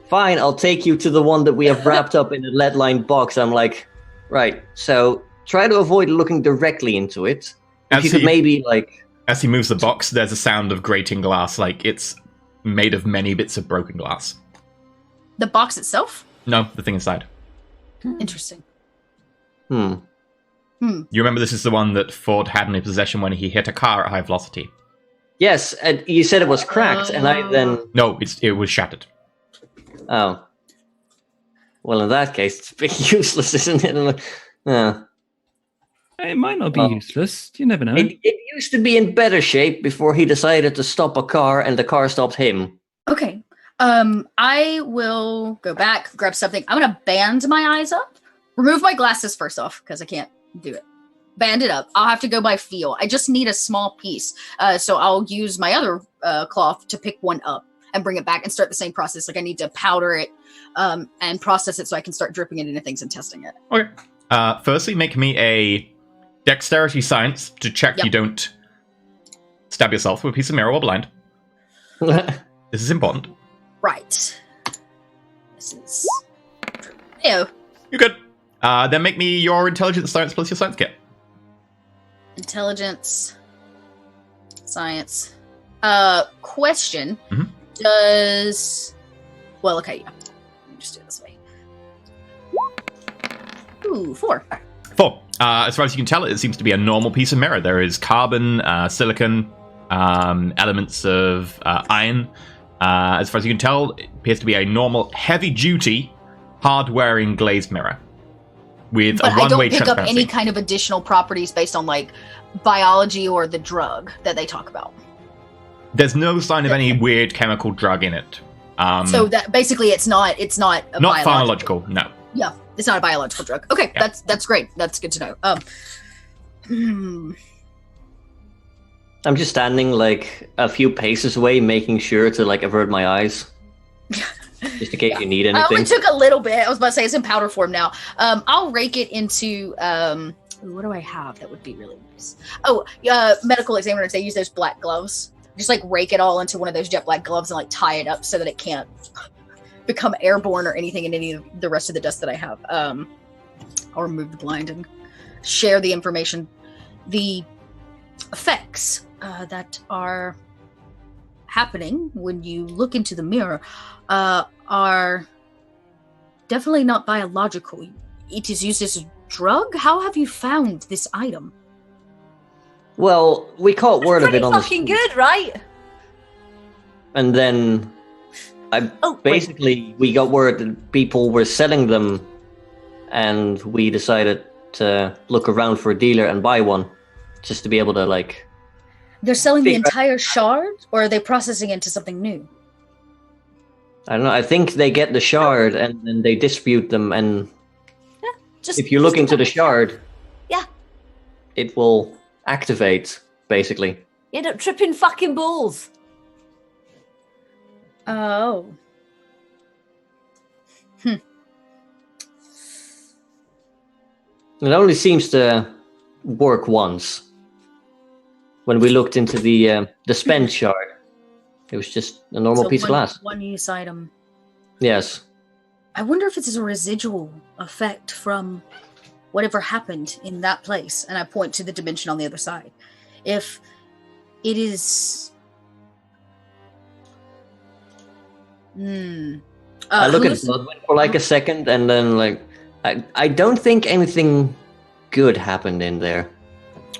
fine, I'll take you to the one that we have wrapped up in a lead-lined box. I'm like, right, so try to avoid looking directly into it. If you could maybe, like... As he moves the box, there's a sound of grating glass, like it's made of many bits of broken glass. The box itself? No, the thing inside. Interesting. You remember this is the one that Ford had in his possession when he hit a car at high velocity? Yes, and you said it was cracked, and I then... No, it was shattered. Oh. Well, in that case, it's a bit useless, isn't it? It might not be useless. You never know. It used to be in better shape before he decided to stop a car, and the car stopped him. Okay. I will go back, grab something. I'm gonna band my eyes up. Remove my glasses first off, because I can't do it. Band it up. I'll have to go by feel. I just need a small piece. So I'll use my other cloth to pick one up and bring it back and start the same process. Like I need to powder it and process it so I can start dripping it into things and testing it. Okay. Firstly, make me a dexterity science to check you don't stab yourself with a piece of mirror or blind. This is important. Right. This is... Ew. You're good. Then make me your intelligence science plus your science kit. Intelligence. Science. Question. Mhm. Does... Well, okay, yeah. Let me just do it this way. Ooh, 4. 4. As far as you can tell, it seems to be a normal piece of mirror. There is carbon, silicon, elements of iron. As far as you can tell, it appears to be a normal, heavy-duty, hard-wearing glazed mirror with But a I don't one-way pick up transparency. any kind of additional properties based on, like, biology or the drug that they talk about. There's no sign of any weird chemical drug in it. So that basically it's not a Not biological. pharmacological, no. Yeah, it's not a biological drug. Okay, Yeah. that's great. That's good to know. I'm just standing like a few paces away, making sure to like avert my eyes, just in case you need It only anything. took a little bit. I was about to say it's in powder form now. I'll rake it into what do I have that would be really nice? Oh, medical examiners, they use those black gloves. Just like rake it all into one of those jet black gloves and like tie it up so that it can't become airborne or anything in any of the rest of the dust that I have. I'll remove the blind and share the information. The effects that are happening when you look into the mirror are definitely not biological. It is used as a drug? How have you found this item? Well, we caught word of Pretty it on the fucking street, good, right? and then we got word that people were selling them, and we decided to look around for a dealer and buy one, just to be able to like. They're selling the Figure- entire shard, or are they processing it into something new? I don't know. I think they get the shard and then they distribute them, and Just if you look just into the shard, Yeah. it will activate basically. You end up tripping fucking balls. Oh. It only seems to work once. When we looked into the spent shard, it was just a normal So piece of glass. One use item. Yes. I wonder if it's a residual effect from whatever happened in that place. And I point to the dimension on the other side. If it is... I look at hallucin- Bloodwind for like a second, and then like, I don't think anything good happened in there.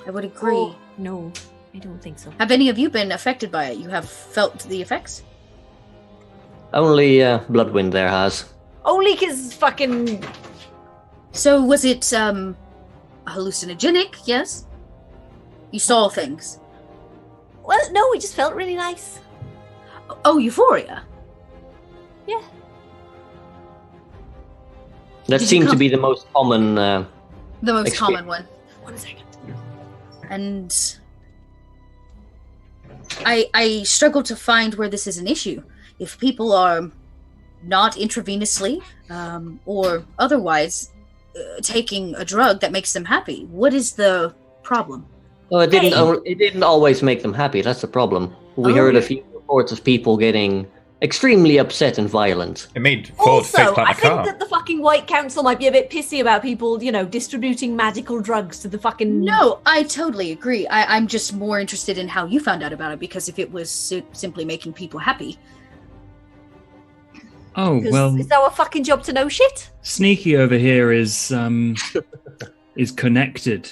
I would agree. Oh, no, I don't think so. Have any of you been affected by it? You have felt the effects? Only Bloodwind there has. Only because fucking... So was it hallucinogenic? Yes. You saw things. Well, no, we just felt really nice. Oh, euphoria. Yeah. That Did you seemed to come- be the most common. The most Experience. common one. 1 second. And I struggle to find where this is an issue. If people are not intravenously or otherwise taking a drug that makes them happy, what is the problem? Well, it didn't. It didn't always make them happy. That's the problem. We heard a few reports of people getting extremely upset and violent. It made Ford Also, face plant I a think car. that the fucking White Council might be a bit pissy about people, you know, distributing magical drugs to the fucking... No, I totally agree. I'm just more interested in how you found out about it, because if it was simply making people happy... Oh, 'Cause well, it's our fucking job to know shit. Sneaky over here is connected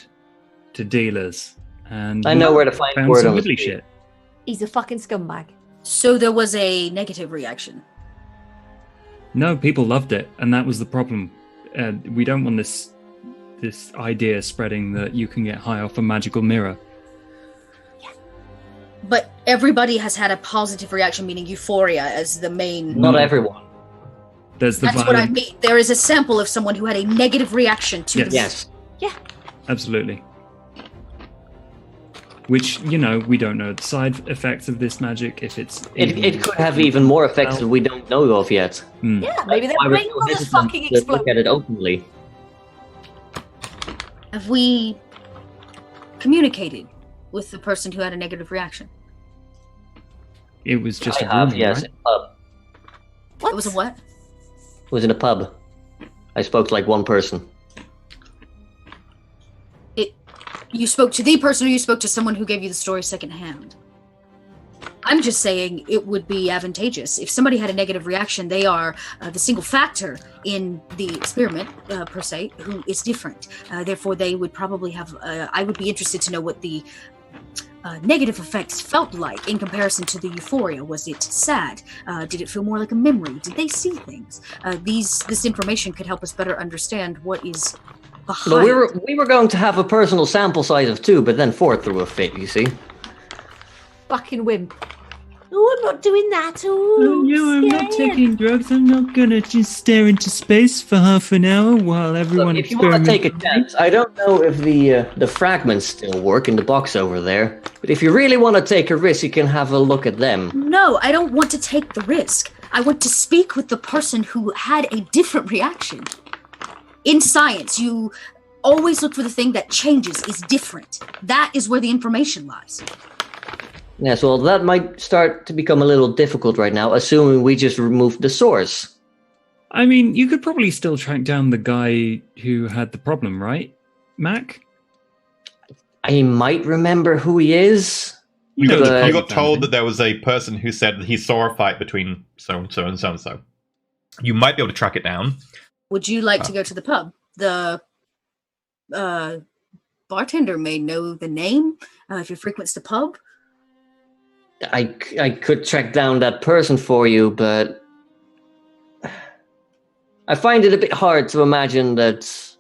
to dealers. And I know where to find found word some on the widdly street. shit. He's a fucking scumbag. So there was a negative reaction. No, people loved it, and that was the problem. We don't want this idea spreading that you can get high off a magical mirror. But everybody has had a positive reaction, meaning euphoria as the main... Not everyone. There's the That's what I violent- mean. There is a sample of someone who had a negative reaction to Yes. the Yes. Absolutely. Which, you know, we don't know the side effects of this magic, if it's... It could have even more effects that we don't know of yet. Yeah, maybe their Why we're brain so will just hesitant fucking to explode. look at it openly. Have we communicated with the person who had a negative reaction? It was just I a have, rumor, yes. right? It was a what? It was in a pub. I spoke to like one person. You spoke to the person, or you spoke to someone who gave you the story secondhand? I'm just saying it would be advantageous. If somebody had a negative reaction, they are the single factor in the experiment, per se, who is different. Therefore, they would probably have... I would be interested to know what the negative effects felt like in comparison to the euphoria. Was it sad? Did it feel more like a memory? Did they see things? This information could help us better understand what is behind. But we were going to have a personal sample size of 2, but then 4 threw a fit, you see. Fucking wimp. Oh, I'm not doing that. Oh, I'm not scared. taking drugs. I'm not gonna just stare into space for half an hour while everyone Look, if you want to take a experiments. chance, I don't know if the fragments still work in the box over there, but if you really want to take a risk, you can have a look at them. No, I don't want to take the risk. I want to speak with the person who had a different reaction. In science, you always look for the thing that changes, is different. That is where the information lies. Yes, well, that might start to become a little difficult right now, assuming we just removed the source. I mean, you could probably still track down the guy who had the problem, right, Mac? I might remember who he is. You But- got told that there was a person who said that he saw a fight between so-and-so and so-and-so. You might be able to track it down. Would you like to go to the pub? The bartender may know the name if he frequents the pub. I could track down that person for you, but I find it a bit hard to imagine that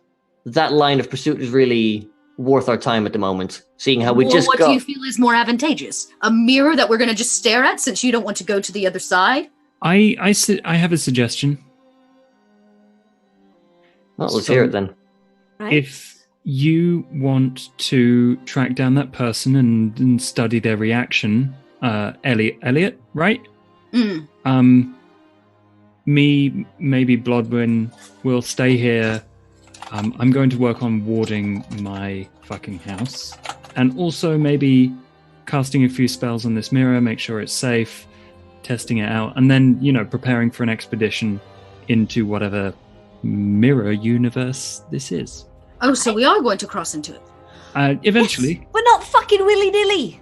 line of pursuit is really worth our time at the moment, seeing how we Well, just what got... do you feel is more advantageous? A mirror that we're going to just stare at since you don't want to go to the other side? I have a suggestion. Well, let's So- hear it then. Right? If you want to track down that person and study their reaction, Elliot, right? Mm. Maybe Blodwyn will stay here. I'm going to work on warding my fucking house, and also maybe casting a few spells on this mirror, make sure it's safe, testing it out, and then, you know, preparing for an expedition into whatever mirror universe this is. Oh, so we are going to cross into it. Eventually. Yes, we're not fucking willy-nilly.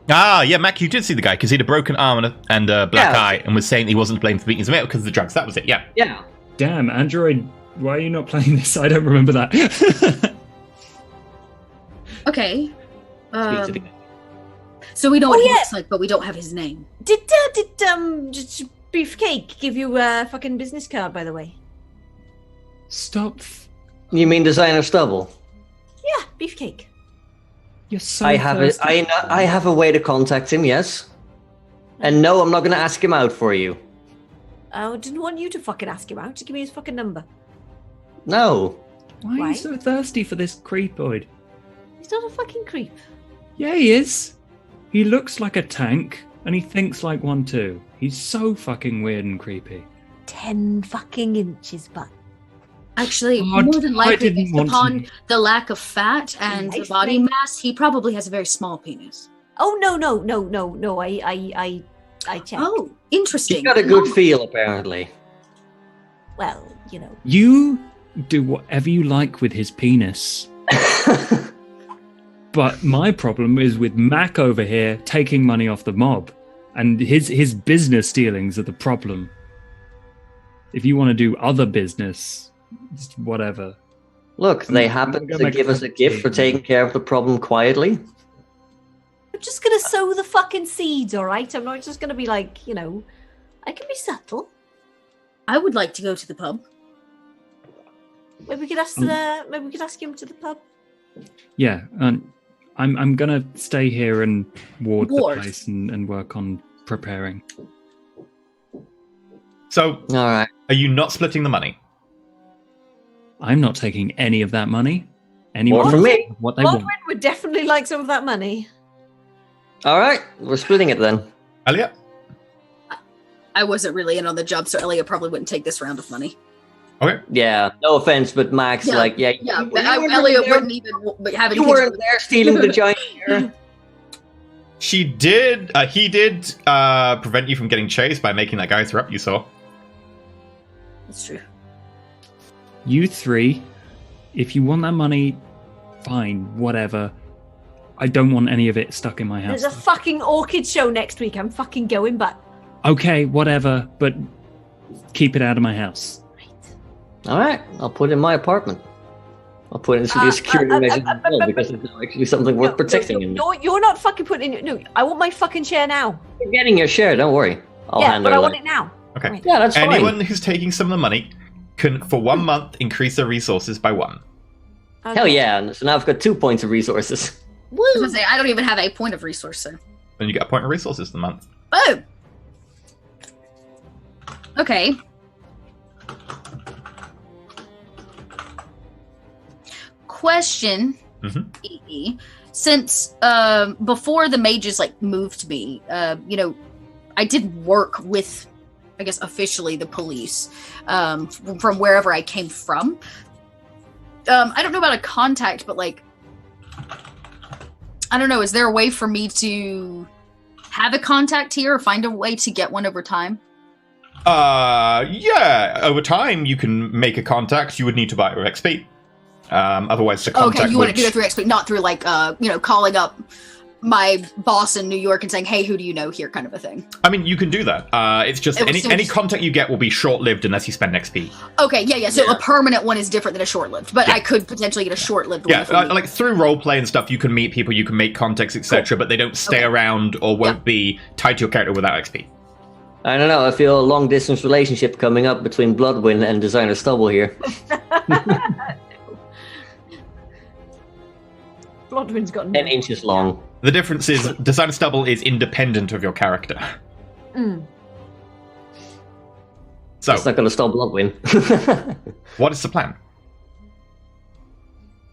Ah, yeah, Mac, you did see the guy because he had a broken arm and a black Yeah. eye and was saying he wasn't blamed for beating his mate because of the drugs. That was it, yeah. Yeah. Damn, Android, why are you not playing this? I don't remember that. Okay. Speak to the guy. So we know what Oh, he yeah. looks like, but we don't have his name. Did Beefcake give you a fucking business card, by the way? Stop. You mean designer stubble? Yeah, Beefcake. You're so I have it. I have a way to contact him. Yes. And no, I'm not going to ask him out for you. I didn't want you to fucking ask him out. Just give me his fucking number. No. Why are you so thirsty for this creepoid? He's not a fucking creep. Yeah, he is. He looks like a tank, and he thinks like one too. He's so fucking weird and creepy. 10 fucking inches, but. Actually, God, more than I likely, didn't based want upon to. the lack of fat and the body mass, he probably has a very small penis. Oh, no. I checked. Oh, interesting. He's got a good feel, apparently. Well, you know. You do whatever you like with his penis. But my problem is with Mac over here taking money off the mob. And his business dealings are the problem. If you want to do other business, just whatever. Look, they happen to give us a gift for taking care of the problem quietly. I'm just gonna sow the fucking seeds, alright? I'm not just gonna be like, you know, I can be subtle. I would like to go to the pub. Maybe we could ask him to the pub. Yeah, I'm gonna stay here and ward the place and work on preparing. So, all right, are you not splitting the money? I'm not taking any of that money. Anyone from me. What they want. Baldwin would definitely like some of that money. All right, we're splitting it then. Elliot? I wasn't really in on the job, so Elliot probably wouldn't take this round of money. Okay. Yeah, no offense, but Max, Elliot wouldn't even have it. You weren't there stealing the giant bear. He did prevent you from getting chased by making that guy throw up you saw. That's true. You three, if you want that money, fine, whatever. I don't want any of it stuck in my house. There's a fucking orchid show next week. I'm fucking going, but... Okay, whatever, but keep it out of my house. All right, I'll put it in my apartment. I'll put it in a security measure as well, because it's not actually something worth protecting. No, you're not fucking putting it... No, I want my fucking share now. You're getting your share, don't worry. I'll handle it. I want it now. Okay. Right. Yeah, that's fine. Anyone who's taking some of the money can, for 1 month, increase their resources by 1. Okay. Hell yeah, so now I've got 2 points of resources. I was gonna say, I don't even have a point of resource, so. Then you get a point of resources the month. Oh! Okay. Question. Mm-hmm. Since before the mages moved me, I did work with, I guess officially, the police from wherever I came from. I don't know about a contact, but I don't know. Is there a way for me to have a contact here, or find a way to get one over time? Yeah. Over time, you can make a contact. You would need to buy it with XP. Otherwise, the contact. Okay, you want to do it through XP, not through calling up my boss in New York and saying, "Hey, who do you know here?" kind of a thing. I mean, you can do that. It's just any contact you get will be short-lived unless you spend XP. Okay, yeah. So a permanent one is different than a short-lived, but I could potentially get a short-lived one. Yeah, like through roleplay and stuff, you can meet people, you can make contacts, etc., but they don't stay around or won't be tied to your character without XP. I don't know, I feel a long-distance relationship coming up between Bloodwind and Designer Stubble here. Bloodwind's got 10 inches long. The difference is Designer Stubble is independent of your character. So, It's not going to stop Bloodwind. what is the plan?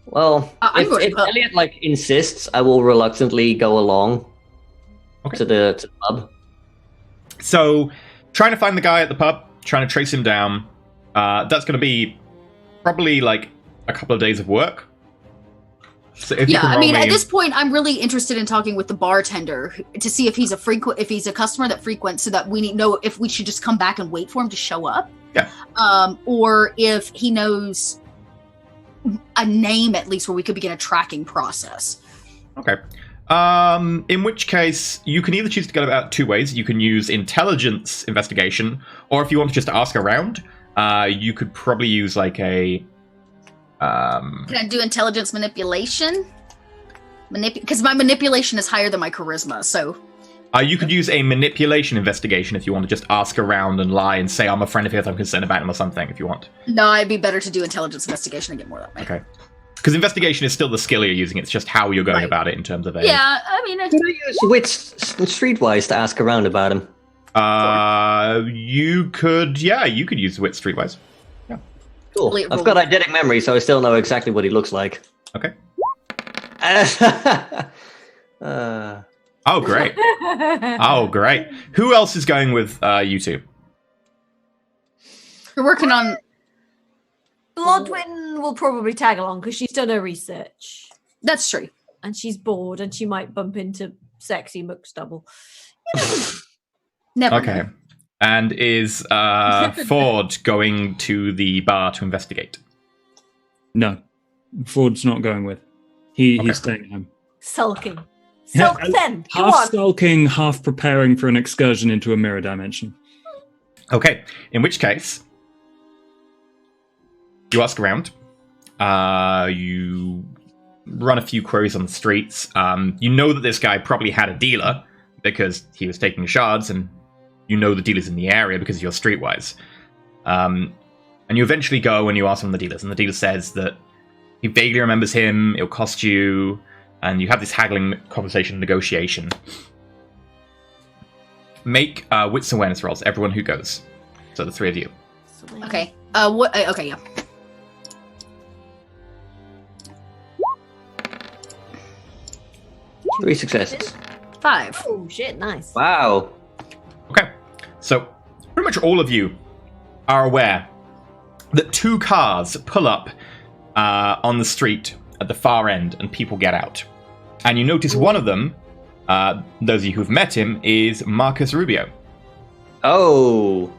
Well, if Elliot insists, I will reluctantly go along to the pub. So, trying to find the guy at the pub, trying to trace him down, that's going to be probably a couple of days of work. So if at this point, I'm really interested in talking with the bartender to see if he's a customer that frequents, so that we know if we should just come back and wait for him to show up. Yeah. Or if he knows a name at least where we could begin a tracking process. Okay. In which case, you can either choose to go about 2 ways. You can use intelligence investigation, or if you want to just ask around, you could probably use a... Can I do intelligence manipulation? Because my manipulation is higher than my charisma, so You could use a manipulation investigation if you want to just ask around and lie and say, I'm a friend of his, I'm concerned about him or something, if you want. No, it'd be better to do intelligence investigation and get more that way. Okay. Because investigation is still the skill you're using, it's just how you're going about it in terms of a... Yeah, I mean... Could I use wits streetwise to ask around about him? You could use wit streetwise. Yeah. Cool. I've got eidetic memory, so I still know exactly what he looks like. Okay. Oh, great. Oh, great. Who else is going with you two? We're working on... Blodwyn will probably tag along because she's done her research. That's true. And she's bored and she might bump into sexy McStubble. Never. Okay. And is Ford going to the bar to investigate? No. Ford's not going with. He's staying home. Sulking. Sulk then. Go Half on. sulking, half preparing for an excursion into a mirror dimension. Okay. In which case, you ask around. You run a few queries on the streets. You know that this guy probably had a dealer because he was taking shards, and you know the dealer's in the area because you're streetwise. And you eventually go and you ask one of the dealers, and the dealer says that he vaguely remembers him, it'll cost you, and you have this haggling conversation, negotiation. Make wits awareness rolls, everyone who goes. So the three of you. Okay. Okay, yeah. Three successes. 5. Oh, shit, nice. Wow. Okay. So, pretty much all of you are aware that 2 cars pull up on the street at the far end and people get out. And you notice one of them, those of you who've met him, is Marcus Rubio. Oh.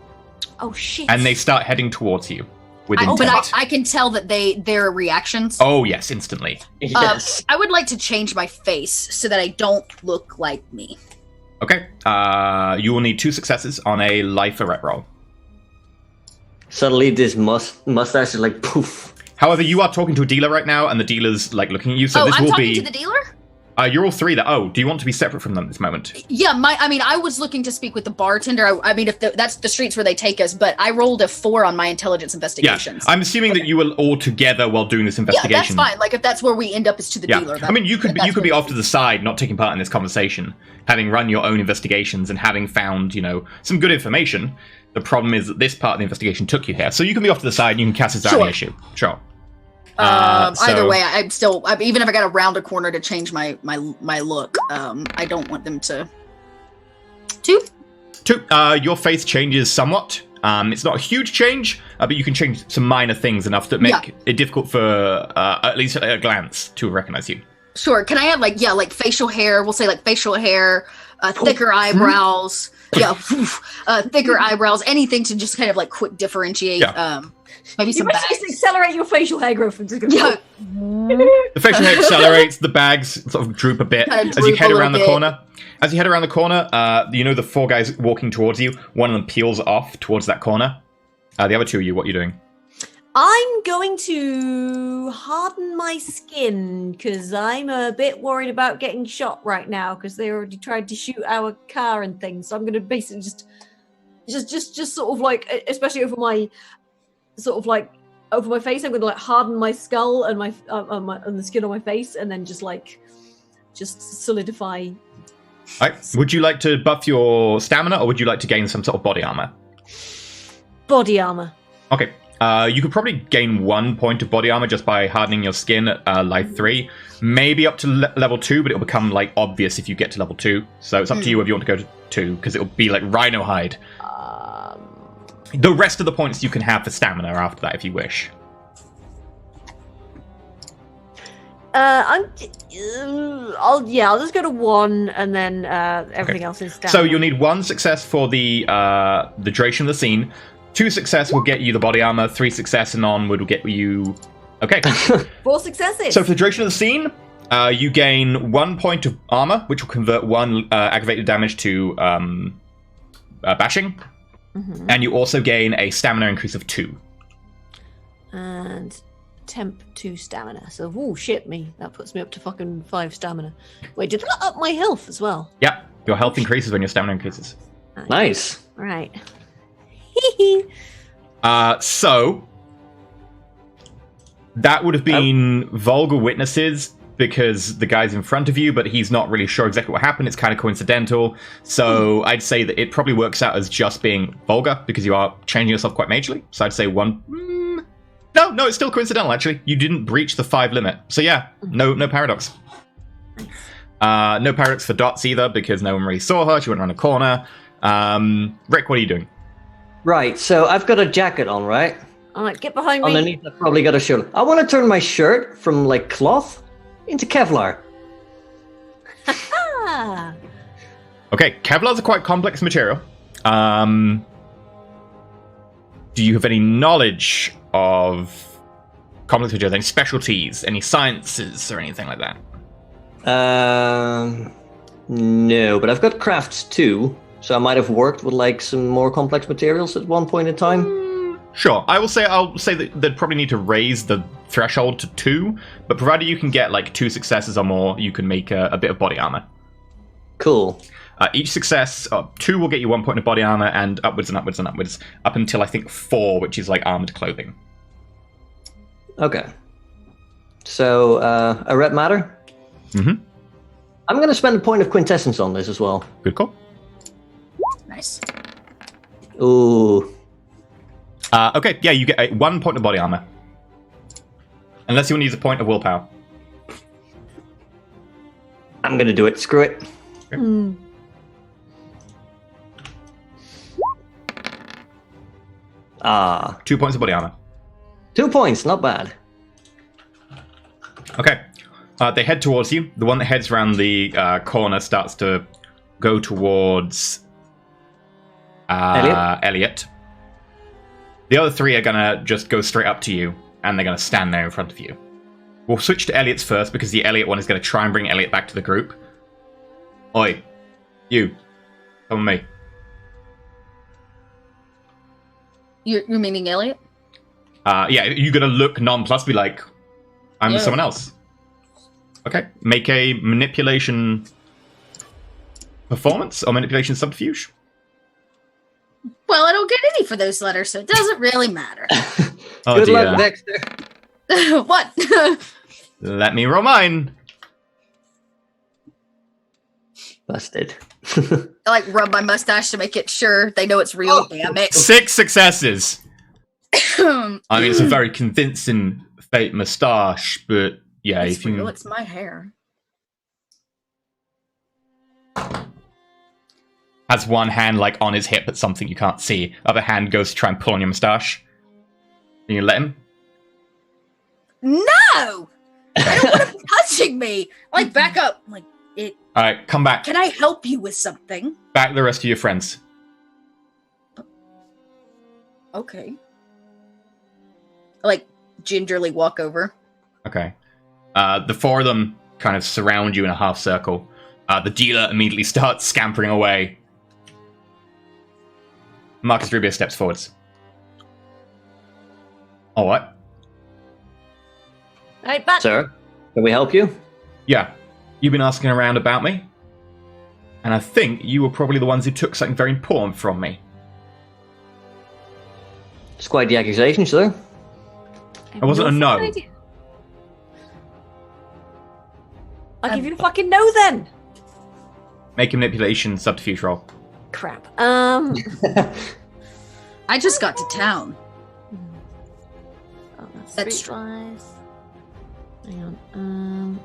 Oh, shit. And they start heading towards you with But intent. I can tell that their reactions. Oh, yes, instantly. Yes. I would like to change my face so that I don't look like me. Okay. You will need 2 successes on a life or rep roll. Suddenly this mustache is like poof. However, you are talking to a dealer right now, and the dealer's like looking at you, so this I'm will talking be... to the dealer? You're all 3 there. Oh, do you want to be separate from them at this moment? Yeah, I was looking to speak with the bartender. I mean, if that's the streets where they take us, but I rolled a 4 on my intelligence investigations. Yeah, I'm assuming that you were all together while doing this investigation. Yeah, that's fine. Like, if that's where we end up is to the dealer. I mean, you could be off to the side, not taking part in this conversation, having run your own investigations and having found, some good information. The problem is that this part of the investigation took you here. So you can be off to the side and you can cast this out the issue. Sure. Either way, even if I got to round a corner to change my look, I don't want them to... 2? Your face changes somewhat. It's not a huge change, but you can change some minor things enough that make it difficult for at least at a glance to recognize you. Sure. Can I have like facial hair? We'll say like facial hair, thicker eyebrows. Thicker eyebrows. Anything to just kind of like quick differentiate. Yeah. Maybe some bags. Just accelerate your facial hair growth. Yeah. The facial hair accelerates. The bags sort of droop a bit as you head around the corner. As you head around the corner, the 4 guys walking towards you. One of them peels off towards that corner. The other 2 of you, what are you doing? I'm going to harden my skin because I'm a bit worried about getting shot right now because they already tried to shoot our car and things. So I'm going to basically just sort of like, especially over my face, I'm going to like harden my skull and and the skin on my face, and then just solidify. Right. Would you like to buff your stamina, or would you like to gain some sort of body armor? Body armor. Okay. You could probably gain 1 point of body armor just by hardening your skin at life 3. Maybe up to level 2, but it'll become like obvious if you get to level 2. So it's up to you if you want to go to 2, because it'll be like rhino hide. The rest of the points you can have for stamina after that if you wish. I'll just go to 1, and then everything else is stamina. So you'll need 1 success for the duration of the scene. 2 success will get you the body armor. 3 success and onward will get you... Okay. 4 successes. So for the duration of the scene, you gain 1 point of armor, which will convert 1 aggravated damage to bashing. Mm-hmm. And you also gain a stamina increase of 2. And temp 2 stamina. So, shit me. That puts me up to fucking 5 stamina. Wait, did that up my health as well? Yeah. Your health increases when your stamina increases. Nice. Right. So that would have been vulgar witnesses because the guy's in front of you, but he's not really sure exactly what happened. It's kind of coincidental. So I'd say that it probably works out as just being vulgar because you are changing yourself quite majorly. So I'd say one. No, it's still coincidental, actually. You didn't breach the 5 limit. So yeah, no paradox. No paradox for Dots either because no one really saw her. She went around a corner. Rick, what are you doing? Right, so I've got a jacket on, right? All right, get behind me. Underneath, I've probably got a shirt. I want to turn my shirt from, like, cloth into Kevlar. Ah. Okay, Kevlar's a quite complex material. Do you have any knowledge of complex materials, any specialties, any sciences, or anything like that? No, but I've got crafts too, so I might have worked with like some more complex materials at one point in time. Sure, I'll say that they'd probably need to raise the threshold to 2, but provided you can get like 2 successes or more, you can make a bit of body armor. Cool. Each success, 2 will get you 1 point of body armor, and upwards and upwards and upwards, up until I think 4, which is like armored clothing. Okay. So, a rep matter? Mm-hmm. I'm going to spend a point of quintessence on this as well. Good call. Nice. Ooh. Okay, yeah, you get 1 point of body armor. Unless you want to use a point of willpower. I'm going to do it. Screw it. Okay. 2 points of body armor. 2 points, not bad. Okay. They head towards you. The one that heads around the corner starts to go towards Elliot. The other 3 are going to just go straight up to you, and they're going to stand there in front of you. We'll switch to Elliot's first, because the Elliot one is going to try and bring Elliot back to the group. Oi. You. Come with me. You're meaning Elliot? Yeah, you're going to look nonplussed, be like, I'm someone else. Okay. Make a manipulation performance or manipulation subterfuge. Well, I don't get any for those letters, so it doesn't really matter. Oh, Good dear. luck, Dexter. What? Let me roll mine. Busted. I like rub my mustache to make it sure they know it's real. Damn it. 6 successes. I mean, it's a very convincing fake moustache, but yeah, It's if you... real, it's my hair. Has one hand like on his hip at something you can't see. Other hand goes to try and pull on your moustache. Can you let him? No! I don't want him touching me! Like, back up. Like, it. Alright, come back. Can I help you with something? Back the rest of your friends. Okay. I, like, gingerly walk over. Okay. The 4 of them kind of surround you in a half circle. The dealer immediately starts scampering away. Marcus Rubio steps forwards. Alright. Hey, but Sir, can we help you? Yeah. You've been asking around about me. And I think you were probably the ones who took something very important from me. It's quite the accusation, sir. It wasn't a no. I'll give you a fucking no then. Make a manipulation subterfuge roll. Crap. I just got to town. Oh, that's That's streetwise. Hang on.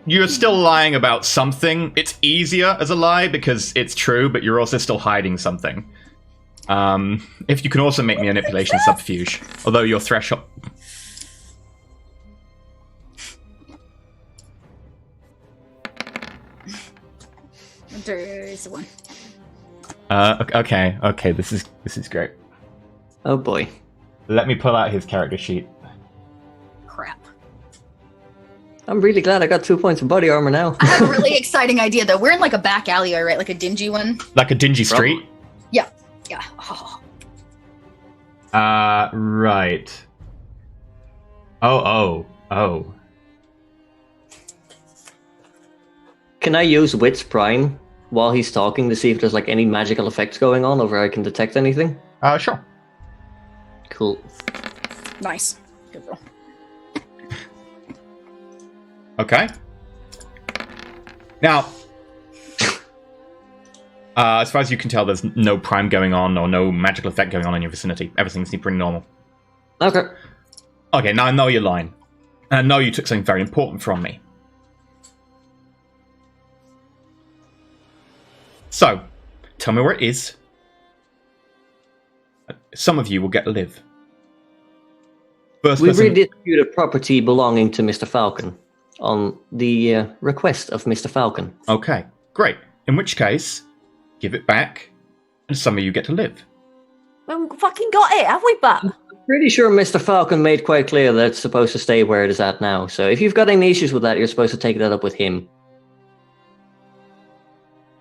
You're still lying about something. It's easier as a lie because it's true, but you're also still hiding something. If you can also make me a manipulation subterfuge, although your threshold... There is one. Okay, this is great. Oh boy. Let me pull out his character sheet. Crap. I'm really glad I got 2 points of body armor now. I have a really exciting idea, though. We're in like a back alleyway, right? Like a dingy one. Like a dingy street? Yeah. Yeah. Oh. Right. Oh. Can I use Wits Prime while he's talking to see if there's like any magical effects going on, or if I can detect anything? Sure. Cool. Nice. Good roll. Okay. Now, as far as you can tell, there's no prime going on or no magical effect going on in your vicinity. Everything seems pretty normal. Okay. Okay, now I know you're lying. And I know you took something very important from me. So, tell me where it is. Some of you will get to live. We redistributed property belonging to Mr. Falcon on the request of Mr. Falcon. Okay, great. In which case, give it back, and some of you get to live. We haven't fucking got it, have we, Bat? Pretty sure Mr. Falcon made quite clear that it's supposed to stay where it is at now. So if you've got any issues with that, you're supposed to take that up with him.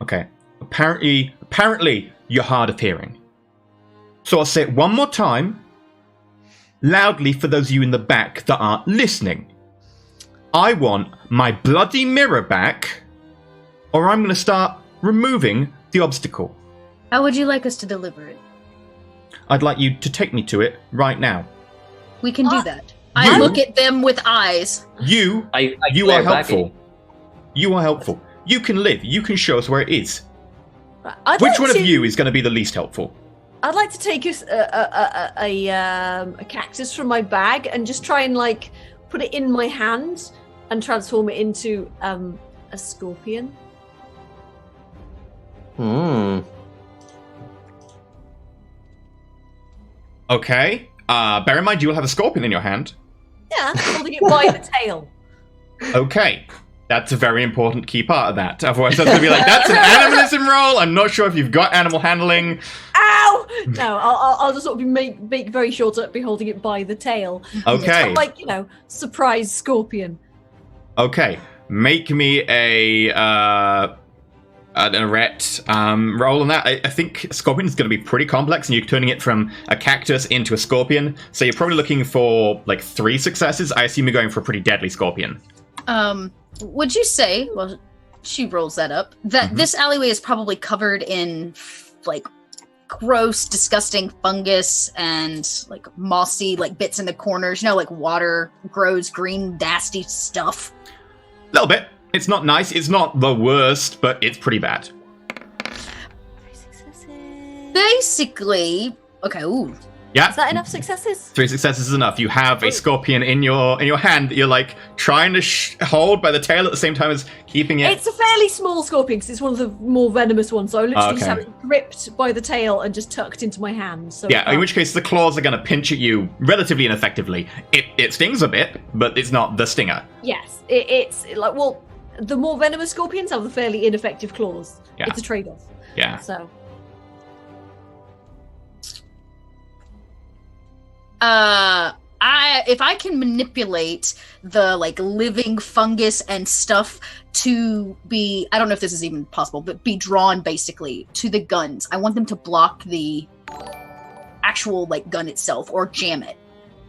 Okay. Apparently, you're hard of hearing. So I'll say it one more time, loudly for those of you in the back that aren't listening. I want my bloody mirror back, or I'm going to start removing the obstacle. How would you like us to deliver it? I'd like you to take me to it right now. We can do that. I look at them with eyes. You are helpful. You are helpful. You can live. You can show us where it is. Which one of you is going to be the least helpful? I'd like to take a cactus from my bag and just try and like put it in my hand and transform it into a scorpion. Okay. Bear in mind you will have a scorpion in your hand. Yeah, holding it by the tail. Okay. That's a very important key part of that. Otherwise, that's going to be like, that's an animalism roll. I'm not sure if you've got animal handling. Ow! No, I'll just sort of make very sure to be holding it by the tail. Okay. It's like, surprise scorpion. Okay. Make me an arret roll on that. I think scorpion is going to be pretty complex, and you're turning it from a cactus into a scorpion. So you're probably looking for like 3 successes. I assume you're going for a pretty deadly scorpion. Would you say, well, she rolls that up, that this alleyway is probably covered in, like, gross, disgusting fungus and, like, mossy, like, bits in the corners, like, water grows green, nasty stuff? A little bit. It's not nice. It's not the worst, but it's pretty bad. 3 successes. Basically, okay, ooh. Yeah. Is that enough successes? 3 successes is enough. You have a scorpion in your hand that you're like trying to hold by the tail at the same time as keeping it. It's a fairly small scorpion because it's one of the more venomous ones. So I literally just have it gripped by the tail and just tucked into my hand. So yeah, in which case the claws are going to pinch at you relatively ineffectively. It stings a bit, but it's not the stinger. Yes, it's like, well, the more venomous scorpions have the fairly ineffective claws. Yeah. It's a trade-off. Yeah. So. If I can manipulate the like living fungus and stuff to be, I don't know if this is even possible, but be drawn basically to the guns. I want them to block the actual like gun itself or jam it.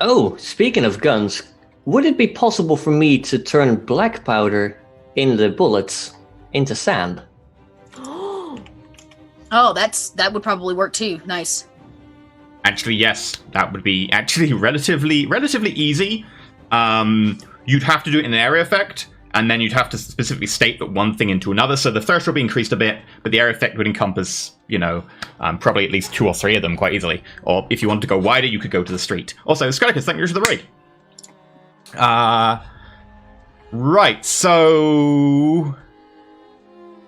Oh, speaking of guns, would it be possible for me to turn black powder in the bullets into sand? Oh, that would probably work too. Nice. Actually, yes, that would be actually relatively easy. You'd have to do it in an area effect, and then you'd have to specifically state that one thing into another. So the thirst will be increased a bit, but the area effect would encompass, probably at least 2 or 3 of them quite easily. Or if you wanted to go wider, you could go to the street. Also, Scoticus, thank you for the raid. Right, so...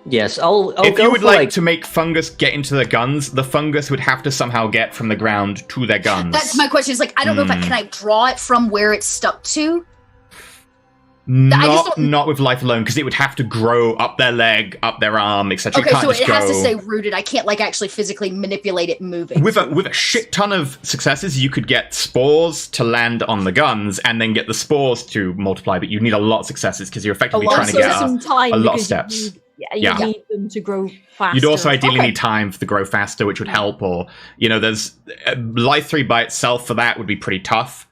Yes, I'll if go you would for, like to make fungus get into their guns, the fungus would have to somehow get from the ground to their guns. That's my question. Is like, I don't know if can I draw it from where it's stuck to? Not with life alone, because it would have to grow up their leg, up their arm, etc. Okay, so it has to stay rooted. I can't like actually physically manipulate it moving. With a shit ton of successes, you could get spores to land on the guns, and then get the spores to multiply. But you need a lot of successes because you're effectively trying to get a lot of steps. You need them to grow faster. You'd also ideally need time for the grow faster, which would help. Or there's Life 3 by itself for that would be pretty tough.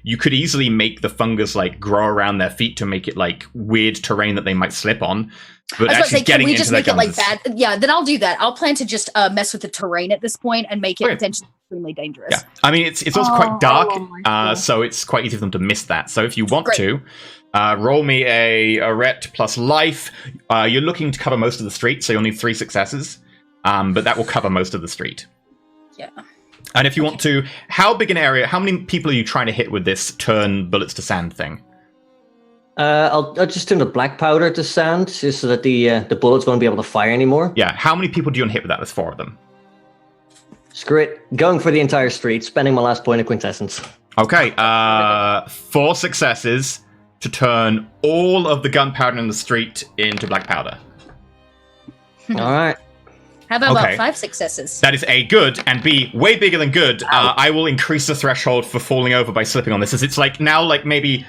You could easily make the fungus like grow around their feet to make it like weird terrain that they might slip on. But actually getting into their guns, Yeah, then I'll do that. I'll plan to just mess with the terrain at this point and make it potentially extremely dangerous. Yeah, I mean it's also quite dark, so it's quite easy for them to miss that. So if you want to, roll me a ret plus life. You're looking to cover most of the street, so you'll need 3 successes, but that will cover most of the street. Yeah. And if you want to, how big an area? How many people are you trying to hit with this turn bullets to sand thing? I'll just turn the black powder to sand, just so that the bullets won't be able to fire anymore. Yeah, how many people do you want to hit with that? There's 4 of them. Screw it. Going for the entire street, spending my last point of quintessence. Okay, 4 successes to turn all of the gunpowder in the street into black powder. All right. How about 5 successes? That is A, good, and B, way bigger than good. I will increase the threshold for falling over by slipping on this, as it's like now like maybe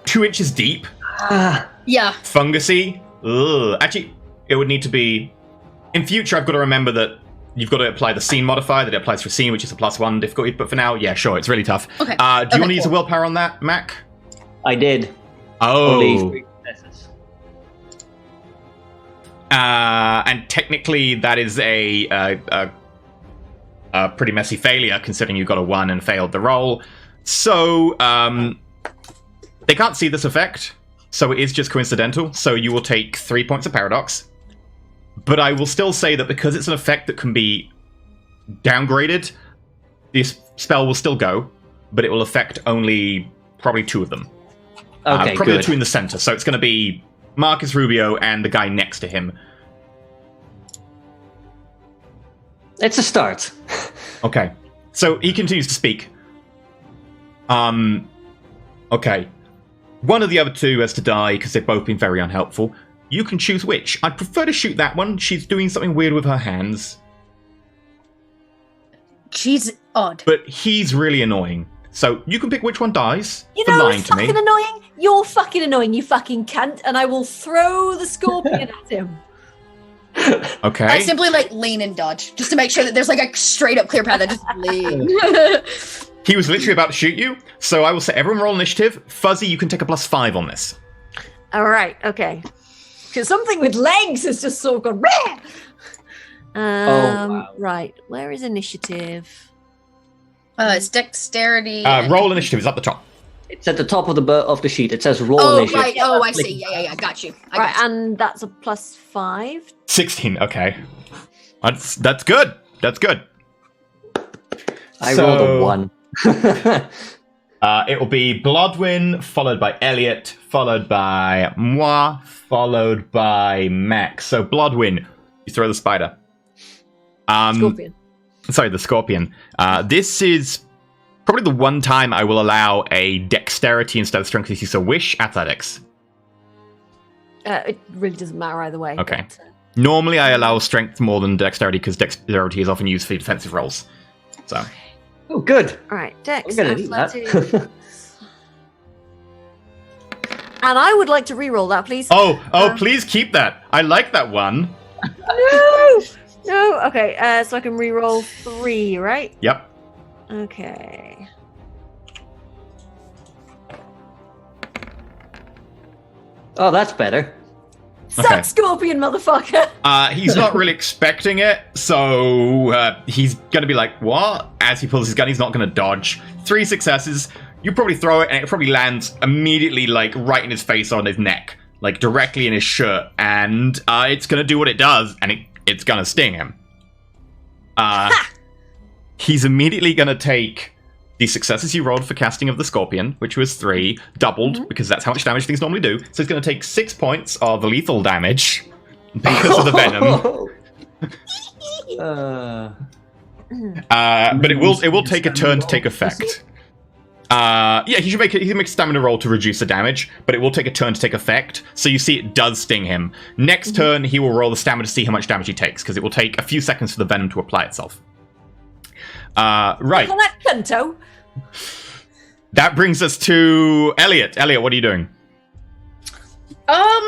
2 inches deep. Yeah. Fungusy. Ugh. Actually, it would need to be... In future, I've got to remember that you've got to apply the scene modifier that it applies for scene, which is a +1 difficulty. But for now, yeah, sure, it's really tough. Okay. Do you want to use a willpower on that, Mac? I did. Oh. Only 3 successes. And technically, that is a pretty messy failure, considering you got a 1 and failed the roll. So, they can't see this effect, so it is just coincidental. So you will take 3 points of paradox. But I will still say that because it's an effect that can be downgraded, this spell will still go, but it will affect only probably 2 of them. Okay, probably good. the 2 in the center. So it's going to be Marcus Rubio and the guy next to him. It's a start. Okay. So he continues to speak. Okay. One of the other 2 has to die because they've both been very unhelpful. You can choose which. I'd prefer to shoot that one. She's doing something weird with her hands. She's odd. But he's really annoying. So you can pick which one dies. You for know lying who's to me. fucking annoying? You're fucking annoying, you fucking cunt, and I will throw the scorpion at him. Okay. I simply lean and dodge just to make sure that there's a straight up clear path. I just lean. He was literally about to shoot you, so I will say everyone roll initiative. Fuzzy, you can take a +5 on this. All right, okay. Because something with legs has just sort of gone. Rah! Wow. Right, where is initiative? It's dexterity. Roll initiative is up the top. It's at the top of the sheet. It says roll Oh, initiative. right. Oh, I see. Yeah. Got you. Right, and that's a +5. 16. Okay. That's good. That's good. I rolled a 1. It will be Blodwin, followed by Elliot, followed by moi, followed by Max. So Blodwin, you throw the spider. Scorpion. Sorry, the scorpion. This is probably the one time I will allow a dexterity instead of strength if you so wish. Athletics. It really doesn't matter either way. Okay. But, Normally I allow strength more than dexterity because dexterity is often used for defensive rolls. So. Oh, good. all right, Dex, I'm gonna need athletics. that. And I would like to re-roll that, please. Oh, please keep that. I like that one. No. Okay, so I can re-roll 3, right? Yep. Okay. Oh, that's better. Suck, Okay. scorpion, motherfucker! He's not really expecting it, so he's gonna be like, what? As he pulls his gun, he's not gonna dodge. 3 successes. You probably throw it, and it probably lands immediately, right in his face or on his neck. Directly in his shirt. And it's gonna do what it does, and it's gonna sting him. He's immediately gonna take the successes you rolled for casting of the Scorpion, which was 3, doubled, because that's how much damage things normally do. So he's going to take 6 points of lethal damage because of the venom. But it will take a turn to take effect. He should make a stamina roll to reduce the damage, but it will take a turn to take effect. So you see it does sting him. Next turn, he will roll the stamina to see how much damage he takes, because it will take a few seconds for the venom to apply itself. Right. On that cunto. That brings us to Elliot. Elliot, what are you doing? Are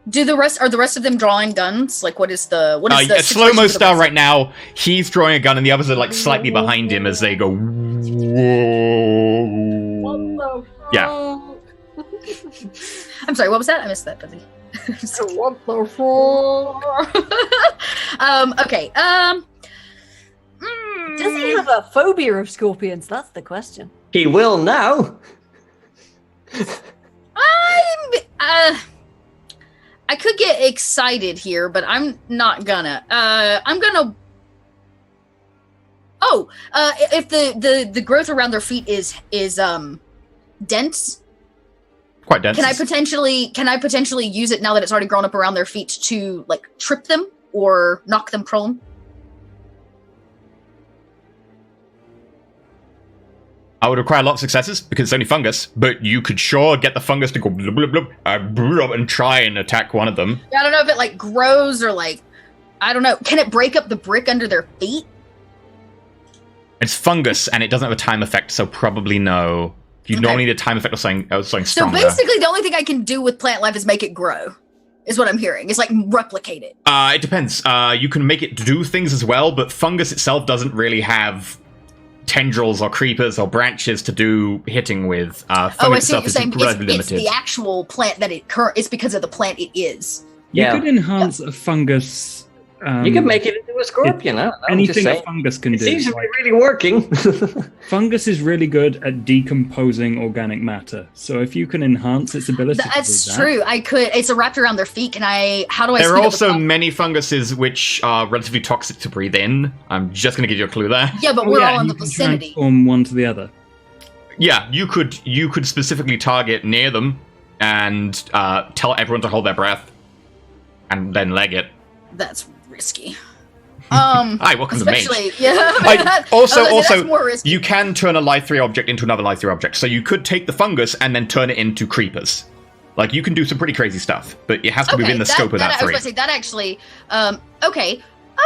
the rest of them drawing guns? What is the Slow-mo style right now. He's drawing a gun and the others are slightly behind him as they go Whoa. Yeah. I'm sorry, what was that? I missed that, Buzzy. What the fuck? Okay. Does he have a phobia of scorpions? That's the question. He will now. I could get excited here, but I'm not gonna. I'm gonna. Oh, if the growth around their feet is dense. Quite dense. Can I potentially use it now that it's already grown up around their feet to like trip them or knock them prone? I would require a lot of successes because it's only fungus, but you could sure get the fungus to go blub, blub, blub, and try and attack one of them. I don't know if it like grows or like, I don't know. Can it break up the brick under their feet? It's fungus and it doesn't have a time effect, so probably no. You normally need a time effect of something stronger. So basically the only thing I can do with plant life is make it grow, is what I'm hearing. It's like replicate it. It depends. You can make it do things as well, but fungus itself doesn't really have tendrils or creepers or branches to do hitting with. I see what you're saying. It's the actual plant that it's because of the plant it is. You could enhance a fungus. You can make it into a scorpion. Anything a fungus can do. It seems to be really working. Fungus is really good at decomposing organic matter. So if you can enhance its ability that's true. I could. It's wrapped around their feet. How do I There are also many funguses which are relatively toxic to breathe in. I'm just going to give you a clue there. Yeah, but we're all in the vicinity. Transform one to the other. Yeah, you could specifically target near them and tell everyone to hold their breath and then leg it. That's risky. Hi, welcome to Mage. Yeah. Also, you can turn a Life 3 object into another Life 3 object. So you could take the fungus and then turn it into creepers. Like, you can do some pretty crazy stuff, but it has to be within the scope of that 3. I was going to say, that actually...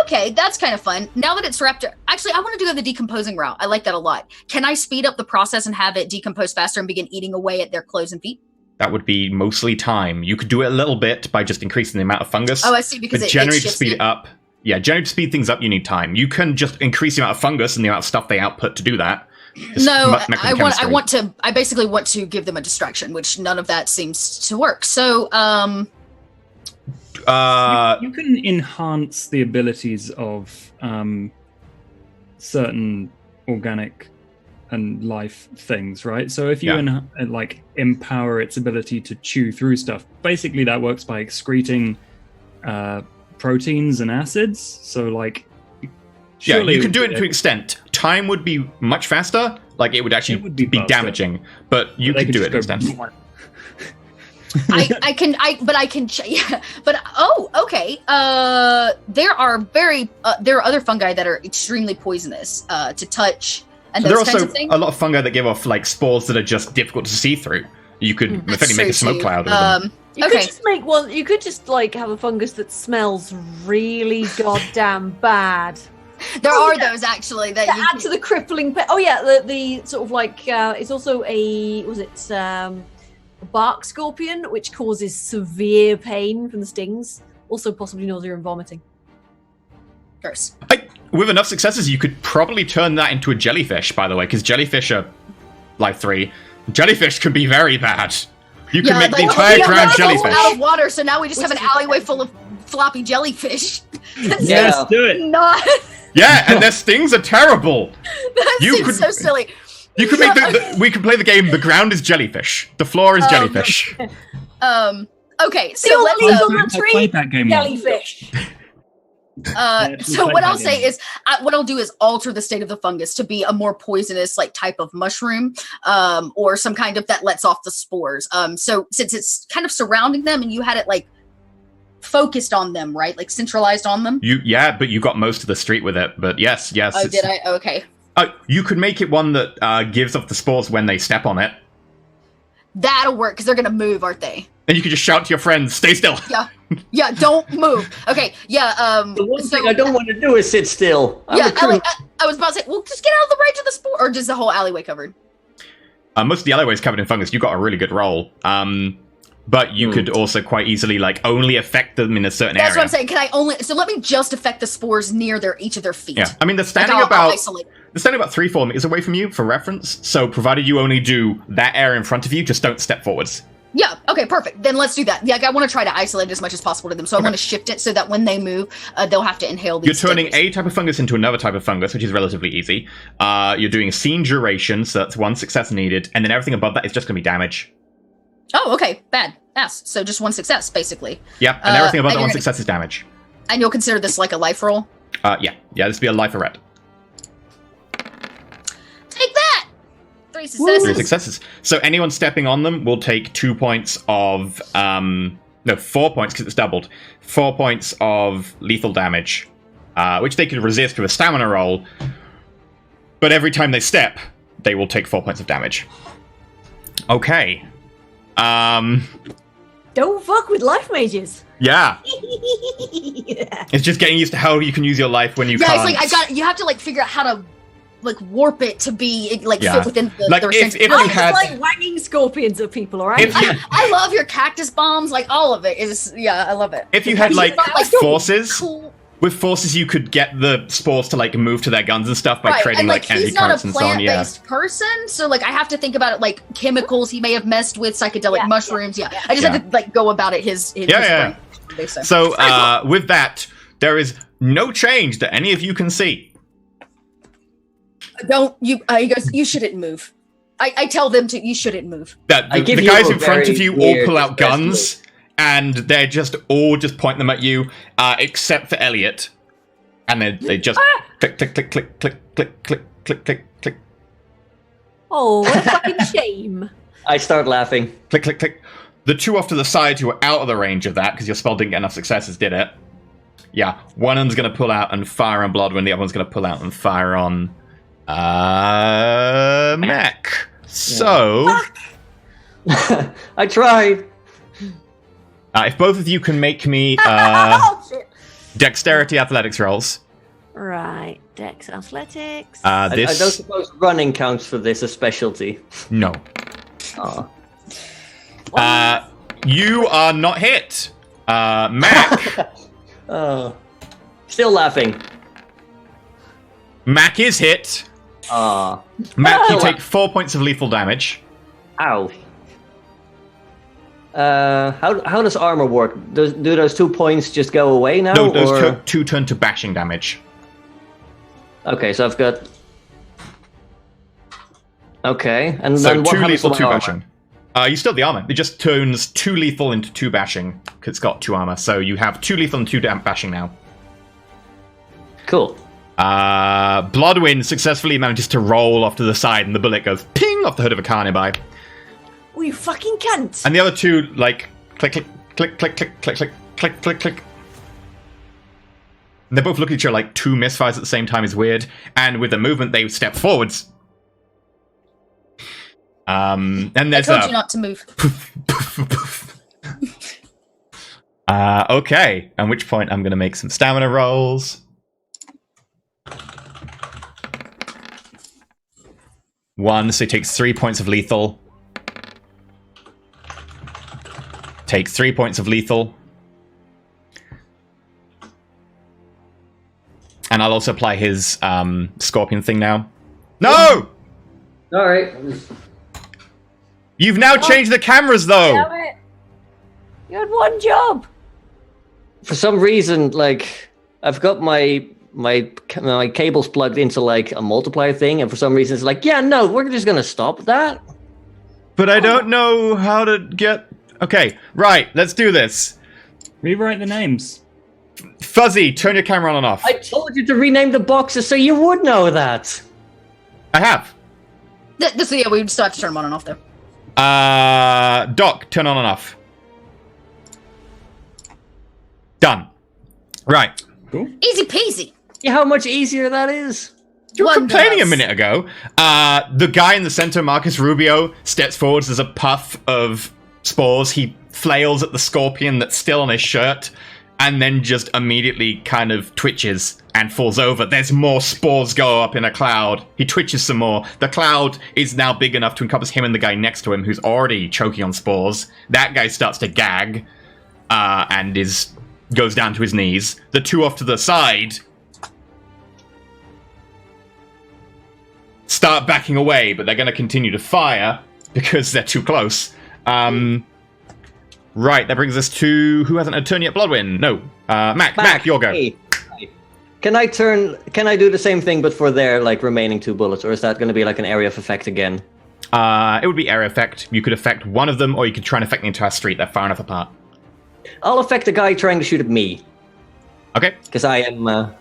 Okay, that's kind of fun. Now that it's wrapped... Actually, I want to do the decomposing route. I like that a lot. Can I speed up the process and have it decompose faster and begin eating away at their clothes and feet? That would be mostly time. You could do it a little bit by just increasing the amount of fungus. Oh, I see, because generally to speed it up... Yeah, generally to speed things up, you need time. You can just increase the amount of fungus and the amount of stuff they output to do that. I basically want to give them a distraction, which none of that seems to work. So, you can enhance the abilities of certain organic and life things, right? So if you empower its ability to chew through stuff, basically that works by excreting proteins and acids. So like, you can do it to an extent. Time would be much faster. Like, it would actually be damaging, but you can do it to an extent. I can. Okay. There are other fungi that are extremely poisonous to touch, and there are those kinds also of things. a lot of fungi that give off like spores that are just difficult to see through. You could effectively make a smoke cloud of them. You could just make one. You could just like have a fungus that smells really goddamn bad. There are those actually that add to the crippling. The sort of like it's also a bark scorpion, which causes severe pain from the stings. Also, possibly nausea and vomiting. Gross. With enough successes, you could probably turn that into a jellyfish. By the way, because jellyfish are Life 3. Jellyfish can be very bad. You can make the entire ground jellyfish. Out of water, so now we just have an alleyway full of floppy jellyfish. Yes, do it. Not. Yeah, and their stings are terrible. That seems so silly. You could make we can play the game. The ground is jellyfish. The floor is jellyfish. Okay, so let's played that game jellyfish. So what I'll say is, what I'll do is alter the state of the fungus to be a more poisonous like type of mushroom, or some kind of that lets off the spores. So since it's kind of surrounding them, and you had it like focused on them, right? Like centralized on them. But you got most of the street with it. But yes. Oh, did I? Okay. You could make it one that gives off the spores when they step on it. That'll work because they're gonna move, aren't they? And you can just shout to your friends, "Stay still." Yeah, don't move. Okay, yeah. The one thing I don't want to do is sit still. I was about to say, well, just get out of the range of the spore, or just the whole alleyway covered. Most of the alleyway is covered in fungus. You got a really good roll. But you could also quite easily like only affect them in a certain area. That's what I'm saying. So let me just affect the spores near each of their feet. Yeah, I mean they're standing There's only about 3-4 meters away from you for reference, so provided you only do that area in front of you, just don't step forwards. Yeah, okay, perfect. Then let's do that. Yeah, I want to try to isolate it as much as possible to them, so I want to shift it so that when they move, they'll have to inhale these. You're turning stickers. a type of fungus into another type of fungus, which is relatively easy. You're doing scene duration, so that's 1 success needed, and then everything above that is just going to be damage. Oh, okay, bad. Ass. So just 1 success, basically. Yep, and everything above and that 1 you're success is damage. And you'll consider this like a life roll? Yeah, this would be a life or red. Take that! 3 successes. 3 successes. So anyone stepping on them will take 2 points of 4 points because it's doubled. 4 points of lethal damage, which they could resist with a stamina roll. But every time they step, they will take 4 points of damage. Okay. Don't fuck with life mages. Yeah. Yeah. It's just getting used to how you can use your life when you can't. It's like you have to like figure out how to like warp it to be like Yeah. fit within the Like, restraints. if I you just had- like wanging scorpions at people, alright? I love your cactus bombs, like all of it is I love it. If you had like It's not, like, forces, cool. with forces you could get the spores to like move to their guns and stuff by Right, creating and like energy he's not currents a and so on. Yeah. plant-based person, so like I have to think about it like chemicals he may have messed with, psychedelic mushrooms. Yeah, I just have to like go about it his Yeah. brain. So with that, there is no change that any of you can see. Don't you? He goes. You shouldn't move. I tell them to. You shouldn't move. That I the give you guys a in front of very you all weird pull out expression. guns, and they're just all point them at you, except for Elliot, and they just click click click click click click click click click click Oh, what a fucking shame. I start laughing. click click click. The 2 off to the side who are out of the range of that because your spell didn't get enough successes did it. Yeah, one of them's gonna pull out and fire on Bloodwind. The other one's gonna pull out and fire on Mac. So I tried. if both of you can make me Oh, shit. dexterity athletics rolls. Right, Dex Athletics. I don't This suppose running counts for this, a specialty. no. Oh. You are not hit. Mac. Oh. Still laughing. Mac is hit. Ah. Mac, you Oh. take 4 points of lethal damage. Ow. How does armor work? Do those 2 points just go away now? No, those or... two turn to bashing damage. Okay, so I've got. Okay, and So then what 2 happens to lethal, my 2 armor? bashing. You still have the armor. It just turns 2 lethal into 2 bashing because it's got 2 armor. So you have 2 lethal and 2 bashing now. Cool. Bloodwind successfully manages to roll off to the side, and the bullet goes ping off the hood of a carnibi. Oh, you fucking cunt. And the other 2 like click click click click click click click click click click. And they both look at each other like 2 misfires at the same time is weird. And with the movement, they step forwards. And I there's told you not to move. Okay. At which point I'm going to make some stamina rolls. One, so he takes 3 points of lethal. Takes 3 points of lethal. And I'll also apply his scorpion thing now. No! All right. You've now changed the cameras, though! Damn it. You had one job. For some reason, like I've got my cables plugged into like a multiplier thing, and for some reason it's like, yeah, no, we're just gonna stop that. But I don't know how to get... Okay, right, let's do this. Rewrite the names. Fuzzy, turn your camera on and off. I told you to rename the boxes so you would know that. I have. This yeah, we still have to turn them on and off though. Doc, turn on and off. Done. Right. Cool. Easy peasy. See how much easier that is? You were One complaining a does. minute ago. The guy in the center, Marcus Rubio, steps forwards. There's a puff of spores. He flails at the scorpion that's still on his shirt, and then just immediately kind of twitches and falls over. There's more spores go up in a cloud. He twitches some more. The cloud is now big enough to encompass him and the guy next to him, who's already choking on spores. That guy starts to gag, and goes down to his knees. The 2 off to the side start backing away, but they're going to continue to fire because they're too close. Right, that brings us to... Who hasn't had a turn yet? Bloodwind. No. Mac, your go. Hey. Can I do the same thing, but for their, like, remaining 2 bullets? Or is that going to be, like, an area of effect again? It would be area effect. You could affect one of them, or you could try and affect the entire street. They're far enough apart. I'll affect the guy trying to shoot at me. Okay. Because I am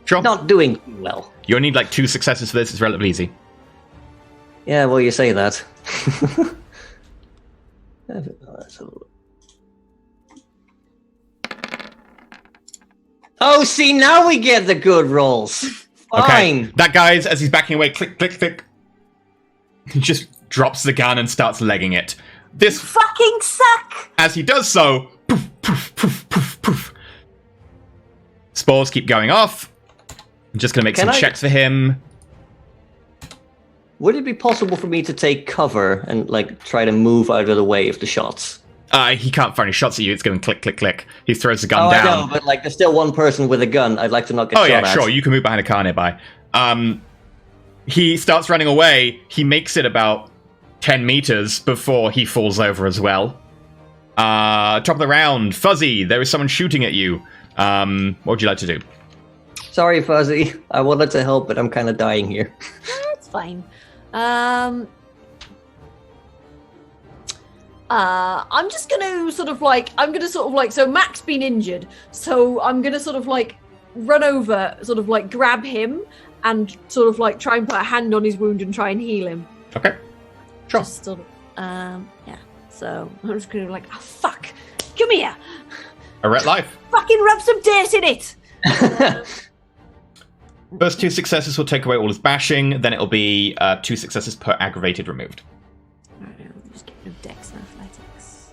sure. not doing too well. You'll need, like, 2 successes for this. It's relatively easy. Yeah, well, you say that. Oh, see, now we get the good rolls. Fine. Okay. That guy's, as he's backing away, click, click, click. He just drops the gun and starts legging it. This fucking suck! As he does so, poof, poof, poof, poof, poof. Spores keep going off. I'm just going to make some checks for him. Would it be possible for me to take cover and, like, try to move out of the way of the shots? He can't fire any shots at you. It's going click, click, click. He throws the gun down. I know, but, like, there's still one person with a gun. I'd like to not get shot at. Sure. You can move behind a car nearby. He starts running away. He makes it about 10 meters before he falls over as well. Top of the round, Fuzzy, there is someone shooting at you. What would you like to do? Sorry, Fuzzy. I wanted to help, but I'm kind of dying here. That's fine. I'm just gonna so Mac's been injured, so I'm gonna sort of like run over, sort of like grab him and sort of like try and put a hand on his wound and try and heal him. Okay. Sure. Just sort of, yeah. So I'm just gonna be like, oh fuck, come here. A ret life. Fucking rub some dirt in it. First 2 successes will take away all his bashing, then it'll be 2 successes per aggravated removed. Alright, I'm just getting a dex and athletics.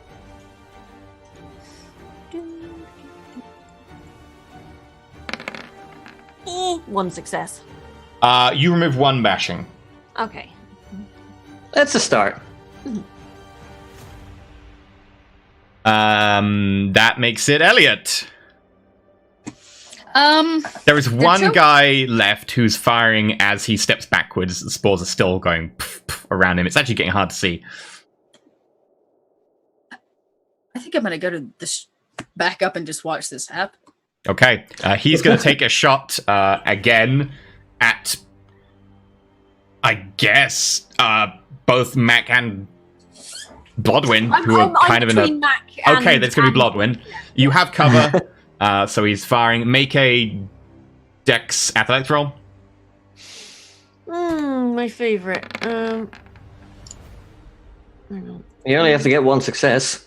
1 success. You remove 1 bashing. Okay. That's a start. That makes it Elliot. There is one guy left who's firing as he steps backwards. The spores are still going pff, pff, around him. It's actually getting hard to see. I think I'm gonna go to this back up and just watch this happen. Okay, he's going to take a shot again at, I guess, both Mac and Bloodwind, who are kind of in a... Okay, that's going to be Bloodwind. You have cover, so he's firing. Make a Dex athletics roll. My favorite. I know. You only have to get 1 success.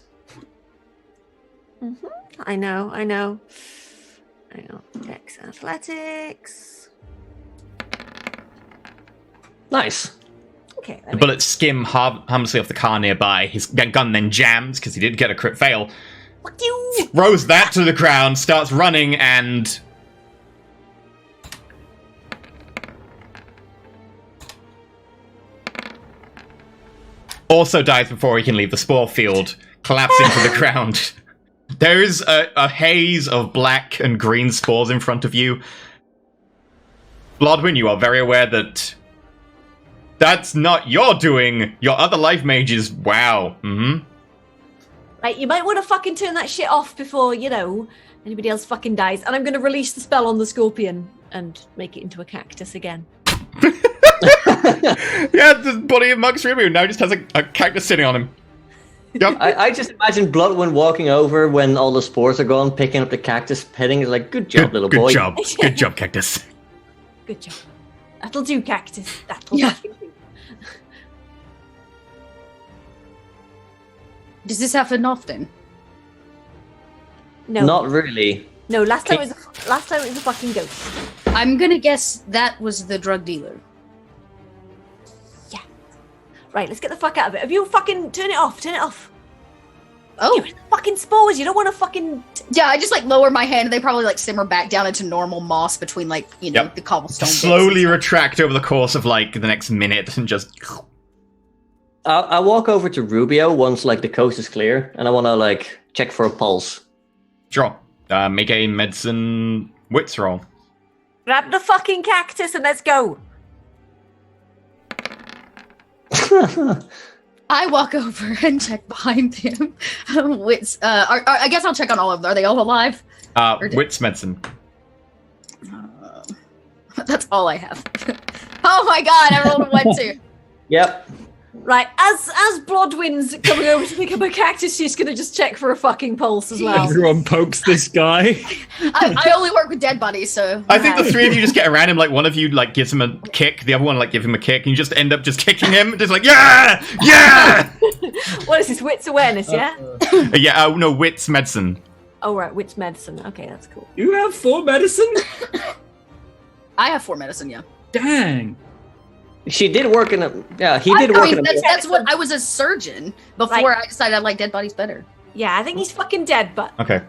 I know. Dex athletics. Nice. Okay. The bullets skim harmlessly off the car nearby. His gun then jams, because he did get a crit fail. Fuck you! Throws that to the ground, starts running, and... also dies before he can leave the spore field, collapsing to the ground. There is a haze of black and green spores in front of you. Bloodwind, you are very aware that that's not your doing. Your other life mages, wow. Right, you might want to fucking turn that shit off before, anybody else fucking dies. And I'm going to release the spell on the scorpion and make it into a cactus again. Yeah, the body of Mug's Remu now just has a cactus sitting on him. Yep. I just imagine Bloodwind walking over when all the spores are gone, picking up the cactus, petting it like, good job, little boy. Good job, cactus. Good job. That'll do, cactus. That'll fucking do. Does this happen often? No. Not really. No, last time it was a fucking ghost. I'm gonna guess that was the drug dealer. Yeah. Right, let's get the fuck out of it. Have you fucking turn it off? Oh. You're in the fucking spores. You don't want to fucking... Yeah, I just lower my hand and they probably simmer back down into normal moss between the cobblestone slowly retract over the course of the next minute and just... I'll walk over to Rubio once the coast is clear, and I want to check for a pulse. Sure. Make a medicine wits roll. Grab the fucking cactus and let's go. I walk over and check behind him. I guess I'll check on all of them. Are they all alive? Wits medicine. That's all I have. Oh my god, I rolled a 1 too. Yep. Right, as Blodwin's coming over to pick up a cactus, she's gonna just check for a fucking pulse as well. Everyone pokes this guy. I only work with dead bodies, so... I think the three of you just get around him, like one of you like gives him a kick, the other one like give him a kick, and you just end up just kicking him, just like, yeah! Yeah! What is this, wits awareness, yeah? No, wits medicine. Oh, right, wits medicine. Okay, that's cool. You have 4 medicine? I have 4 medicine, yeah. Dang. She did work in a... Yeah, he did work in a... That's what... I was a surgeon before I decided I like dead bodies better. Yeah, I think he's fucking dead, but... Okay.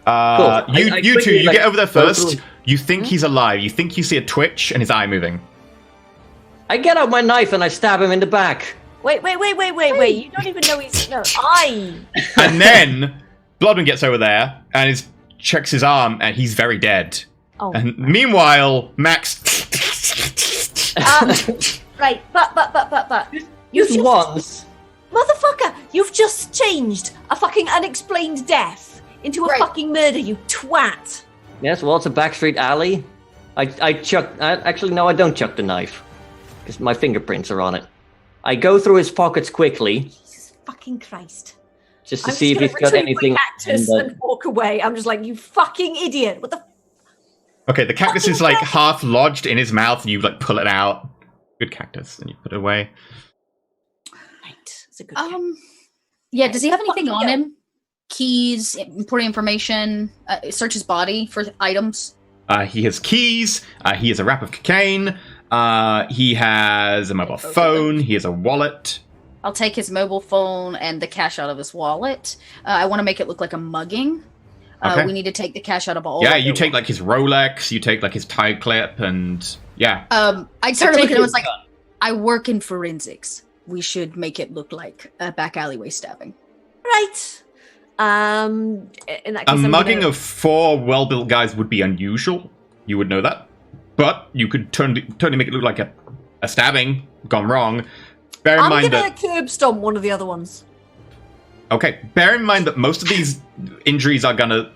Cool. You two, you get over there first. You think he's alive. You think you see a twitch and his eye moving. I get out my knife and I stab him in the back. Wait. You don't even know he's... No, And then Blodwin gets over there and checks his arm and he's very dead. Oh. And meanwhile, Max... Right, but... Just once. Motherfucker, you've just changed a fucking unexplained death into a fucking murder, you twat. Yes, well, it's a backstreet alley. Actually, no, I don't chuck the knife. Because my fingerprints are on it. I go through his pockets quickly. Jesus fucking Christ. Just to see if he's got anything. And walk away. I'm just like, you fucking idiot. What the... Okay, the cactus is like half lodged in his mouth and you like pull it out. Good cactus, and you put it away. Right, it's a good cactus. Yeah, does he have anything on him? Keys, important information, search his body for items? He has keys, he has a wrap of cocaine, he has a mobile phone, he has a wallet. I'll take his mobile phone and the cash out of his wallet. I want to make it look like a mugging. Okay. We need to take the cash out of all. Yeah, you take like his Rolex, you take like his tie clip, and yeah. I started looking and was like, I work in forensics. We should make it look like a back alleyway stabbing. Right. In that case, a mugging of 4 well-built guys would be unusual. You would know that, but you could totally make it look like a stabbing gone wrong. Bear in mind that I'm gonna curb stomp one of the other ones. Okay, bear in mind that most of these injuries are gonna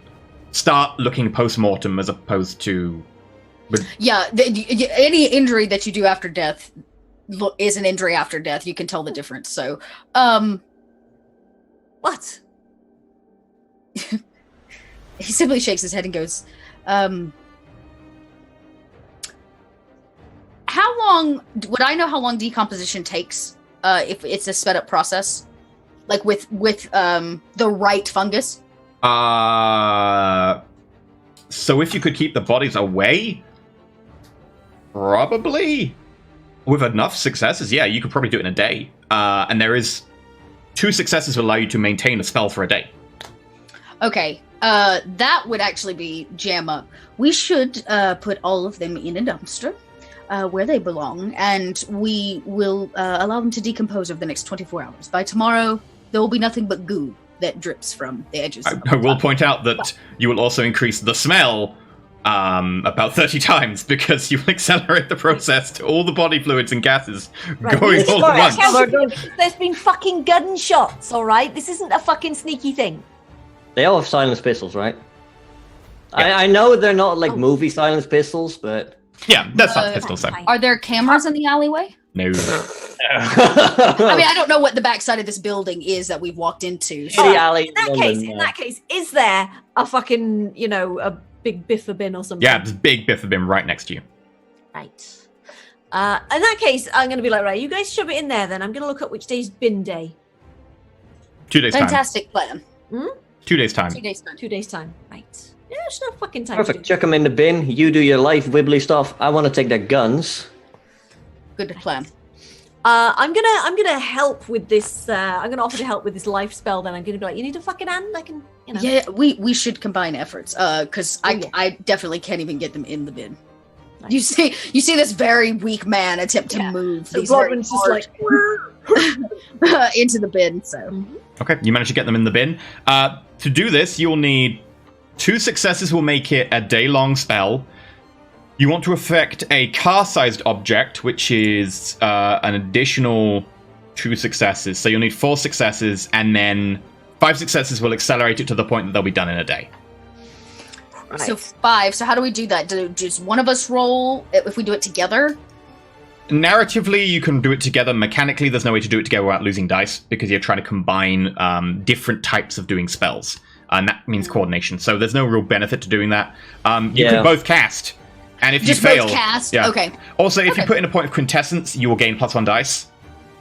start looking post-mortem as opposed to... Yeah, any injury that you do after death is an injury after death. You can tell the difference, so... What? He simply shakes his head and goes, how long... Would I know how long decomposition takes if it's a sped-up process? Like with the right fungus? So if you could keep the bodies away, probably with enough successes, yeah, you could probably do it in a day. And there is 2 successes will allow you to maintain a spell for a day. Okay, that would actually be jam up. We should put all of them in a dumpster where they belong, and we will allow them to decompose over the next 24 hours. By tomorrow, there will be nothing but goo that drips from the edges. I will point out that you will also increase the smell about 30 times because you will accelerate the process to all the body fluids and gases going all at once. There's been fucking gunshots, alright? This isn't a fucking sneaky thing. They all have silenced pistols, right? Yeah. I know they're not like movie silenced pistols, but... Yeah, that's not pistols, so. Are there cameras in the alleyway? No. I mean, I don't know what the backside of this building is that we've walked into. So. In that case, is there a fucking, a big biffa bin or something? Yeah, there's a big biffa bin right next to you. Right. In that case, I'm going to be like, right, you guys shove it in there then. I'm going to look up which day's bin day. 2 days' time. Fantastic plan. 2 days' time. 2 days time. 2 days' time. Right. Yeah, there's no fucking time. Perfect. Chuck them in the bin. You do your life wibbly stuff. I want to take their guns. Good plan. I'm gonna help with this. I'm gonna offer to help with this life spell. Then I'm gonna be like, you need a fucking hand. I can, Yeah, we should combine efforts. Because I definitely can't even get them in the bin. Nice. You see this very weak man attempt to move. So Blodwin's just like into the bin. So okay, you manage to get them in the bin. To do this, you'll need 2 successes. Will make it a day-long spell. You want to affect a car-sized object, which is an additional 2 successes. So you'll need 4 successes, and then 5 successes will accelerate it to the point that they'll be done in a day. Right. So 5. So how do we do that? Does one of us roll if we do it together? Narratively, you can do it together. Mechanically, there's no way to do it together without losing dice, because you're trying to combine different types of doing spells. And that means coordination. So there's no real benefit to doing that. You could both cast. And if Just you fail... both cast? Yeah. Okay. Also, if you put in a point of quintessence, you will gain +1 dice.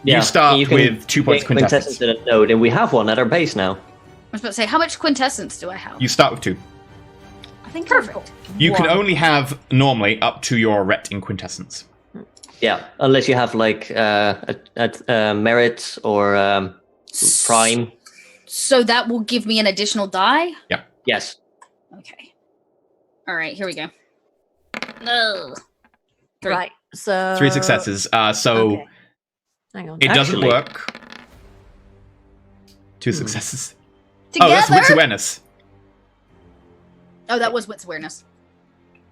Yeah. You start can with 2 points of gain quintessence. in a node, and we have one at our base now. I was about to say, how much quintessence do I have? You start with 2. I think Perfect. You can only have, normally, up to your ret in quintessence. Yeah, unless you have like a merit or prime. So that will give me an additional die? Yeah. Yes. Okay. All right, here we go. No. 3. Right. So 3 successes. Okay. Hang on. It doesn't Actually- work. 2 successes. Together? Oh, that's wits awareness. Oh, that was wits awareness.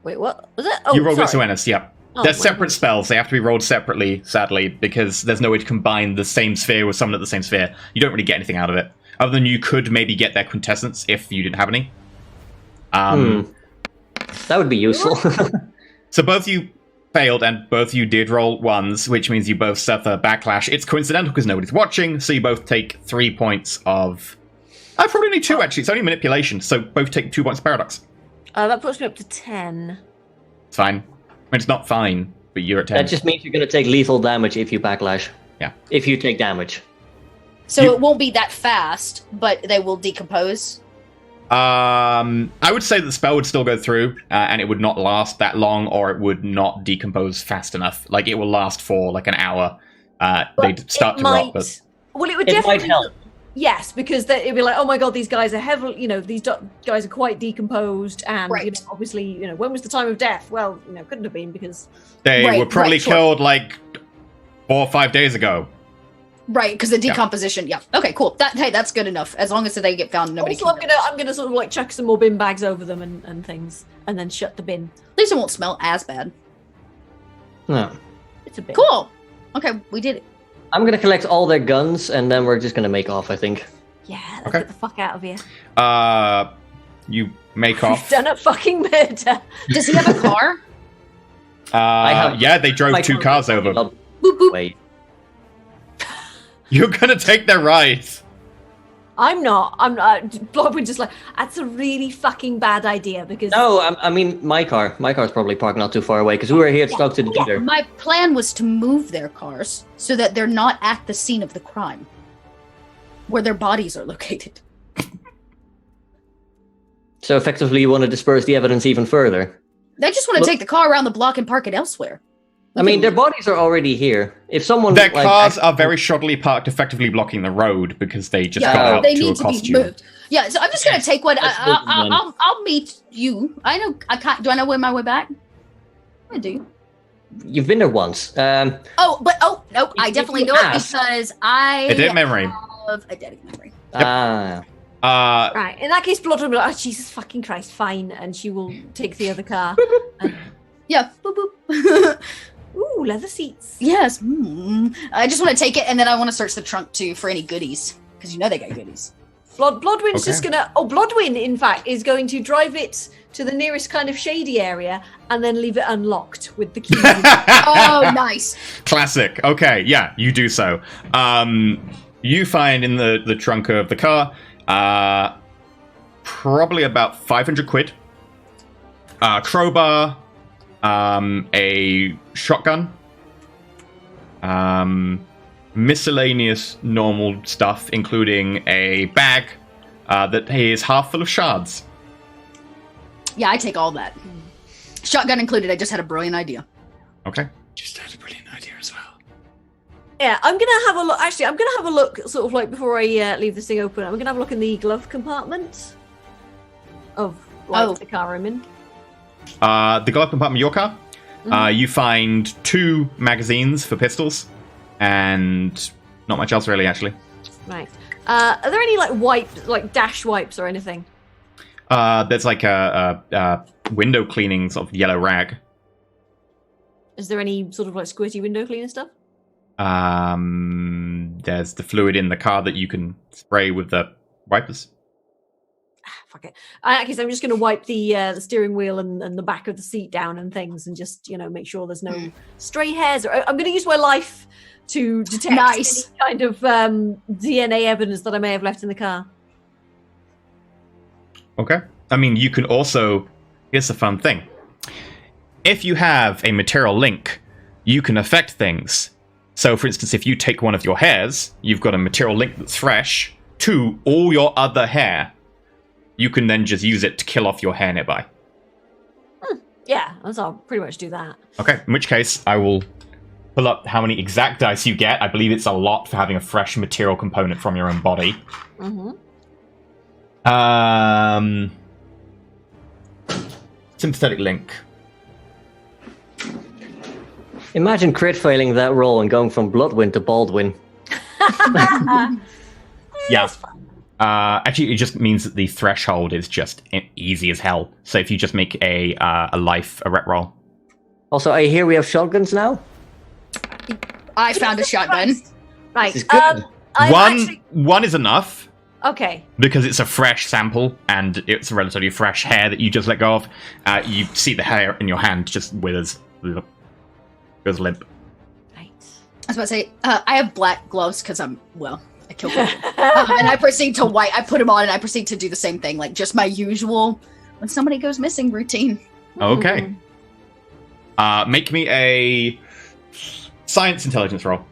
Wait, what was it? Oh, You rolled wits sorry. awareness, yeah. Oh, They're my separate God. spells. They have to be rolled separately, sadly, because there's no way to combine the same sphere with someone at the same sphere. You don't really get anything out of it. Other than you could maybe get their quintessence if you didn't have any. That would be useful. So both you failed and both you did roll 1s, which means you both suffer backlash. It's coincidental because nobody's watching, so you both take 3 points of... probably only 2, actually. It's only manipulation, so both take 2 points of paradox. That puts me up to 10. It's fine. I mean, it's not fine, but you're at 10. That just means you're going to take lethal damage if you backlash. Yeah. If you take damage. So You- it won't be that fast, but they will decompose. I would say that the spell would still go through, and it would not last that long, or it would not decompose fast enough. Like, it will last for, like, an hour. They'd start to rot, but... Well, it would It might definitely help. Yes, because it'd be like, oh my god, these guys are heavily, these guys are quite decomposed, and Right. obviously, when was the time of death? Well, couldn't have been because They Right, were probably right, sure. killed, like, 4 or 5 days ago. Right, because the decomposition. Yeah. Okay, cool. Hey, that's good enough. As long as they get found, nobody also can. I'm gonna sort of like chuck some more bin bags over them and things, and then shut the bin. At least it won't smell as bad. No. It's a bin. Cool. Okay, we did it. I'm going to collect all their guns, and then we're just going to make off, I think. Yeah, let's Okay. get the fuck out of here. You make We've off. done a fucking murder. Does he have a car? Yeah, they drove My 2 car- cars over. Boop, boop. Wait. You're gonna take their ride. I'm not. Blob would just like, that's a really fucking bad idea because No, I mean, my car. My car's probably parked not too far away, because we were here stuck to the dealer. My plan was to move their cars so that they're not at the scene of the crime, where their bodies are located. So effectively, you want to disperse the evidence even further. They just want to take the car around the block and park it elsewhere. I mean, their bodies are already here. If someone Their like, cars are very shoddily parked, effectively blocking the road because they just got out they to need a to be costume. moved. Yeah, so I'm just gonna take one. Let's move them then. I'll meet you. I know. I can't. Do I know where my way back? I do. You've been there once. Oh, nope. I If definitely you know it ask- because I Eidetic memory. have eidetic memory. right. In that case, Blood will be like, oh Jesus fucking Christ, fine, and she will take the other car. Yeah. Boop boop. Ooh, leather seats. Yes. I just want to take it, and then I want to search the trunk too for any goodies because they got goodies. Bloodwind's Okay. just gonna. Oh, Bloodwind, in fact, is going to drive it to the nearest kind of shady area and then leave it unlocked with the keys. Oh, nice. Classic. Okay, yeah, you do so. You find in the trunk of the car probably about 500 quid, crowbar, a shotgun, miscellaneous normal stuff, including a bag that is half full of shards. Yeah, I take all that. Shotgun included. I just had a brilliant idea. Okay. Just had a brilliant idea as well. Yeah, I'm gonna have a look. Actually, I'm gonna have a look, sort of like before I leave this thing open. I'm gonna have a look in the glove compartment of the car I'm in. The glove compartment of your car. You find 2 magazines for pistols, and not much else really, actually. Right. Are there any like wipes, like dash wipes or anything? There's like a window cleaning sort of yellow rag. Is there any sort of like squirty window cleaner stuff? There's the fluid in the car that you can spray with the wipers. Fuck it. I'm just going to wipe the steering wheel and the back of the seat down and things, and just make sure there's no stray hairs. Or I'm going to use my life to detect any kind of DNA evidence that I may have left in the car. Okay. I mean, you can also. Here's a fun thing. If you have a material link, you can affect things. So, for instance, if you take one of your hairs, you've got a material link that's fresh to all your other hair. You can then just use it to kill off your hair nearby. Yeah, I'll pretty much do that. Okay, in which case, I will pull up how many exact dice you get. I believe it's a lot for having a fresh material component from your own body. Sympathetic link. Imagine crit failing that roll and going from Bloodwind to Baldwin. Yeah. Actually, it just means that the threshold is just easy as hell. So if you just make a rep roll. Also, I hear we have shotguns now. I found a shotgun. Right. This is good. One is enough. Okay. Because it's a fresh sample and it's relatively fresh hair that you just let go of. You see the hair in your hand just withers. Goes limp. Right. I was about to say, I have black gloves because I killed people. And I proceed to I put them on and I proceed to do the same thing, like just my usual when somebody goes missing routine. Okay. Make me a science intelligence roll.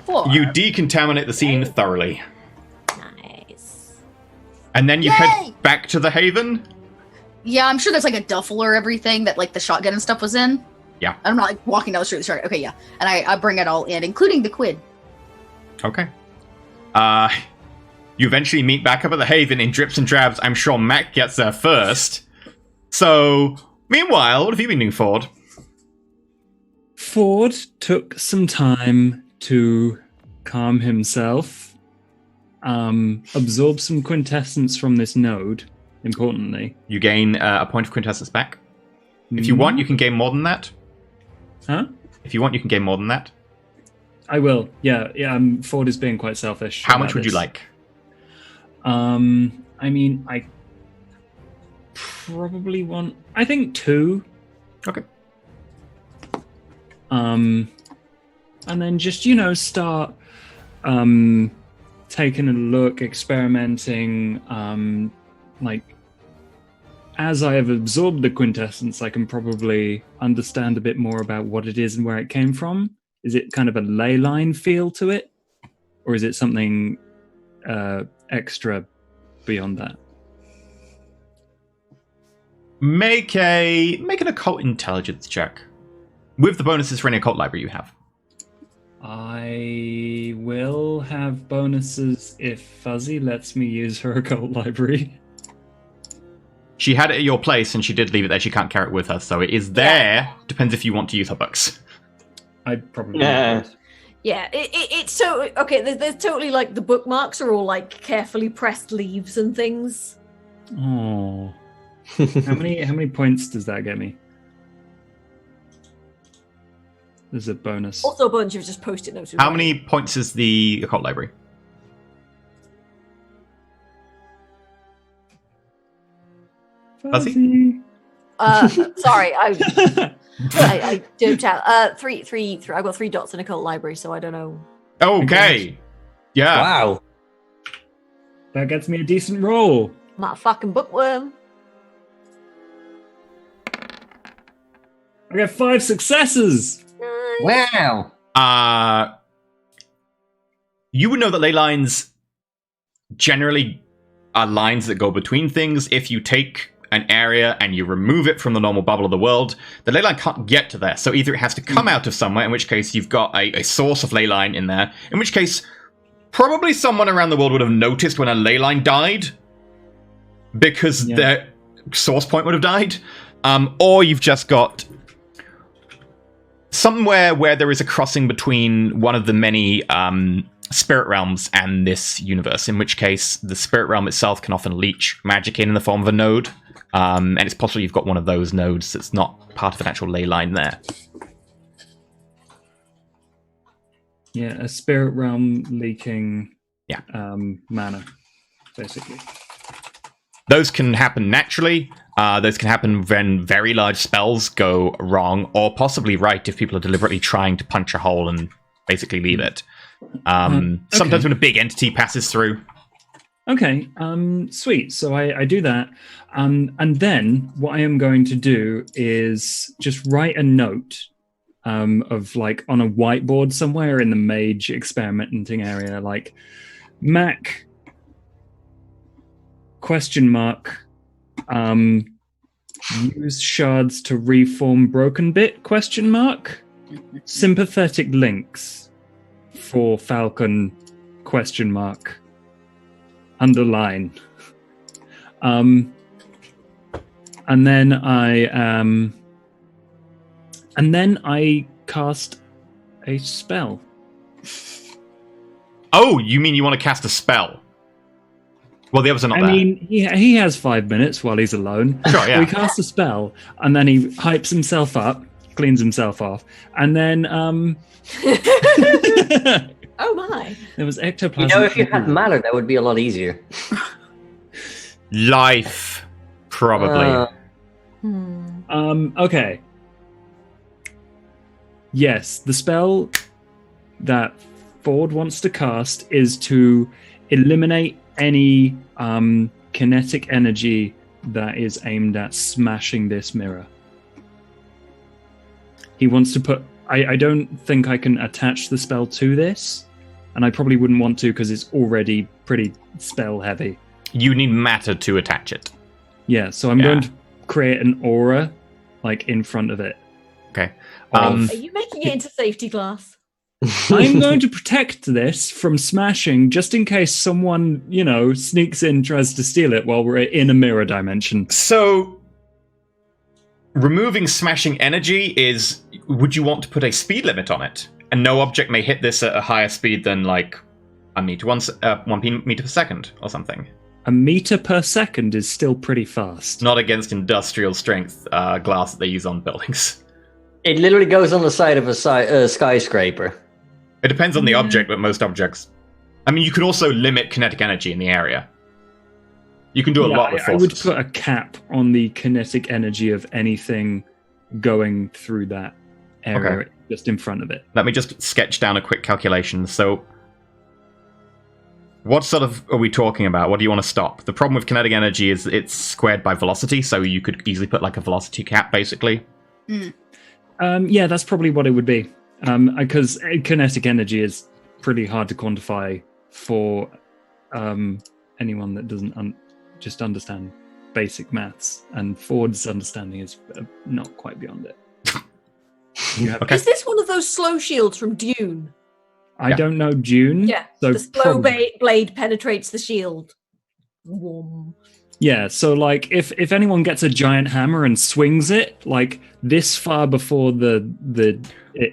You decontaminate the scene thoroughly. Nice. And then you head back to the Haven? Yeah, I'm sure there's like a duffel or everything that like the shotgun and stuff was in. Yeah. I'm not like walking down the street. Sorry. Okay, yeah. And I bring it all in, including the quid. Okay. You eventually meet back up at the Haven in drips and drabs. I'm sure Mac gets there first. So, meanwhile, what have you been doing, Ford? Ford took some time to calm himself, absorb some quintessence from this node, importantly. You gain a point of quintessence back. If you want, you can gain more than that. Huh? If you want, you can gain more than that. I will. Yeah. Ford is being quite selfish. How much would you like? I mean, I probably want, I think 2. Okay. And then just, start taking a look, experimenting. As I have absorbed the quintessence, I can probably understand a bit more about what it is and where it came from. Is it kind of a ley line feel to it? Or is it something extra beyond that? Make an occult intelligence check. With the bonuses for any occult library you have. I will have bonuses if Fuzzy lets me use her occult library. She had it at your place and she did leave it there. She can't carry it with her, so it is there. Yeah. Depends if you want to use her books. I probably would. Yeah, it's so okay. There's totally like the bookmarks are all like carefully pressed leaves and things. Oh, how many points does that get me? There's a bonus. Also a bunch of just post-it notes. How many points is the occult library? Fuzzy. Sorry, I dipped out. Three. I've got 3 dots in occult library, so I don't know. Okay. Yeah. Wow. That gets me a decent roll. I'm not a fucking bookworm. I got 5 successes. Wow. You would know that ley lines generally are lines that go between things. If you take an area and you remove it from the normal bubble of the world, the ley line can't get to there. So either it has to come out of somewhere, in which case you've got a source of ley line in there, in which case probably someone around the world would have noticed when a ley line died because their source point would have died. Or you've just got somewhere where there is a crossing between one of the many spirit realms and this universe, in which case the spirit realm itself can often leech magic in the form of a node, and it's possible you've got one of those nodes that's not part of an actual ley line there. Yeah, a spirit realm leaking Yeah. mana, basically. Those can happen naturally. Those can happen when very large spells go wrong, or possibly right if people are deliberately trying to punch a hole and basically leave it. Sometimes when a big entity passes through. Okay, sweet. So I do that. And then what I am going to do is just write a note of like on a whiteboard somewhere in the mage experimenting area, like Mac ? Use shards to reform broken bit ? Sympathetic links for Falcon ? Underline. And then I cast a spell. Oh, you mean you want to cast a spell? Well, the others are not there. I mean, he has 5 minutes while he's alone. Sure, yeah. We cast a spell, and then he hypes himself up, cleans himself off, and then Oh my! there was ectoplasm. You know, if you had matter, that would be a lot easier. Life, probably. Okay. Yes, the spell that Ford wants to cast is to eliminate any kinetic energy that is aimed at smashing this mirror. He wants to put... I don't think I can attach the spell to this, and I probably wouldn't want to because it's already pretty spell heavy. You need matter to attach it. Yeah, so I'm going to create an aura like in front of it. Okay. Are you making it into safety glass? I'm going to protect this from smashing just in case someone, sneaks in, tries to steal it while we're in a mirror dimension. So, removing smashing energy is... Would you want to put a speed limit on it? And no object may hit this at a higher speed than, like, 1 meter per second or something. A meter per second is still pretty fast. Not against industrial strength glass that they use on buildings. It literally goes on the side of a skyscraper. It depends on the object, but most objects... I mean, you can also limit kinetic energy in the area. You can do a lot with I would forces. put a cap on the kinetic energy of anything going through that area, just in front of it. Let me just sketch down a quick calculation. So, what sort of are we talking about? What do you want to stop? The problem with kinetic energy is it's squared by velocity, so you could easily put like a velocity cap, basically. Yeah, that's probably what it would be. Because kinetic energy is pretty hard to quantify for anyone that doesn't just understand basic maths, and Ford's understanding is not quite beyond it. Okay. Is this one of those slow shields from Dune? I don't know Dune. Yeah, so the slow blade penetrates the shield. Whoom. Yeah, so like if anyone gets a giant hammer and swings it like this far before it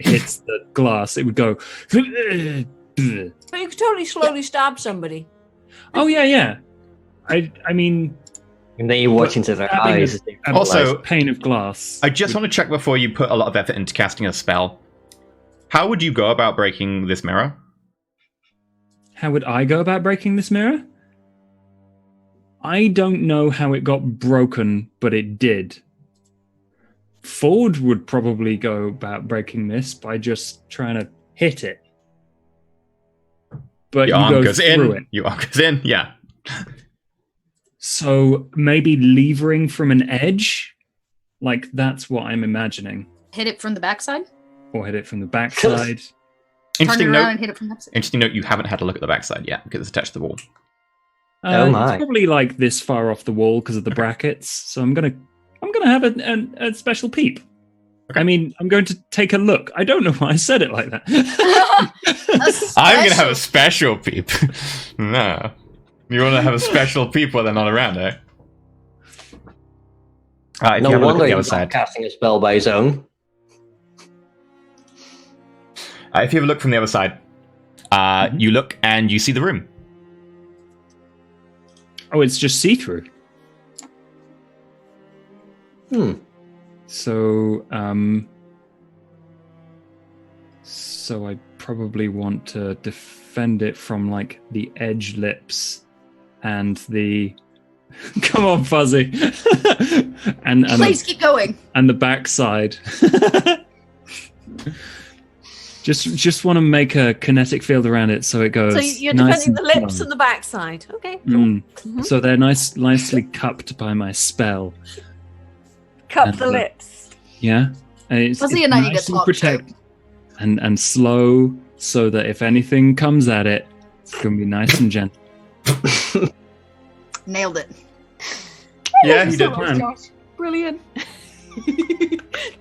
hits the glass, it would go. But you could totally slowly stab somebody. Oh yeah. I mean, And then you watch into their eyes. Also, pane of glass. I just want to check before you put a lot of effort into casting a spell. How would you go about breaking this mirror? How would I go about breaking this mirror? I don't know how it got broken, but it did. Ford would probably go about breaking this by just trying to hit it. But Your you arm go goes through in. it. Your arm goes in, yeah. So maybe levering from an edge? Like, that's what I'm imagining. Hit it from the backside? Or hit it from the backside. Turn it Interesting around note. and hit it from the backside. Interesting note. You haven't had a look at the backside yet because it's attached to the wall. Oh my. It's probably like this far off the wall because of the brackets. So I'm gonna have a special peep. Okay. I mean, I'm going to take a look. I don't know why I said it like that. I'm gonna have a special peep. No, you want to have a special peep while they're not around, eh? If No you have a look at wonder the he's other not side. casting a spell by his own. If you have a look from the other side, you look and you see the room. Oh, it's just see-through. So, so I probably want to defend it from like the edge lips and the. Come on, Fuzzy. and Please keep going. And the backside. Just want to make a kinetic field around it so it goes. So you're nice defending the lips strong. and the backside. Okay. Cool. So they're nicely cupped by my spell. Cup And the lips. Yeah. And it's Fuzzy and I need to nice talk protect and slow so that if anything comes at it, it's gonna be nice and gentle. Nailed it. Yeah, Thank you so did. much, Josh. Brilliant.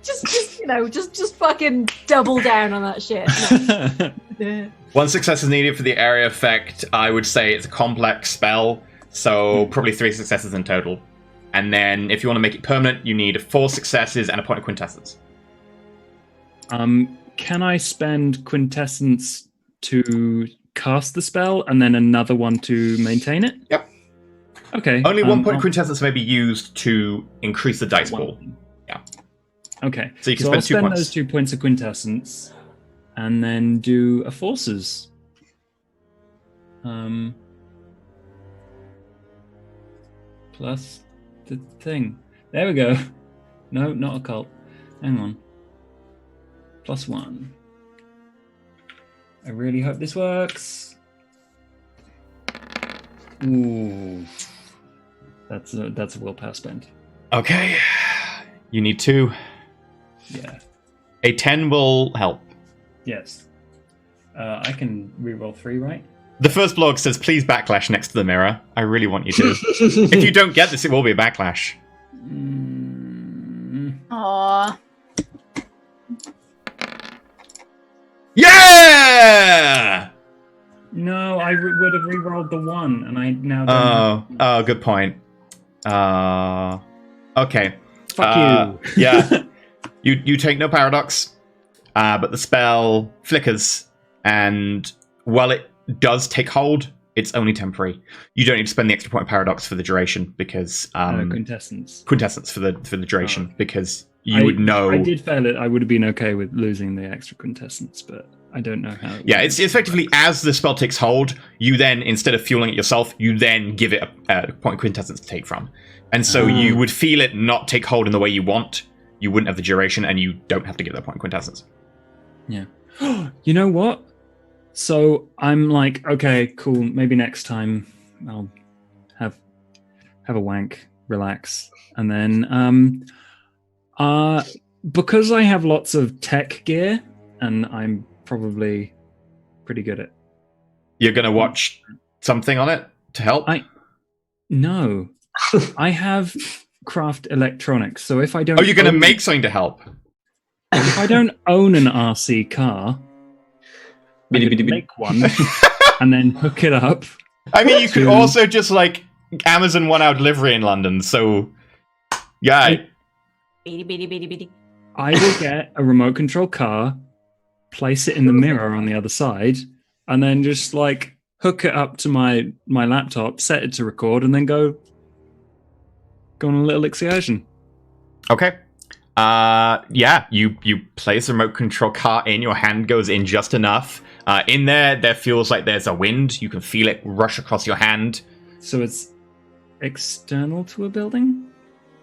just fucking double down on that shit. No. One success is needed for the area effect. I would say it's a complex spell, so probably 3 successes in total. And then if you want to make it permanent, you need 4 successes and a point of quintessence. Can I spend quintessence to cast the spell and then another one to maintain it? Yep. Okay. Only 1 point of quintessence may be used to increase the dice One. pool. Yeah. Okay. So you can I'll spend 2 spend points. those 2 points of quintessence and then do a forces. Plus the thing. There we go. No, not occult. Hang on. +1. I really hope this works. Ooh. That's a willpower spend. Okay. You need 2. Yeah. A 10 will help. Yes. I can reroll 3, right? The first blog says, please backlash next to the mirror. I really want you to. If you don't get this, it will be a backlash. Aww. Yeah! No, I would have rerolled the 1, and I now don't. Oh, good point. Okay. Fuck you. Yeah. You take no paradox, but the spell flickers, and while it does take hold, it's only temporary. You don't need to spend the extra point of paradox for the duration because Quintessence for the duration because you would know. I did fail it. I would have been okay with losing the extra quintessence, but I don't know how. Yeah, it's effectively as the spell takes hold, you then, instead of fueling it yourself, you then give it a point of quintessence to take from. And so you would feel it not take hold in the way you want. You wouldn't have the duration, and you don't have to give that point of quintessence. Yeah. You know what? So I'm like, okay, cool. Maybe next time I'll have a wank, relax, and then because I have lots of tech gear, and I'm probably pretty good at. You're gonna watch something on it to help. No, I have craft electronics. So if I don't, Oh, you're gonna make something to help. If I don't own an RC car, I could make one and then hook it up. I mean, you could also just like Amazon 1 hour delivery in London. So, yeah. Beady. I will get a remote control car, place it in the mirror on the other side, and then just like hook it up to my laptop, set it to record, and then go on a little excursion. Okay. Yeah, you place a remote control car in, your hand goes in just enough. In there feels like there's a wind. You can feel it rush across your hand. So it's external to a building?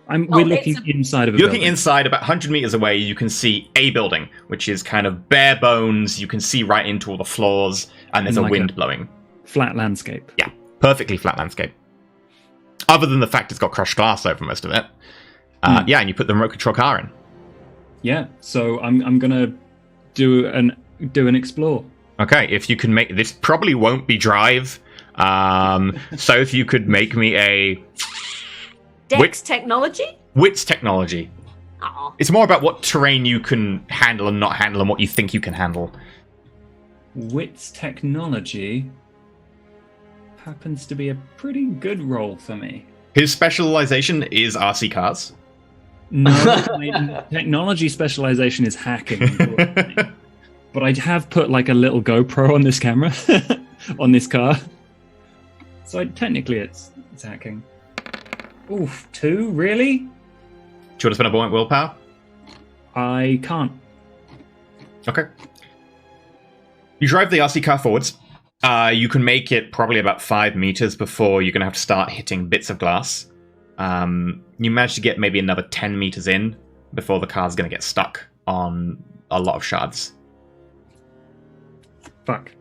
We're looking inside of a building. You're looking inside, about 100 meters away, you can see a building, which is kind of bare bones. You can see right into all the floors, and there's a wind blowing. Flat landscape. Yeah, perfectly flat landscape. Other than the fact it's got crushed glass over most of it. Yeah, and you put the remote control car in. Yeah, so I'm gonna do an explore. Okay, if you can make this, probably won't be drive. So if you could make me a Dex technology? wits technology. Aw. It's more about what terrain you can handle and not handle, and what you think you can handle. Wits technology happens to be a pretty good roll for me. His specialization is RC cars. No, my technology specialization is hacking. But I have put like a little GoPro on this camera, on this car. So technically it's hacking. Oof, 2? Really? Do you want to spend a buoyant willpower? I can't. Okay. You drive the RC car forwards. You can make it probably about 5 meters before you're going to have to start hitting bits of glass. You manage to get maybe another 10 meters in before the car's going to get stuck on a lot of shards. Fuck.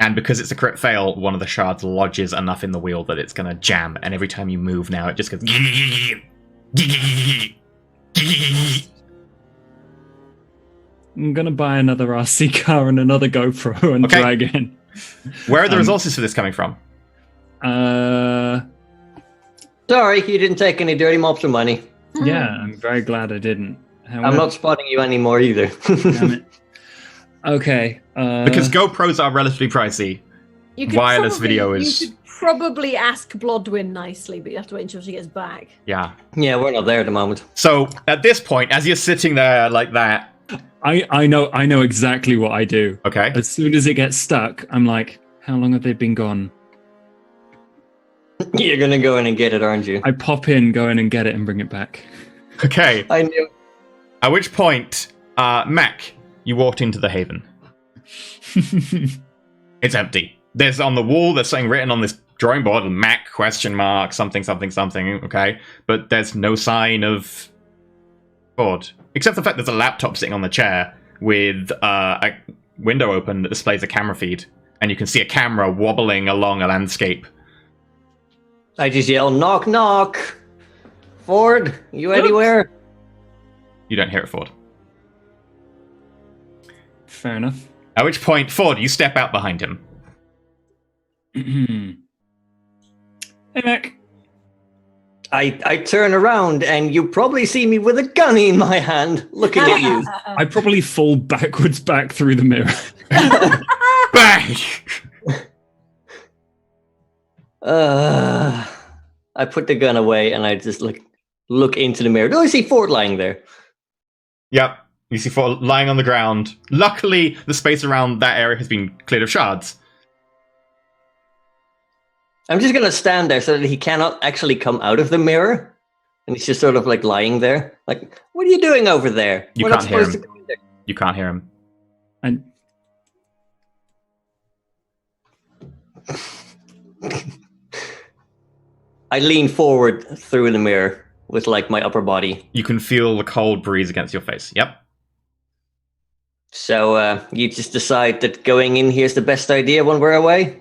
And because it's a crit fail, one of the shards lodges enough in the wheel that it's going to jam, and every time you move now, it just goes... I'm going to buy another RC car and another GoPro and try again. Where are the resources for this coming from? Sorry, you didn't take any dirty mops or money. Yeah, I'm very glad I didn't. However, I'm not spotting you anymore either. Damn it. Okay. Because GoPros are relatively pricey. Wireless video is... You could probably ask Blodwyn nicely, but you have to wait until she gets back. Yeah. Yeah, we're not there at the moment. So, at this point, as you're sitting there like that... I know exactly what I do. Okay. As soon as it gets stuck, I'm like, how long have they been gone? You're gonna go in and get it, aren't you? I pop in, go in and get it and bring it back. Okay. I knew. At which point, Mac, you walked into the haven. It's empty. There's on the wall, there's something written on this drawing board, Mac, something, okay? But there's no sign of Ford. Except for the fact there's a laptop sitting on the chair with a window open that displays a camera feed. And you can see a camera wobbling along a landscape. I just yell, knock, knock. Ford, you anywhere? You don't hear it, Ford. Fair enough. At which point, Ford, you step out behind him. Hey, Mac. I turn around and you probably see me with a gun in my hand, looking at you. I probably fall backwards back through the mirror. Bang! I put the gun away and I just look into the mirror. Do I see Ford lying there? Yep. You see Ford lying on the ground. Luckily, the space around that area has been cleared of shards. I'm just going to stand there so that he cannot actually come out of the mirror. And he's just sort of liing there. Like, what are you doing over there? You can't hear him. You can't hear him. And I lean forward through the mirror with my upper body. You can feel the cold breeze against your face. Yep. So you just decide that going in here is the best idea when we're away?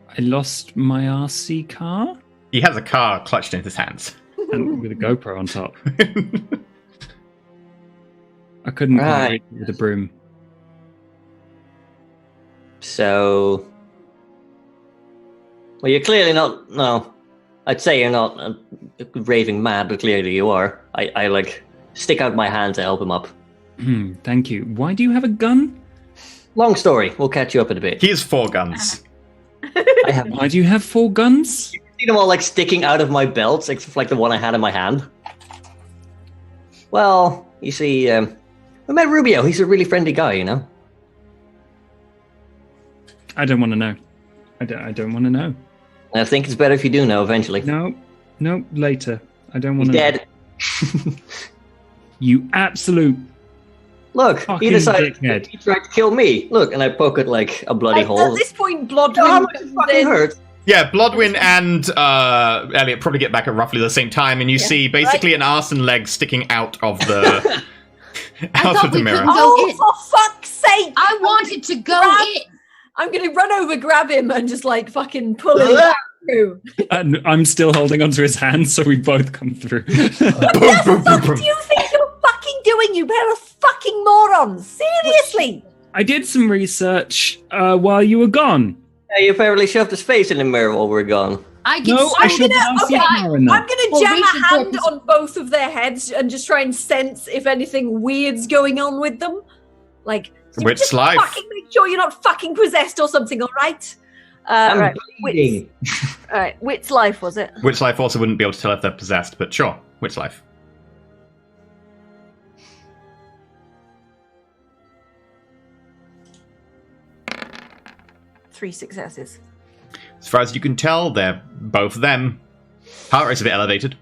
I lost my RC car? He has a car clutched in his hands. And with a GoPro on top. I couldn't operate with a broom. So... Well, you're clearly not... No. I'd say you're not raving mad, but clearly you are. I stick out my hand to help him up. Thank you. Why do you have a gun? Long story. We'll catch you up in a bit. He has 4 guns. Why do you have 4 guns? You see them all sticking out of my belt, except for the one I had in my hand. Well, you see, I met Rubio. He's a really friendly guy, you know? I don't want to know. I don't want to know. I think it's better if you do know eventually. No, later. I don't want He's to. He's dead. You absolute. Look, he decided dickhead. he tried to kill me. Look, and I poke it a bloody hole. At this point, Blodwyn... How much it fucking hurt? Yeah, Blodwyn and Elliot probably get back at roughly the same time, and you see basically an arson leg sticking out of the mirror. Oh, for fuck's sake! I wanted to go in. I'm going to run over, grab him, and just fucking pull him back through. And I'm still holding onto his hand, so we both come through. What the fuck do you think you're fucking doing, you pair of fucking morons? Seriously? I did some research while you were gone. Yeah, you apparently shoved his face in the mirror while we're gone. I can I should I'm going to For jam a reason hand purpose. on both of their heads and just try and sense if anything weird's going on with them. Witch just life. fucking make sure you're not fucking possessed or something, all right? I'm Right. bleeding. All right. Wit's life, was it? Witch life also wouldn't be able to tell if they're possessed, but sure, witch life. 3 successes. As far as you can tell, they're both of them. Heart rate's a bit elevated.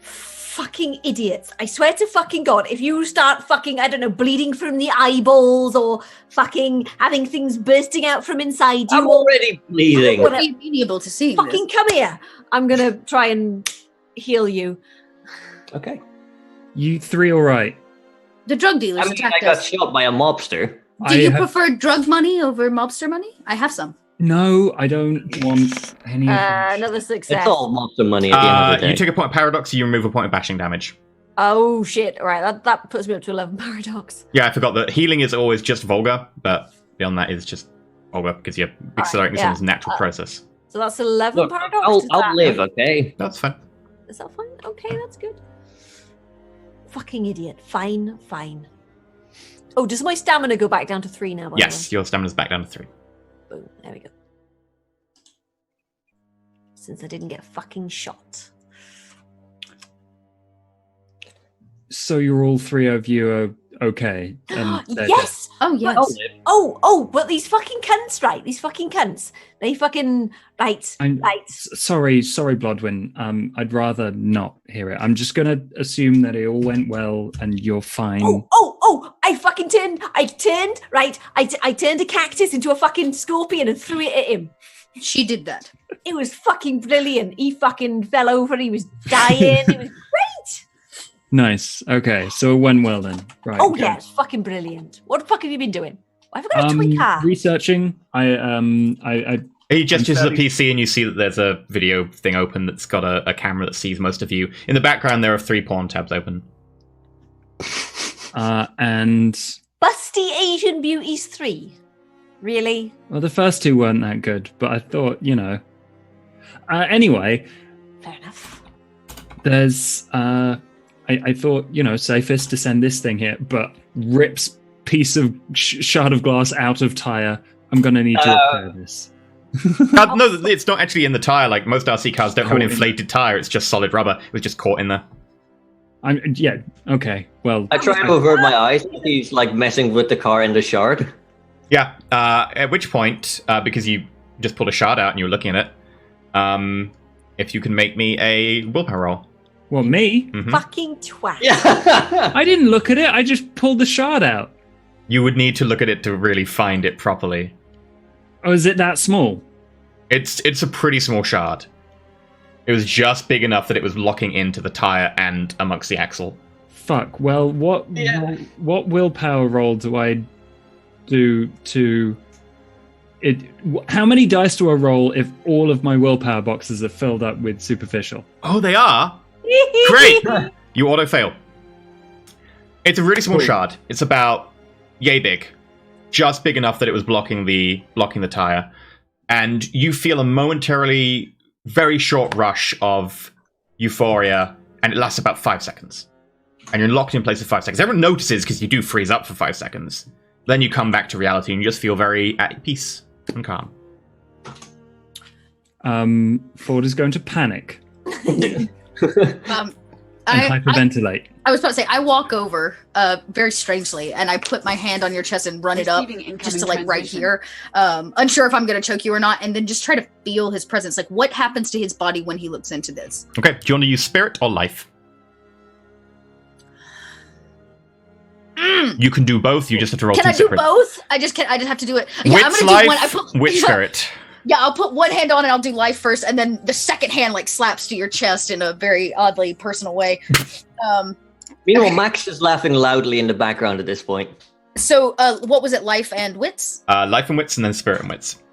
Fucking idiots. I swear to fucking God, if you start fucking, I don't know, bleeding from the eyeballs or fucking having things bursting out from inside you. I'm already bleeding. Would be able to see Fucking come here. I'm going to try and heal you. Okay. You 3 all right? The drug dealers I attacked got us. shot by a mobster. Do you prefer drug money over mobster money? I have some. No, I don't want any of that. Another success. It's all mobster money at the end of the day. You take a point of paradox, you remove a point of bashing damage. Oh shit! All right, that puts me up to 11 paradox. Yeah, I forgot that healing is always just vulgar, but beyond that is just vulgar because you're accelerating someone's natural process. So that's 11 Look, paradox. I'll live, okay? That's fine. Is that fine? Okay, that's good. Fucking idiot. Fine. Oh, does my stamina go back down to 3 now? By Yes, your stamina's back down to 3. Boom. There we go. Since I didn't get fucking shot. So you're all 3 of you are okay? And Yes! Oh, yes. But these fucking cunts, right? These fucking cunts. They fucking... Right. Sorry, Bloodwin. I'd rather not hear it. I'm just going to assume that it all went well and you're fine. I fucking turned I turned a cactus into a fucking scorpion and threw it at him. She did that. It was fucking brilliant. He fucking fell over. He was dying. It was great. Nice. Okay, so it went well then. Right. Oh good. yeah, it's fucking brilliant. What the fuck have you been doing? I've got a toy car. Researching. I He gestures to the PC and you see that there's a video thing open that's got a camera that sees most of you. In the background, there are 3 porn tabs open. and Busty Asian Beauties 3. Really? well, the first 2 weren't that good, but I thought, anyway, Fair enough. there's I thought, safest to send this thing here, but rips piece of shard of glass out of tire. I'm gonna need to repair this. No, it's not actually in the tire. Like most RC cars don't have an inflated tire. It's just solid rubber. It was just caught in there. Okay. Well, I try to avert my eyes. He's like messing with the car in the shard. Yeah. At which point, because you just pulled a shard out and you were looking at it, if you can make me a willpower roll. well, me? Mhm. Fucking twat. Yeah. I didn't look at it. I just pulled the shard out. You would need to look at it to really find it properly. Oh, is it that small? It's a pretty small shard. It was just big enough that it was locking into the tire and amongst the axle. Fuck. Well, what willpower roll do I do to it? How many dice do I roll if all of my willpower boxes are filled up with superficial? Oh, they are? Great! You auto fail. It's a really small shard. It's about yay big. Just big enough that it was blocking the tire. And you feel a momentarily very short rush of euphoria, and it lasts about 5 seconds. And you're locked in place for 5 seconds. Everyone notices because you do freeze up for 5 seconds. Then you come back to reality and you just feel very at peace and calm. Ford is going to panic I and hyperventilate. I was about to say, I walk over very strangely, and I put my hand on your chest and run it up just to like right here. Unsure if I'm going to choke you or not, and then just try to feel his presence. Like, what happens to his body when he looks into this? Okay, do you want to use spirit or life? You can do both. You just have to roll Can two I do separate. both? I just have to do it. Yeah, I'm Wit's gonna do one. life, wit spirit. Yeah, I'll put one hand on and I'll do life first, and then the second hand like slaps to your chest in a very oddly personal way. Meanwhile, Max is laughing loudly in the background at this point. So, what was it? Life and wits? Life and wits, and then spirit and wits.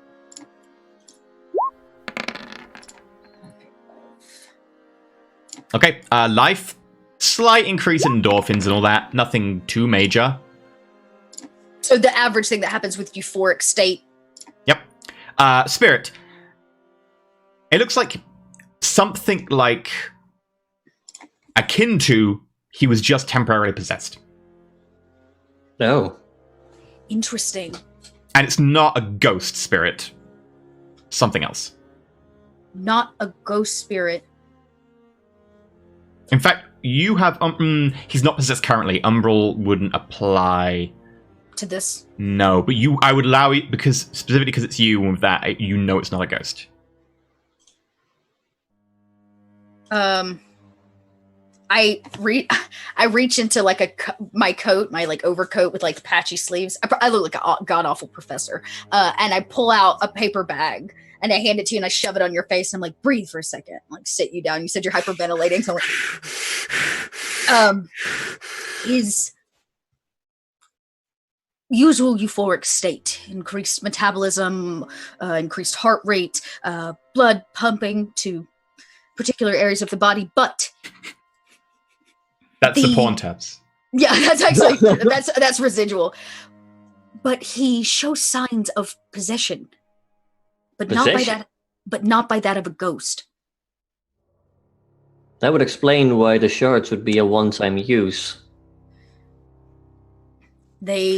Okay, life. Slight increase in endorphins and all that. Nothing too major. So the average thing that happens with euphoric state. Yep. Spirit. It looks like something like akin to he was just temporarily possessed. No. Interesting. And it's not a ghost spirit. Something else. Not a ghost spirit. In fact, you have... he's not possessed currently. Umbral wouldn't apply to this? No, but I would allow it specifically because it's you, and with that, you know it's not a ghost. I reach into like my coat, my like overcoat with like patchy sleeves. I look like a god awful professor. And I pull out a paper bag and I hand it to you and I shove it on your face. And I'm like, breathe for a second, like sit you down. You said you're hyperventilating, so I'm like, his usual euphoric state, increased metabolism, increased heart rate, blood pumping to particular areas of the body, but that's the porn tabs. Yeah, that's actually that's residual. But he shows signs of possession, but not by that of a ghost. That would explain why the shards would be a one-time use.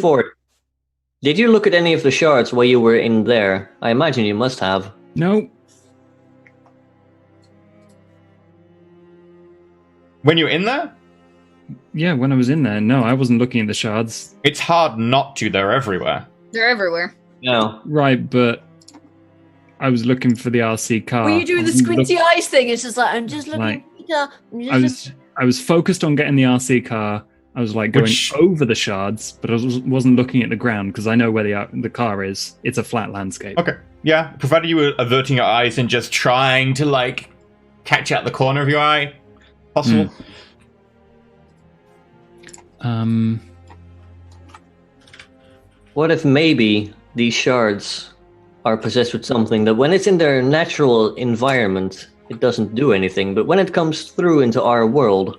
Ford, did you look at any of the shards while you were in there? I imagine you must have. No. When you were in there? Yeah, when I was in there. No, I wasn't looking at the shards. It's hard not to. They're everywhere. They're everywhere. No. Right, but I was looking for the RC car. Were you doing the squinty eyes thing? It's just like, I'm just looking. I was focused on getting the RC car. I was like going over the shards, but I wasn't looking at the ground because I know where the car is. It's a flat landscape. Okay. Yeah, provided you were averting your eyes and just trying to like catch out the corner of your eye. Possible. What if maybe these shards are possessed with something that when it's in their natural environment, it doesn't do anything, but when it comes through into our world,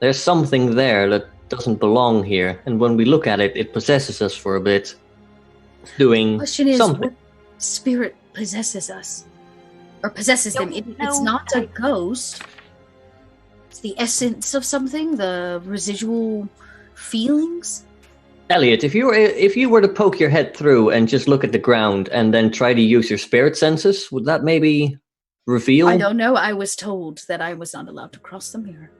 there's something there that doesn't belong here, and when we look at it, it possesses us for a bit, doing question is, something. What spirit possesses us? Or possesses them? It's not a ghost. It's the essence of something, the residual feelings. Elliot, if you were to poke your head through and just look at the ground and then try to use your spirit senses, would that maybe reveal? I don't know. I was told that I was not allowed to cross the mirror.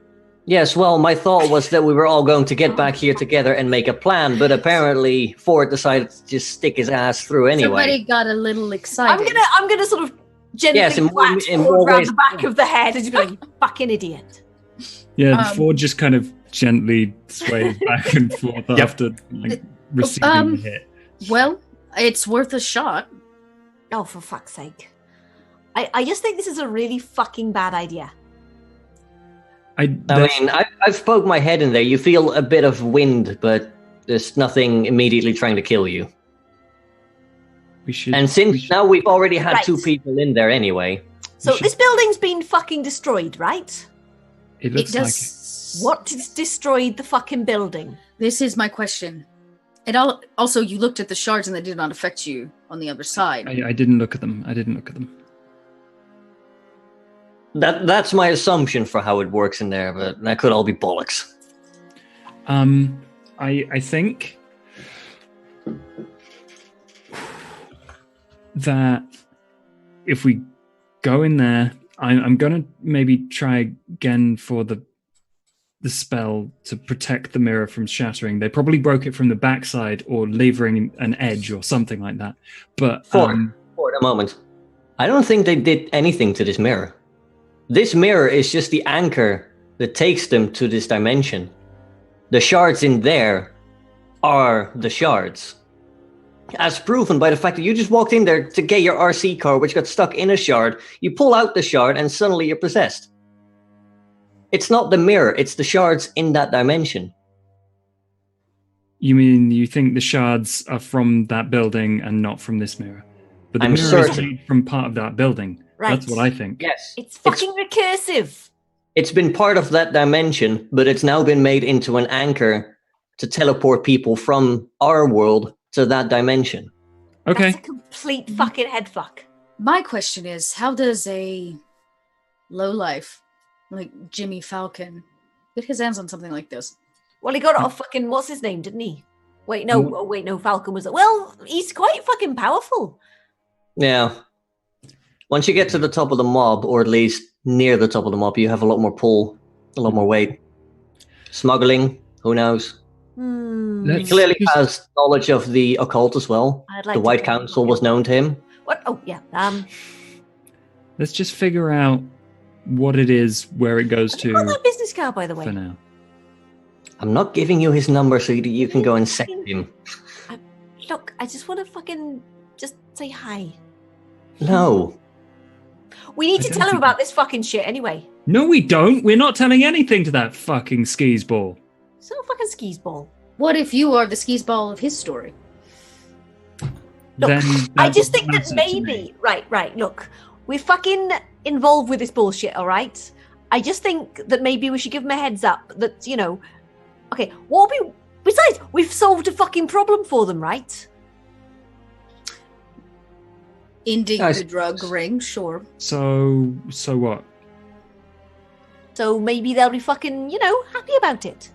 Yes, well, my thought was that we were all going to get back here together and make a plan, but apparently Ford decided to just stick his ass through anyway. Somebody got a little excited. I'm gonna sort of gently whack Ford around the back of the head and just be like, you fucking idiot. Yeah, Ford just kind of gently sways back and forth after receiving the hit. Well, it's worth a shot. Oh, for fuck's sake. I just think this is a really fucking bad idea. I mean, I've poked my head in there. You feel a bit of wind, but there's nothing immediately trying to kill you. Now we've already had two people in there anyway. So this building's been fucking destroyed, right? It looks like it. What destroyed the fucking building? This is my question. Also, you looked at the shards and they did not affect you on the other side. I didn't look at them. That's my assumption for how it works in there, but that could all be bollocks. I think that if we go in there, I'm gonna maybe try again for the spell to protect the mirror from shattering. They probably broke it from the backside or levering an edge or something like that. But for a moment, I don't think they did anything to this mirror. This mirror is just the anchor that takes them to this dimension. The shards in there are the shards. As proven by the fact that you just walked in there to get your RC car, which got stuck in a shard. You pull out the shard and suddenly you're possessed. It's not the mirror, it's the shards in that dimension. You mean you think the shards are from that building and not from this mirror? But the mirror is made from part of that building. Right. That's what I think. Yes. It's fucking recursive. It's been part of that dimension, but it's now been made into an anchor to teleport people from our world to that dimension. Okay. That's a complete fucking headfuck. My question is, how does a lowlife like Jimmy Falcon get his hands on something like this? Well, he got it off fucking, what's his name, didn't he? No, Falcon was... Well, he's quite fucking powerful. Yeah. Once you get to the top of the mob, or at least near the top of the mob, you have a lot more pull, a lot more weight. Smuggling, who knows? He clearly has knowledge of the occult as well. Like the White Council was known to him. What? Oh, yeah. Let's just figure out what it is, where it goes to. Got that business card, by the way. For now. I'm not giving you his number so you can go and sex him. Look, I just want to fucking just say hi. No. We need to tell him about this fucking shit anyway. No, we don't. We're not telling anything to that fucking skis ball. It's not a fucking skis ball. What if you are the skis ball of his story? Look, Then I that just think that doesn't matter to maybe... me. Right, look. We're fucking involved with this bullshit, all right? I just think that maybe we should give him a heads up that, you know... Okay, what would be... Besides, we've solved a fucking problem for them, right? Ending the drug ring, sure. So what? So maybe they'll be fucking, you know, happy about it.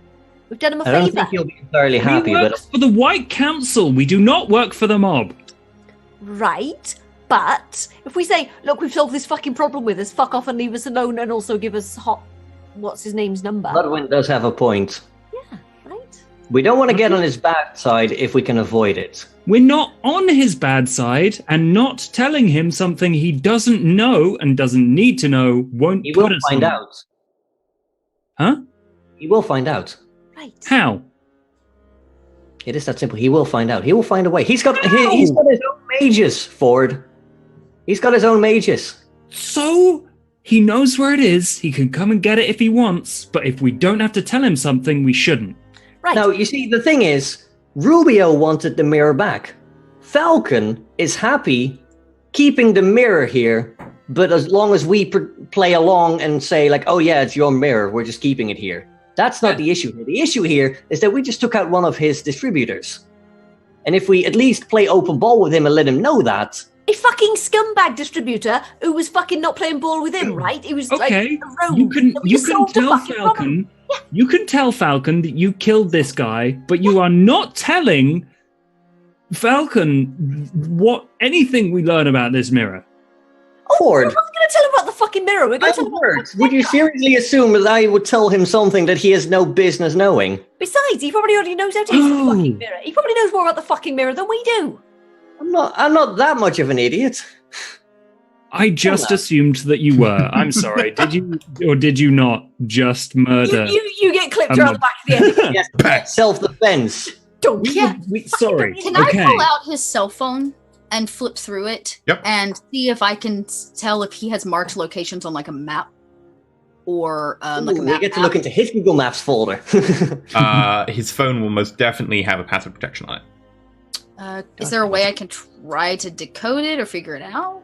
We've done him a I don't favour. think he'll be entirely happy, we work but for the White Council. We do not work for the mob. Right, but if we say, look, we've solved this fucking problem with us, fuck off and leave us alone and also give us what's his name's number. Bloodwind does have a point. Yeah, right? We don't want to get on his bad side if we can avoid it. We're not on his bad side, and not telling him something he doesn't know and doesn't need to know won't He put will us find on. out. Huh? He will find out. Right. How? It is that simple. He will find out. He will find a way. He's got his own mages, Ford. He's got his own mages. So he knows where it is. He can come and get it if he wants. But if we don't have to tell him something, we shouldn't. Right. Now, you see, the thing is, Rubio wanted the mirror back. Falcon is happy keeping the mirror here, but as long as we play along and say, like, oh yeah, it's your mirror, we're just keeping it here. That's not the issue here. The issue here is that we just took out one of his distributors. And if we at least play open ball with him and let him know that... A fucking scumbag distributor who was fucking not playing ball with him, right? He was Okay, like a rogue. you can solved the tell fucking Falcon. problem. Yeah. You can tell Falcon that you killed this guy, but you are not telling Falcon anything we learn about this mirror. Ford, We're not going to tell him about the fucking mirror. We're going to tell him about the fucking would you mirror. seriously assume that I would tell him something that he has no business knowing? Besides, he probably already knows how to use the fucking mirror. He probably knows more about the fucking mirror than we do. I'm not that much of an idiot. I just assumed that you were. I'm sorry. Did you or did you not just murder? You get clipped around the back of the head. Yes, self-defense. Don't Yeah. Sorry. Can Okay. I pull out his cell phone and flip through it Yep. and see if I can tell if he has marked locations on like a map or like a Ooh, map we get to app? look into his Google Maps folder. His phone will most definitely have a password protection on it. Is there a way I can try to decode it or figure it out?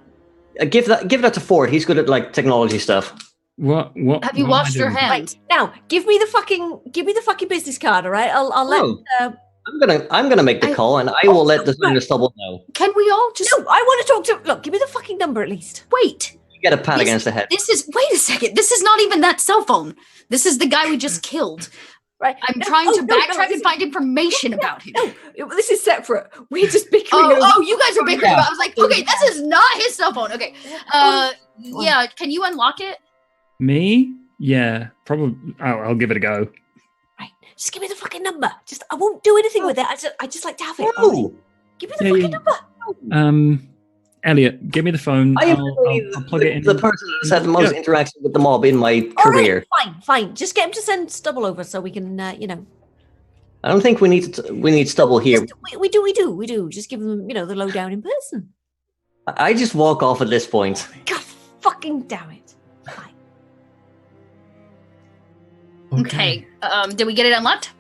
Give that to Ford. He's good at like technology stuff. What? Have you what am I washed your doing? hands? Right now, give me the fucking business card, all right? I'll let. Oh. I'm gonna make the call, and I will let the stubble know. Can we all just No, I want to talk to. Look, give me the fucking number at least. wait? You get a pat against the head. Wait a second. This is not even that cell phone. This is the guy we just killed. Right. I'm No, trying oh, to no, backtrack this and find information about him. No, this is separate. We're just bickering. over- Oh, you guys are bickering about. I was like, okay, this is not his cell phone. Okay, yeah, can you unlock it? Me? Yeah, probably. I'll give it a go. Right. Just give me the fucking number. I won't do anything with it. I just like to have it. No. all right? Give me the Yeah, fucking yeah. number. Elliot, give me the phone. I am I'll plug it in. the person that's had the most interaction with the mob in my All right, career. fine. Just get him to send Stubble over so we can, I don't think we need stubble here. We do. Just give them, the lowdown in person. I just walk off at this point. God fucking damn it. Fine. Okay. Did we get it unlocked?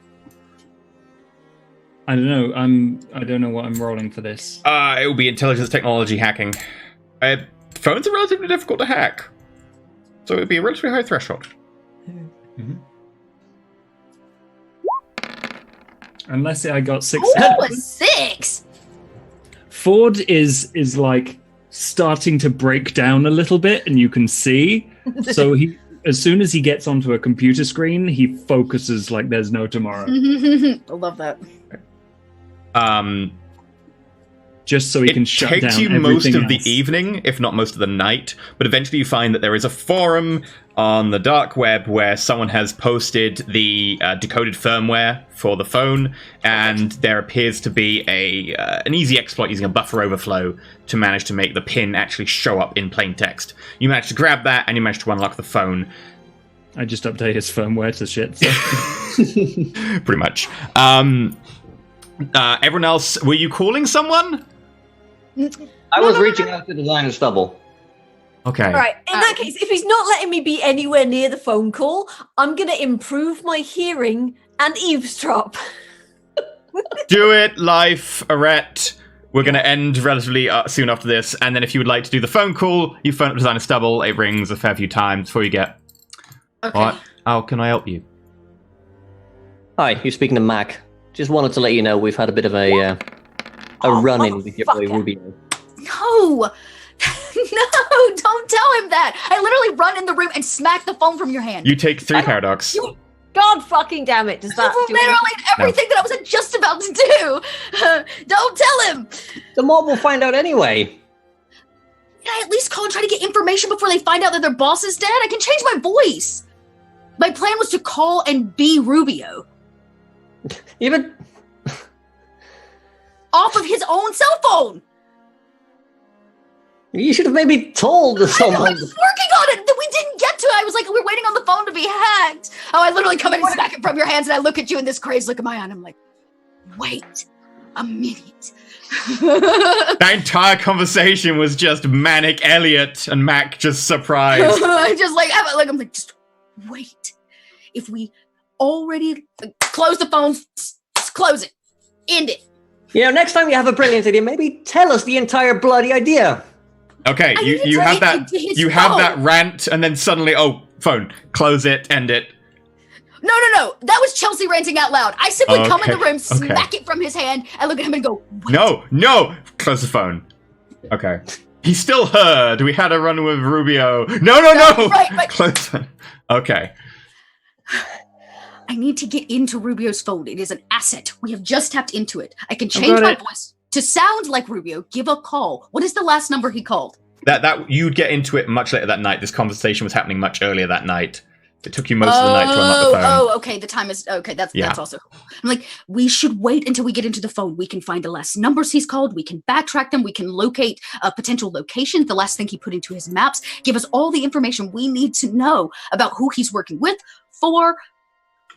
I don't know. I don't know what I'm rolling for this. It will be intelligence technology hacking. Phones are relatively difficult to hack, so it would be a relatively high threshold. Mm-hmm. Unless I got 6. Oh, a 6. Ford is like starting to break down a little bit, and you can see. So as soon as he gets onto a computer screen, he focuses like there's no tomorrow. I love that. Just so he can shut down It takes you everything most of the else. evening, if not most of the night, but eventually you find that there is a forum on the dark web where someone has posted the decoded firmware for the phone, and there appears to be an easy exploit using a buffer overflow to manage to make the pin actually show up in plain text. You manage to grab that, and you manage to unlock the phone. I just update his firmware to shit. So. Pretty much. Everyone else, were you calling someone? I was reaching out to the line of stubble. Okay. All right. In that case, if he's not letting me be anywhere near the phone call, I'm going to improve my hearing and eavesdrop. Do it, life, Arette. We're going to end relatively soon after this, and then if you would like to do the phone call, you phone up Designer Stubble. It rings a fair few times before you get... Okay. What? How can I help you? Hi, you're speaking to Mac. Just wanted to let you know we've had a bit of a run-in with your boy Rubio. No! No, don't tell him that. I literally run in the room and smack the phone from your hand. You take 3 paradox. God fucking damn it. Does that do literally anything? everything that I was just about to do. Don't tell him. The mob will find out anyway. Can I at least call and try to get information before they find out that their boss is dead? I can change my voice. My plan was to call and be Rubio. Even Off of his own cell phone. you should have maybe told I someone. was working on it. That we didn't get to it. I was like, we're waiting on the phone to be hacked. Oh, I literally come in and smack it from your hands, and I look at you in this crazed look in my eye, and I'm like, wait a minute. That entire conversation was just Manic Elliot and Mac just surprised. I just like, I'm like, just wait. If we already close the phone, close it, end it. You know, next time you have a brilliant idea, maybe tell us the entire bloody idea. Okay, you have that rant, and then suddenly, phone, close it, end it. No. That was Chelsea ranting out loud. I simply come in the room, smack it from his hand, and look at him and go, wait. No, close the phone. Okay. He still heard. We had a run with Rubio. No. Right. Close it. Okay. I need to get into Rubio's phone. It is an asset. We have just tapped into it. I can change my voice to sound like Rubio. Give a call. What is the last number he called? That you'd get into it much later that night. This conversation was happening much earlier that night. It took you most of the night to unlock the phone. Oh, okay. The time is okay. That's also cool. I'm like, we should wait until we get into the phone. We can find the last numbers he's called. We can backtrack them. We can locate potential locations. The last thing he put into his maps. Give us all the information we need to know about who he's working with for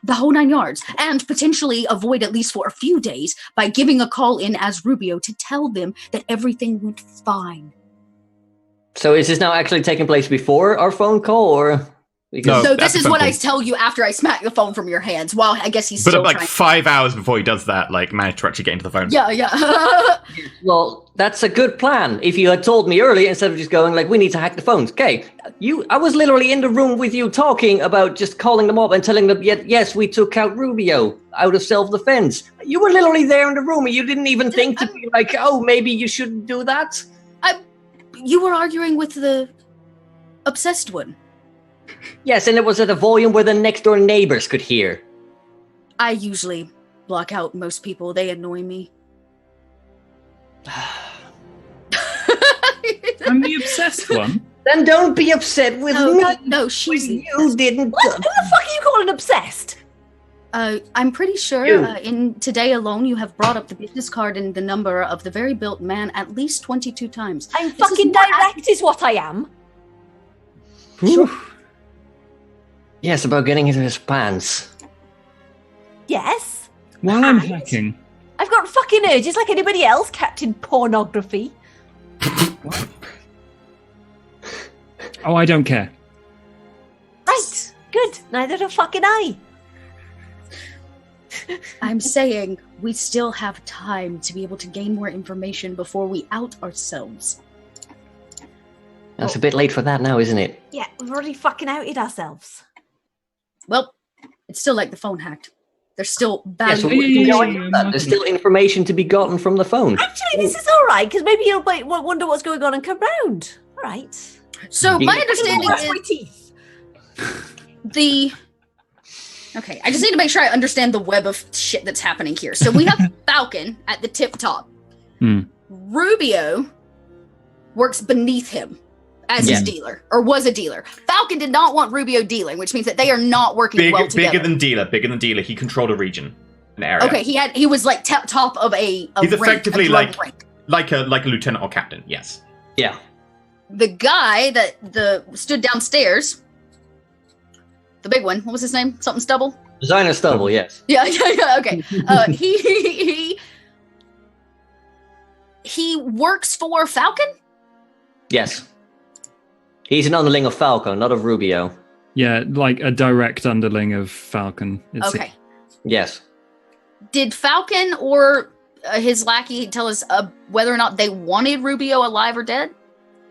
the whole 9 yards, and potentially avoid at least for a few days by giving a call in as Rubio to tell them that everything went fine. So is this now actually taking place before our phone call, or? No, so this that's is what fun. I tell you after I smack the phone from your hands. While I guess he's But still like trying. 5 hours before he does that, managed to actually get into the phone. Yeah. Well, that's a good plan. If you had told me earlier instead of just going we need to hack the phones. Okay, I was literally in the room with you talking about just calling them up and telling them, yes, we took out Rubio out of self-defense. You were literally there in the room and you didn't even think to be like, maybe you shouldn't do that. You were arguing with the obsessed one. Yes, and it was at a volume where the next door neighbors could hear. I usually block out most people. They annoy me. I'm the obsessed one. Then don't be upset with me. No, she's You didn't. What? Who the fuck are you calling obsessed? I'm pretty sure in today alone you have brought up the business card and the number of the very built man at least 22 times. I'm fucking direct is what I am. Sure. Yes, about getting into his pants. Yes. While I'm hacking. I've got fucking urges like anybody else, Captain Pornography. Oh, I don't care. Right. Good. Neither do fucking I. I'm saying we still have time to be able to gain more information before we out ourselves. That's a bit late for that now, isn't it? Yeah, we've already fucking outed ourselves. Well, it's still like the phone hacked. There's still Yes, value. there's still information to be gotten from the phone. Actually, this is all right, because maybe you'll wonder what's going on and come round. All right. So my understanding Brush my is teeth. Okay, I just need to make sure I understand the web of shit that's happening here. So we have Falcon at the tip top. Rubio works beneath him as his dealer, or was a dealer. Falcon did not want Rubio dealing, which means that they are not working well together. Bigger than dealer. He controlled a region, an area. Okay, he was like top of a He's rank, effectively a rank. like a lieutenant or captain. Yes. Yeah. The guy that stood downstairs, the big one, what was his name? Something Stubble? Designer Stubble, yes. Yeah, okay. He works for Falcon? Yes. He's an underling of Falcon, not of Rubio. Yeah, like a direct underling of Falcon. Okay. Yes. Did Falcon or his lackey tell us whether or not they wanted Rubio alive or dead?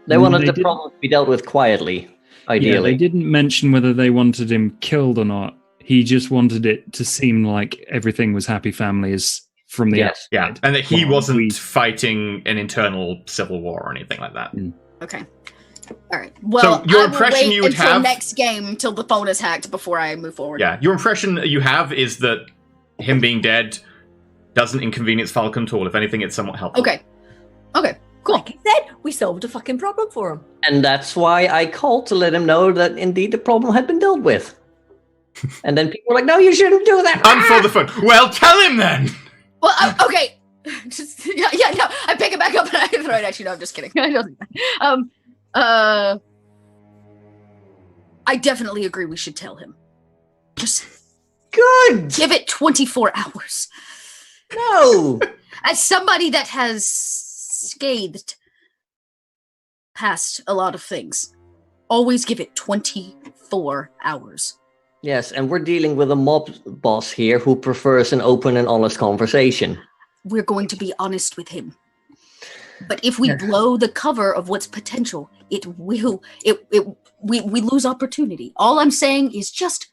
They wanted the problem to be dealt with quietly, ideally. Yeah, they didn't mention whether they wanted him killed or not. He just wanted it to seem like everything was happy families from the outside. Yeah, and that he wasn't fighting an internal civil war or anything like that. Okay. All right. Well, so your I impression will wait you would until have next game until the phone is hacked before I move forward. Yeah, your impression you have is that him being dead doesn't inconvenience Falcon at all. If anything, it's somewhat helpful. Okay. Cool. Like I said, we solved a fucking problem for him. And that's why I called to let him know that indeed the problem had been dealt with. And then people were like, no, you shouldn't do that. Unfold the phone. Well, tell him then! Well, okay. No. I pick it back up and I throw it at you. No, I'm just kidding. I definitely agree we should tell him. Just Good! give it 24 hours. No! As somebody that has scathed past a lot of things, always give it 24 hours. Yes, and we're dealing with a mob boss here who prefers an open and honest conversation. We're going to be honest with him. But if we blow the cover of what's potential, we lose opportunity. All I'm saying is just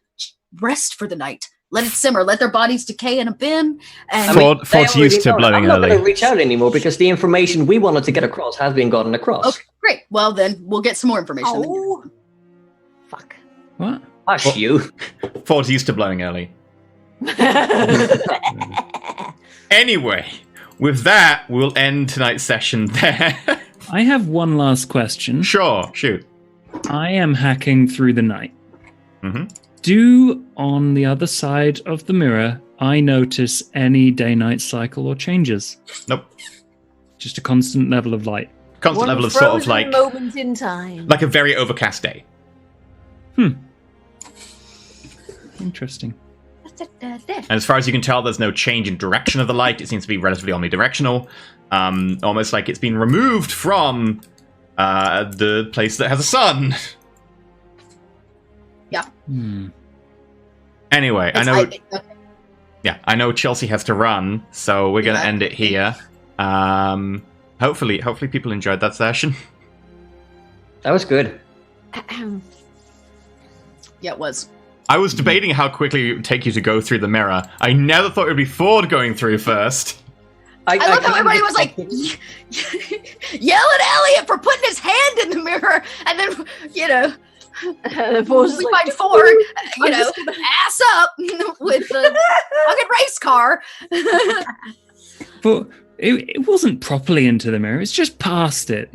rest for the night. Let it simmer. Let their bodies decay in a bin. And Ford's used to blowing I'm not early. going to reach out anymore because the information we wanted to get across has been gotten across. Okay, great. Well, then we'll get some more information. Oh, fuck. What? Hush you. Ford's used to blowing early. Anyway, with that, we'll end tonight's session there. I have one last question. Sure, shoot. I am hacking through the night. Mm-hmm. Do, on the other side of the mirror, I notice any day-night cycle or changes? Nope. Just a constant level of light. Constant level of sort of like moment in time. like a very overcast day. Interesting. And as far as you can tell, there's no change in direction of the light. It seems to be relatively omnidirectional. Almost like it's been removed from the place that has a sun. Yeah. Anyway, I know Chelsea has to run, so we're going to end it here. Hopefully people enjoyed that session. That was good. Yeah, it was. I was debating how quickly it would take you to go through the mirror. I never thought it would be Ford going through first. I love how everybody was like, yell at Elliot for putting his hand in the mirror, and then, we find Ford, ass up with the fucking race car. But it wasn't properly into the mirror. It's just past it,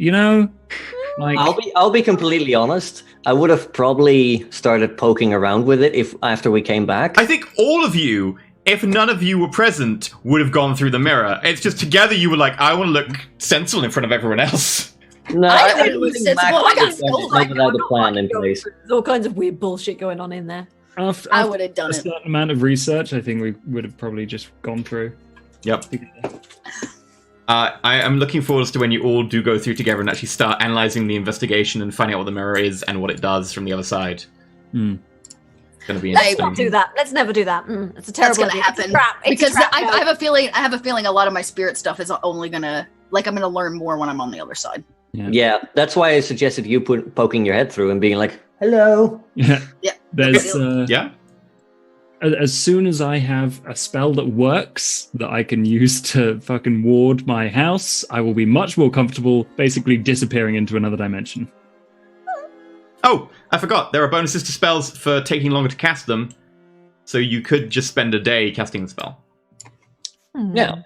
Like, I'll be completely honest. I would have probably started poking around with it after we came back. I think all of you, if none of you were present, would have gone through the mirror. It's just together you were like, I want to look sensible in front of everyone else. No, I don't look sensible. I got scolded. without a plan in place. There's all kinds of weird bullshit going on in there. after I would have done a it. certain amount of research, I think we would have probably just gone through. Yep. I am looking forward to when you all do go through together and actually start analyzing the investigation and finding out what the mirror is and what it does from the other side. It's going to be Let's interesting. not do that. Let's never do that. It's a terrible That's idea. gonna happen It's a trap. It's because a trap, I no. have a feeling. I have a feeling a lot of my spirit stuff is only gonna I'm gonna learn more when I'm on the other side. Yeah, that's why I suggested you poking your head through and being like, "Hello." Yeah. Yeah. There's Yeah. as soon as I have a spell that works that I can use to fucking ward my house, I will be much more comfortable basically disappearing into another dimension. Oh, I forgot. There are bonuses to spells for taking longer to cast them, so you could just spend a day casting the spell. Yeah.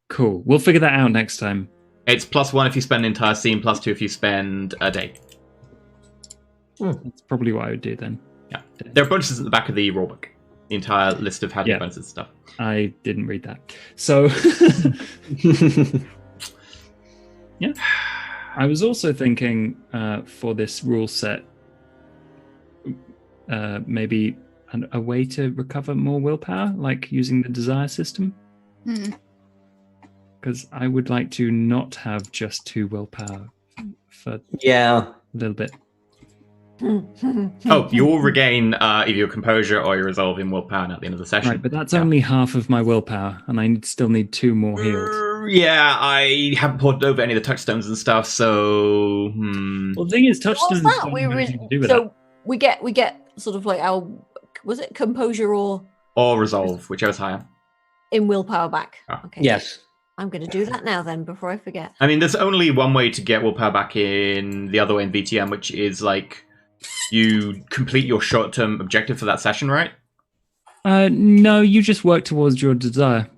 Cool. We'll figure that out next time. It's +1 if you spend an entire scene, +2 if you spend a day. That's probably what I would do then. Yeah. There are bonuses at the back of the rulebook. The entire list of how to get bonuses and stuff. I didn't read that. So, yeah. I was also thinking for this rule set, maybe a way to recover more willpower, like using the desire system. Because I would like to not have just 2 willpower for a little bit. Oh, you will regain either your composure or your resolve in willpower at the end of the session. Right, but that's only half of my willpower, and I still need 2 more heals. Yeah, I haven't poured over any of the touchstones and stuff, so... Well, the thing is, touchstones What's that? don't have anything to do with that. We get sort of like our, was it composure or resolve, whichever's higher. in willpower back? Oh. Okay. Yes. I'm going to do that now then before I forget. I mean, there's only one way to get willpower back in the other way in VTM, which is like you complete your short-term objective for that session, right? No, you just work towards your desire.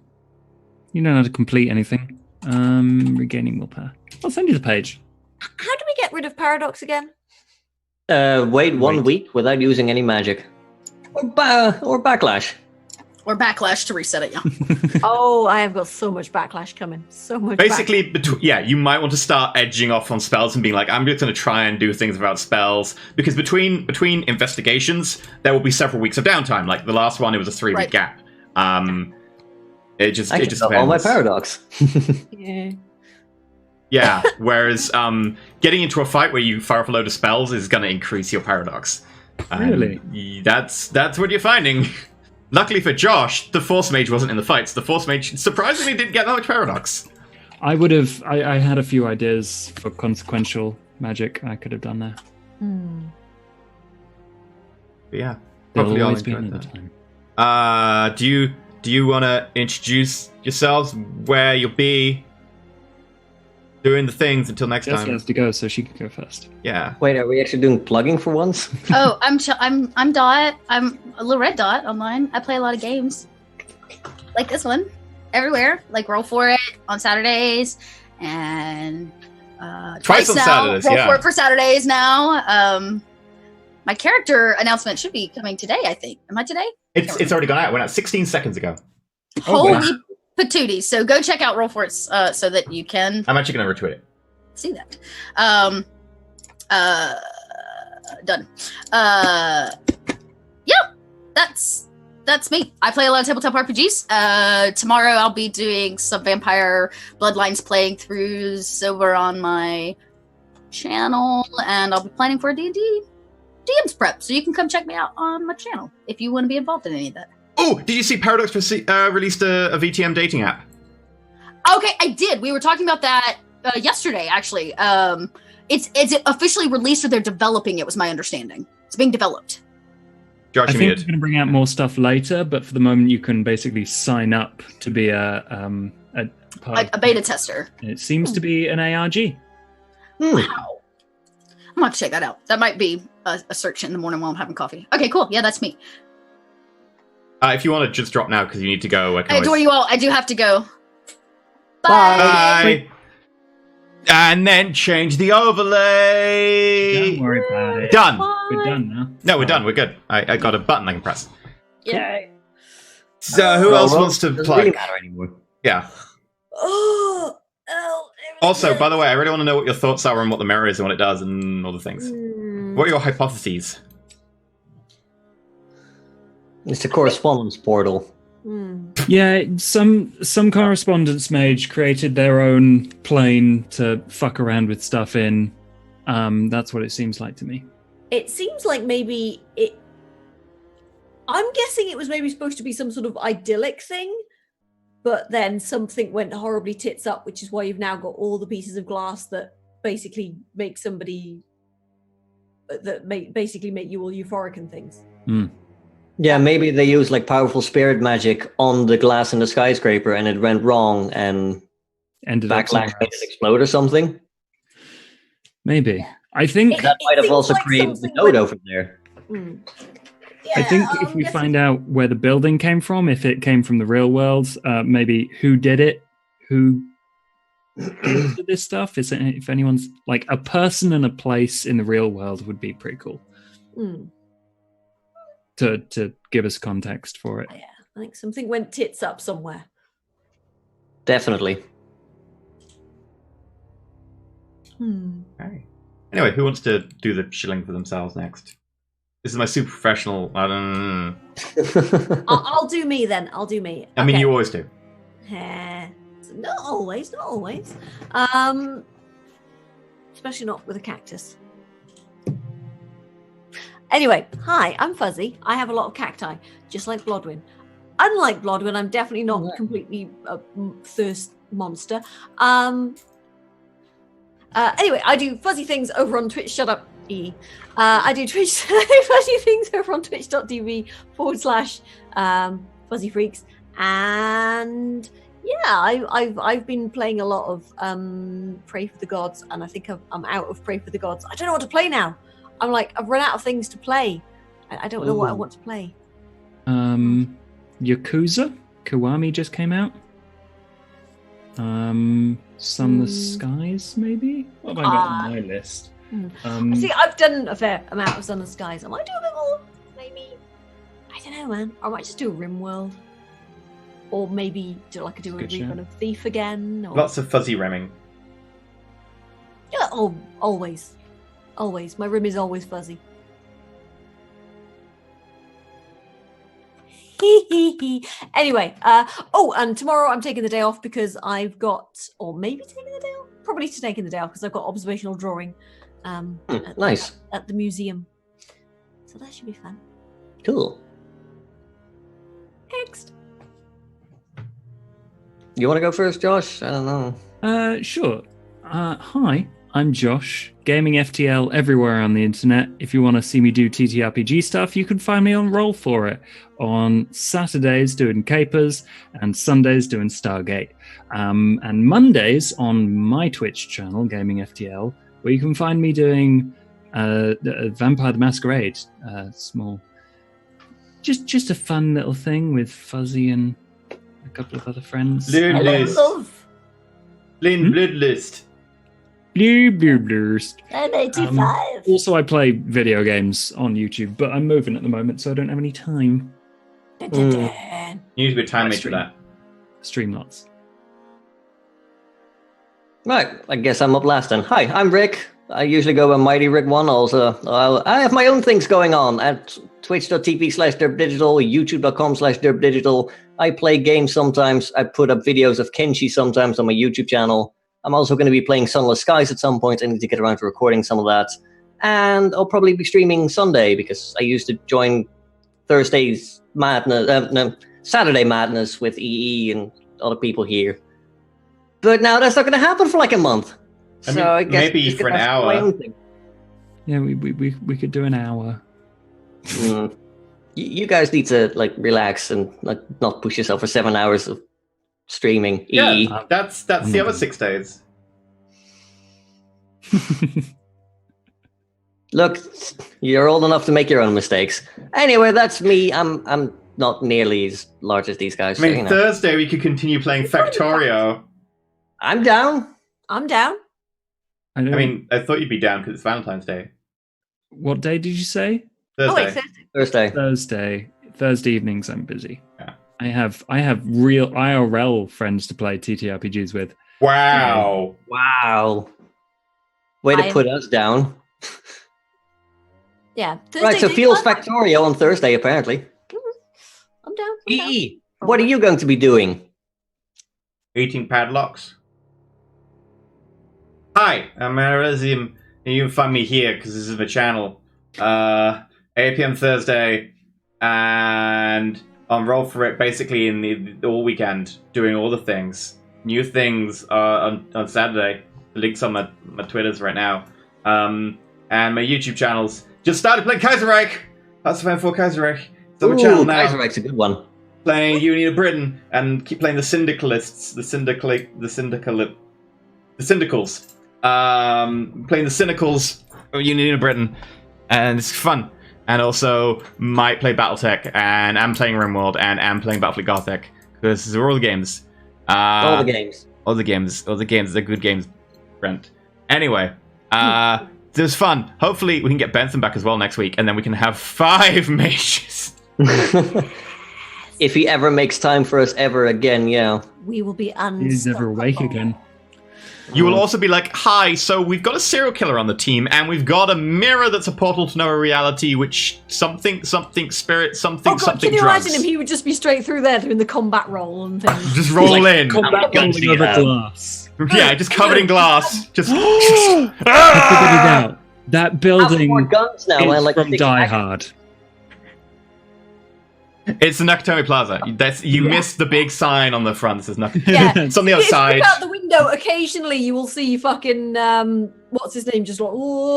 You don't have to complete anything. Regaining willpower. I'll send you the page. How do we get rid of paradox again? Wait 1 week without using any magic. Or backlash. Or backlash to reset it, yeah. Oh, I have got so much backlash coming. So much Basically, you might want to start edging off on spells and being like, I'm just going to try and do things without spells. Because between investigations, there will be several weeks of downtime. Like the last one, it was a 3-week gap. It just depends. All my paradox. Yeah. Yeah, whereas getting into a fight where you fire off a load of spells is going to increase your paradox. Really? That's what you're finding. Luckily for Josh, the Force Mage wasn't in the fights. The Force Mage surprisingly didn't get that much paradox. I would have. I had a few ideas for consequential magic I could have done there. But yeah, There'll hopefully I'll always be enjoy another that. time. Do you want to introduce yourselves, where you'll be doing the things until next Jess time? has to go, so she can go first. Yeah. Wait, are we actually doing plugging for once? Oh, I'm Dot. I'm a little red Dot online. I play a lot of games, like this one, everywhere. Like Roll For It on Saturdays, and Twice on now. Saturdays, Roll yeah. For It for Saturdays now. My character announcement should be coming today, I think. Am I today? It's already gone out. It went out 16 seconds ago. Holy patooties. So go check out Roll For It so that you can I'm actually going to retweet it. see that. Done. Yeah, that's me. I play a lot of tabletop RPGs. Tomorrow I'll be doing some Vampire Bloodlines playing throughs over on my channel, and I'll be planning for a D&D DM's prep, so you can come check me out on my channel if you want to be involved in any of that. Oh, did you see Paradox released a VTM dating app? Okay, I did. We were talking about that yesterday, actually. It's officially released, or they're developing it, was my understanding. It's being developed. Josh, I you think muted. we're going to bring out more stuff later, but for the moment, you can basically sign up to be a beta tester. It seems to be an ARG. Wow. I'm going to check that out. That might be a search in the morning while I'm having coffee. Okay, cool. Yeah, that's me. If you want to just drop now because you need to go. I adore you all. I do have to go. Bye. And then change the overlay. Don't worry about it. Done. We're done now. No, we're done. We're good. I got a button I can press. Yay. So who else wants to Doesn't plug? really matter anymore. Yeah. Oh. Also, by the way, I really want to know what your thoughts are on what the mirror is and what it does and all the things. What are your hypotheses? It's a correspondence portal. Yeah, some correspondence mage created their own plane to fuck around with stuff in. That's what it seems like to me. It seems like maybe it. I'm guessing it was maybe supposed to be some sort of idyllic thing, but then something went horribly tits up, which is why you've now got all the pieces of glass that basically make somebody basically make you all euphoric and things. Yeah, maybe they used like powerful spirit magic on the glass in the skyscraper and it went wrong and Ended up backlash somewhere made it else. explode or something. Maybe. I think That might have seems also like created the something node went- over there. I think if we find out where the building came from, if it came from the real world, maybe who did it, who into this stuff. If anyone's like a person and a place in the real world would be pretty cool. To give us context for it. Yeah, I think something went tits up somewhere. Definitely. Okay. Anyway, who wants to do the shilling for themselves next? This is my super professional. I don't know. I'll do me then. I'll do me. I mean, you always do. Not always. Especially not with a cactus. Anyway, hi, I'm Fuzzy. I have a lot of cacti, just like Blodwyn. Unlike Blodwyn, I'm definitely not completely a thirst monster. Anyway, I do fuzzy things over on Twitch. Shut up, E. I do fuzzy things over on twitch.tv/fuzzy freaks. And yeah, I've been playing a lot of Pray for the Gods, and I think I'm out of Pray for the Gods. I don't know what to play now. I'm like, I've run out of things to play. I don't know what I want to play. Yakuza? Kiwami just came out. Sun the Skies, maybe? What have I got on my list? See, I've done a fair amount of Sun and Skies. I might do a bit more. Maybe. I don't know, man. I might just do a Rimworld. Or maybe do a rerun of Thief again. Or... Lots of fuzzy rimming. Yeah, always. Always. My rim is always fuzzy. Anyway, and tomorrow I'm taking the day off because I've got, or maybe taking the day off? Probably taking the day off because I've got observational drawing nice. At the museum. So that should be fun. Cool. Next. You want to go first, Josh? I don't know. Sure. Hi, I'm Josh, gaming FTL everywhere on the internet. If you want to see me do TTRPG stuff, you can find me on Roll For It on Saturdays doing Capers and Sundays doing Stargate. And Mondays on my Twitch channel, Gaming FTL, where you can find me doing Vampire the Masquerade. Small, just a fun little thing with Fuzzy and a couple of other friends. Bloodlist. Bloodlist. I'm 85. Also, I play video games on YouTube, but I'm moving at the moment, so I don't have any time. You need to be a time mate for that. Stream lots. Right, I guess I'm up last then. Hi, I'm Rick. I usually go by Mighty Rick 1 also. I have my own things going on at twitch.tv/derpdigital, youtube.com/derpdigital. I play games sometimes. I put up videos of Kenshi sometimes on my YouTube channel. I'm also going to be playing Sunless Skies at some point. I need to get around to recording some of that. And I'll probably be streaming Sunday because I used to join Saturday Madness with EE and other people here. But now that's not going to happen for like a month. I guess maybe for an hour. Yeah, we could do an hour. You guys need to relax and not push yourself for 7 hours of streaming. Yeah, that's the other 6 days. Look, you're old enough to make your own mistakes. Anyway, that's me. I'm not nearly as large as these guys. I mean, Thursday we could continue playing Factorio. I'm down. I'm down. I mean, I thought you'd be down because it's Valentine's Day. What day did you say? Thursday. Thursday. Thursday evenings I'm busy. Yeah. I have real IRL friends to play TTRPGs with. Wow. Way to put us down. Yeah. Right, so Feels Factorio on Thursday, apparently. I'm down. What are you going to be doing? Eating padlocks. Hi, I'm EnterElysium, and you can find me here because this is my channel. 8 p.m. Thursday, and on Roll For It basically in the all weekend, doing all the things. New things on Saturday. The link's on my Twitters right now. And my YouTube channels. Just started playing Kaiserreich! That's Fan 4 Kaiserreich. It's on my channel now. Kaiserreich's a good one. Playing Union of Britain and keep playing the Syndicalists. The Syndicals. Playing the Cynicals of Union of Britain. And it's fun. And also might play Battletech, and am playing RimWorld, and am playing Battlefleet Gothic. Because these are all the games. All the games. Other games, they're good games, Brent. Anyway, it was fun. Hopefully we can get Bentham back as well next week, and then we can have 5 mages. If he ever makes time for us ever again, yeah. We will be unstoppable. He's never awake again. You will also be like, hi, so we've got a serial killer on the team, and we've got a mirror that's a portal to another reality, which something spirit, something Can you drugs. imagine him? He would just be straight through there doing the combat roll and things. Just roll in. Combat rolling over glass. Yeah, just covered in glass. Just. I figured it out. That building More guns now. is I like from to Die Hard. It's the Nakatomi Plaza. You missed the big sign on the front that says Nakatomi. Yeah. It's on the If you outside. look out the window, occasionally you will see fucking what's his name? Just like, oh.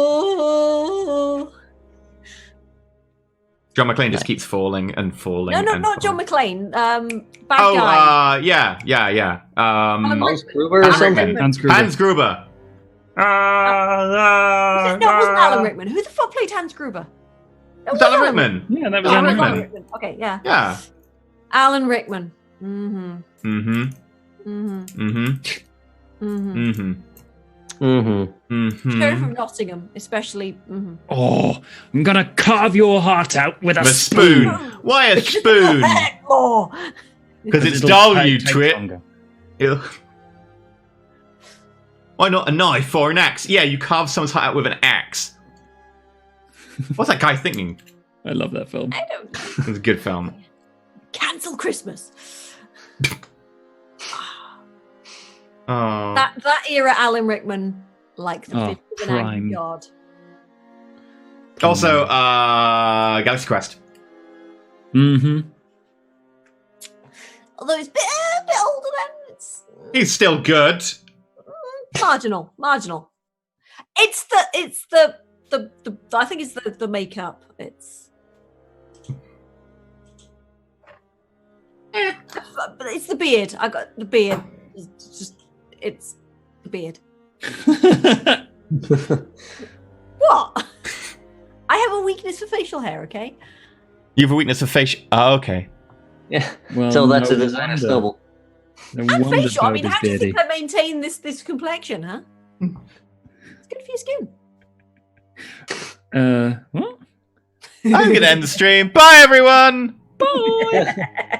John McClane just keeps falling and falling. No, and not John falling. McClane. Bad guy. Yeah. Hans Gruber or Hans something? Rickman. Hans Gruber. Hans Gruber. No, it wasn't Alan Rickman. Who the fuck played Hans Gruber? It was Alan Rickman. Yeah, that was Oh, Alan it was Rickman. Okay, yeah. Yeah. Alan Rickman. Mm-hmm. Mm-hmm. Mm-hmm. Mm-hmm. Mm-hmm. Mm-hmm. Mm-hmm. Sheriff of Nottingham, especially. Mm-hmm. Oh, I'm gonna carve your heart out with a The spoon. Why a spoon? More. Because it's it'll dull, take- you take twit. longer. Ew. Why not a knife or an axe? Yeah, you carve someone's heart out with an axe. What's that guy thinking? I love that film. I don't know. It's a good film. Cancel Christmas. Oh. That era Alan Rickman, like the Oh, fifth of an angry prime. god. Also, Galaxy Quest. Mm-hmm. Although it's a bit older than it's He's still good. marginal. It's the I think it's the makeup. It's but it's the beard. I got the beard. It's the beard. What? I have a weakness for facial hair. Okay. You have a weakness for facial. Oh, okay. Yeah. Well, So that's no a designer wonder. stubble. No And wonder facial. I Bob mean, is how do you beardy. think I maintain this complexion, huh? It's good for your skin. What? I'm going to end the stream. Bye, everyone. Bye.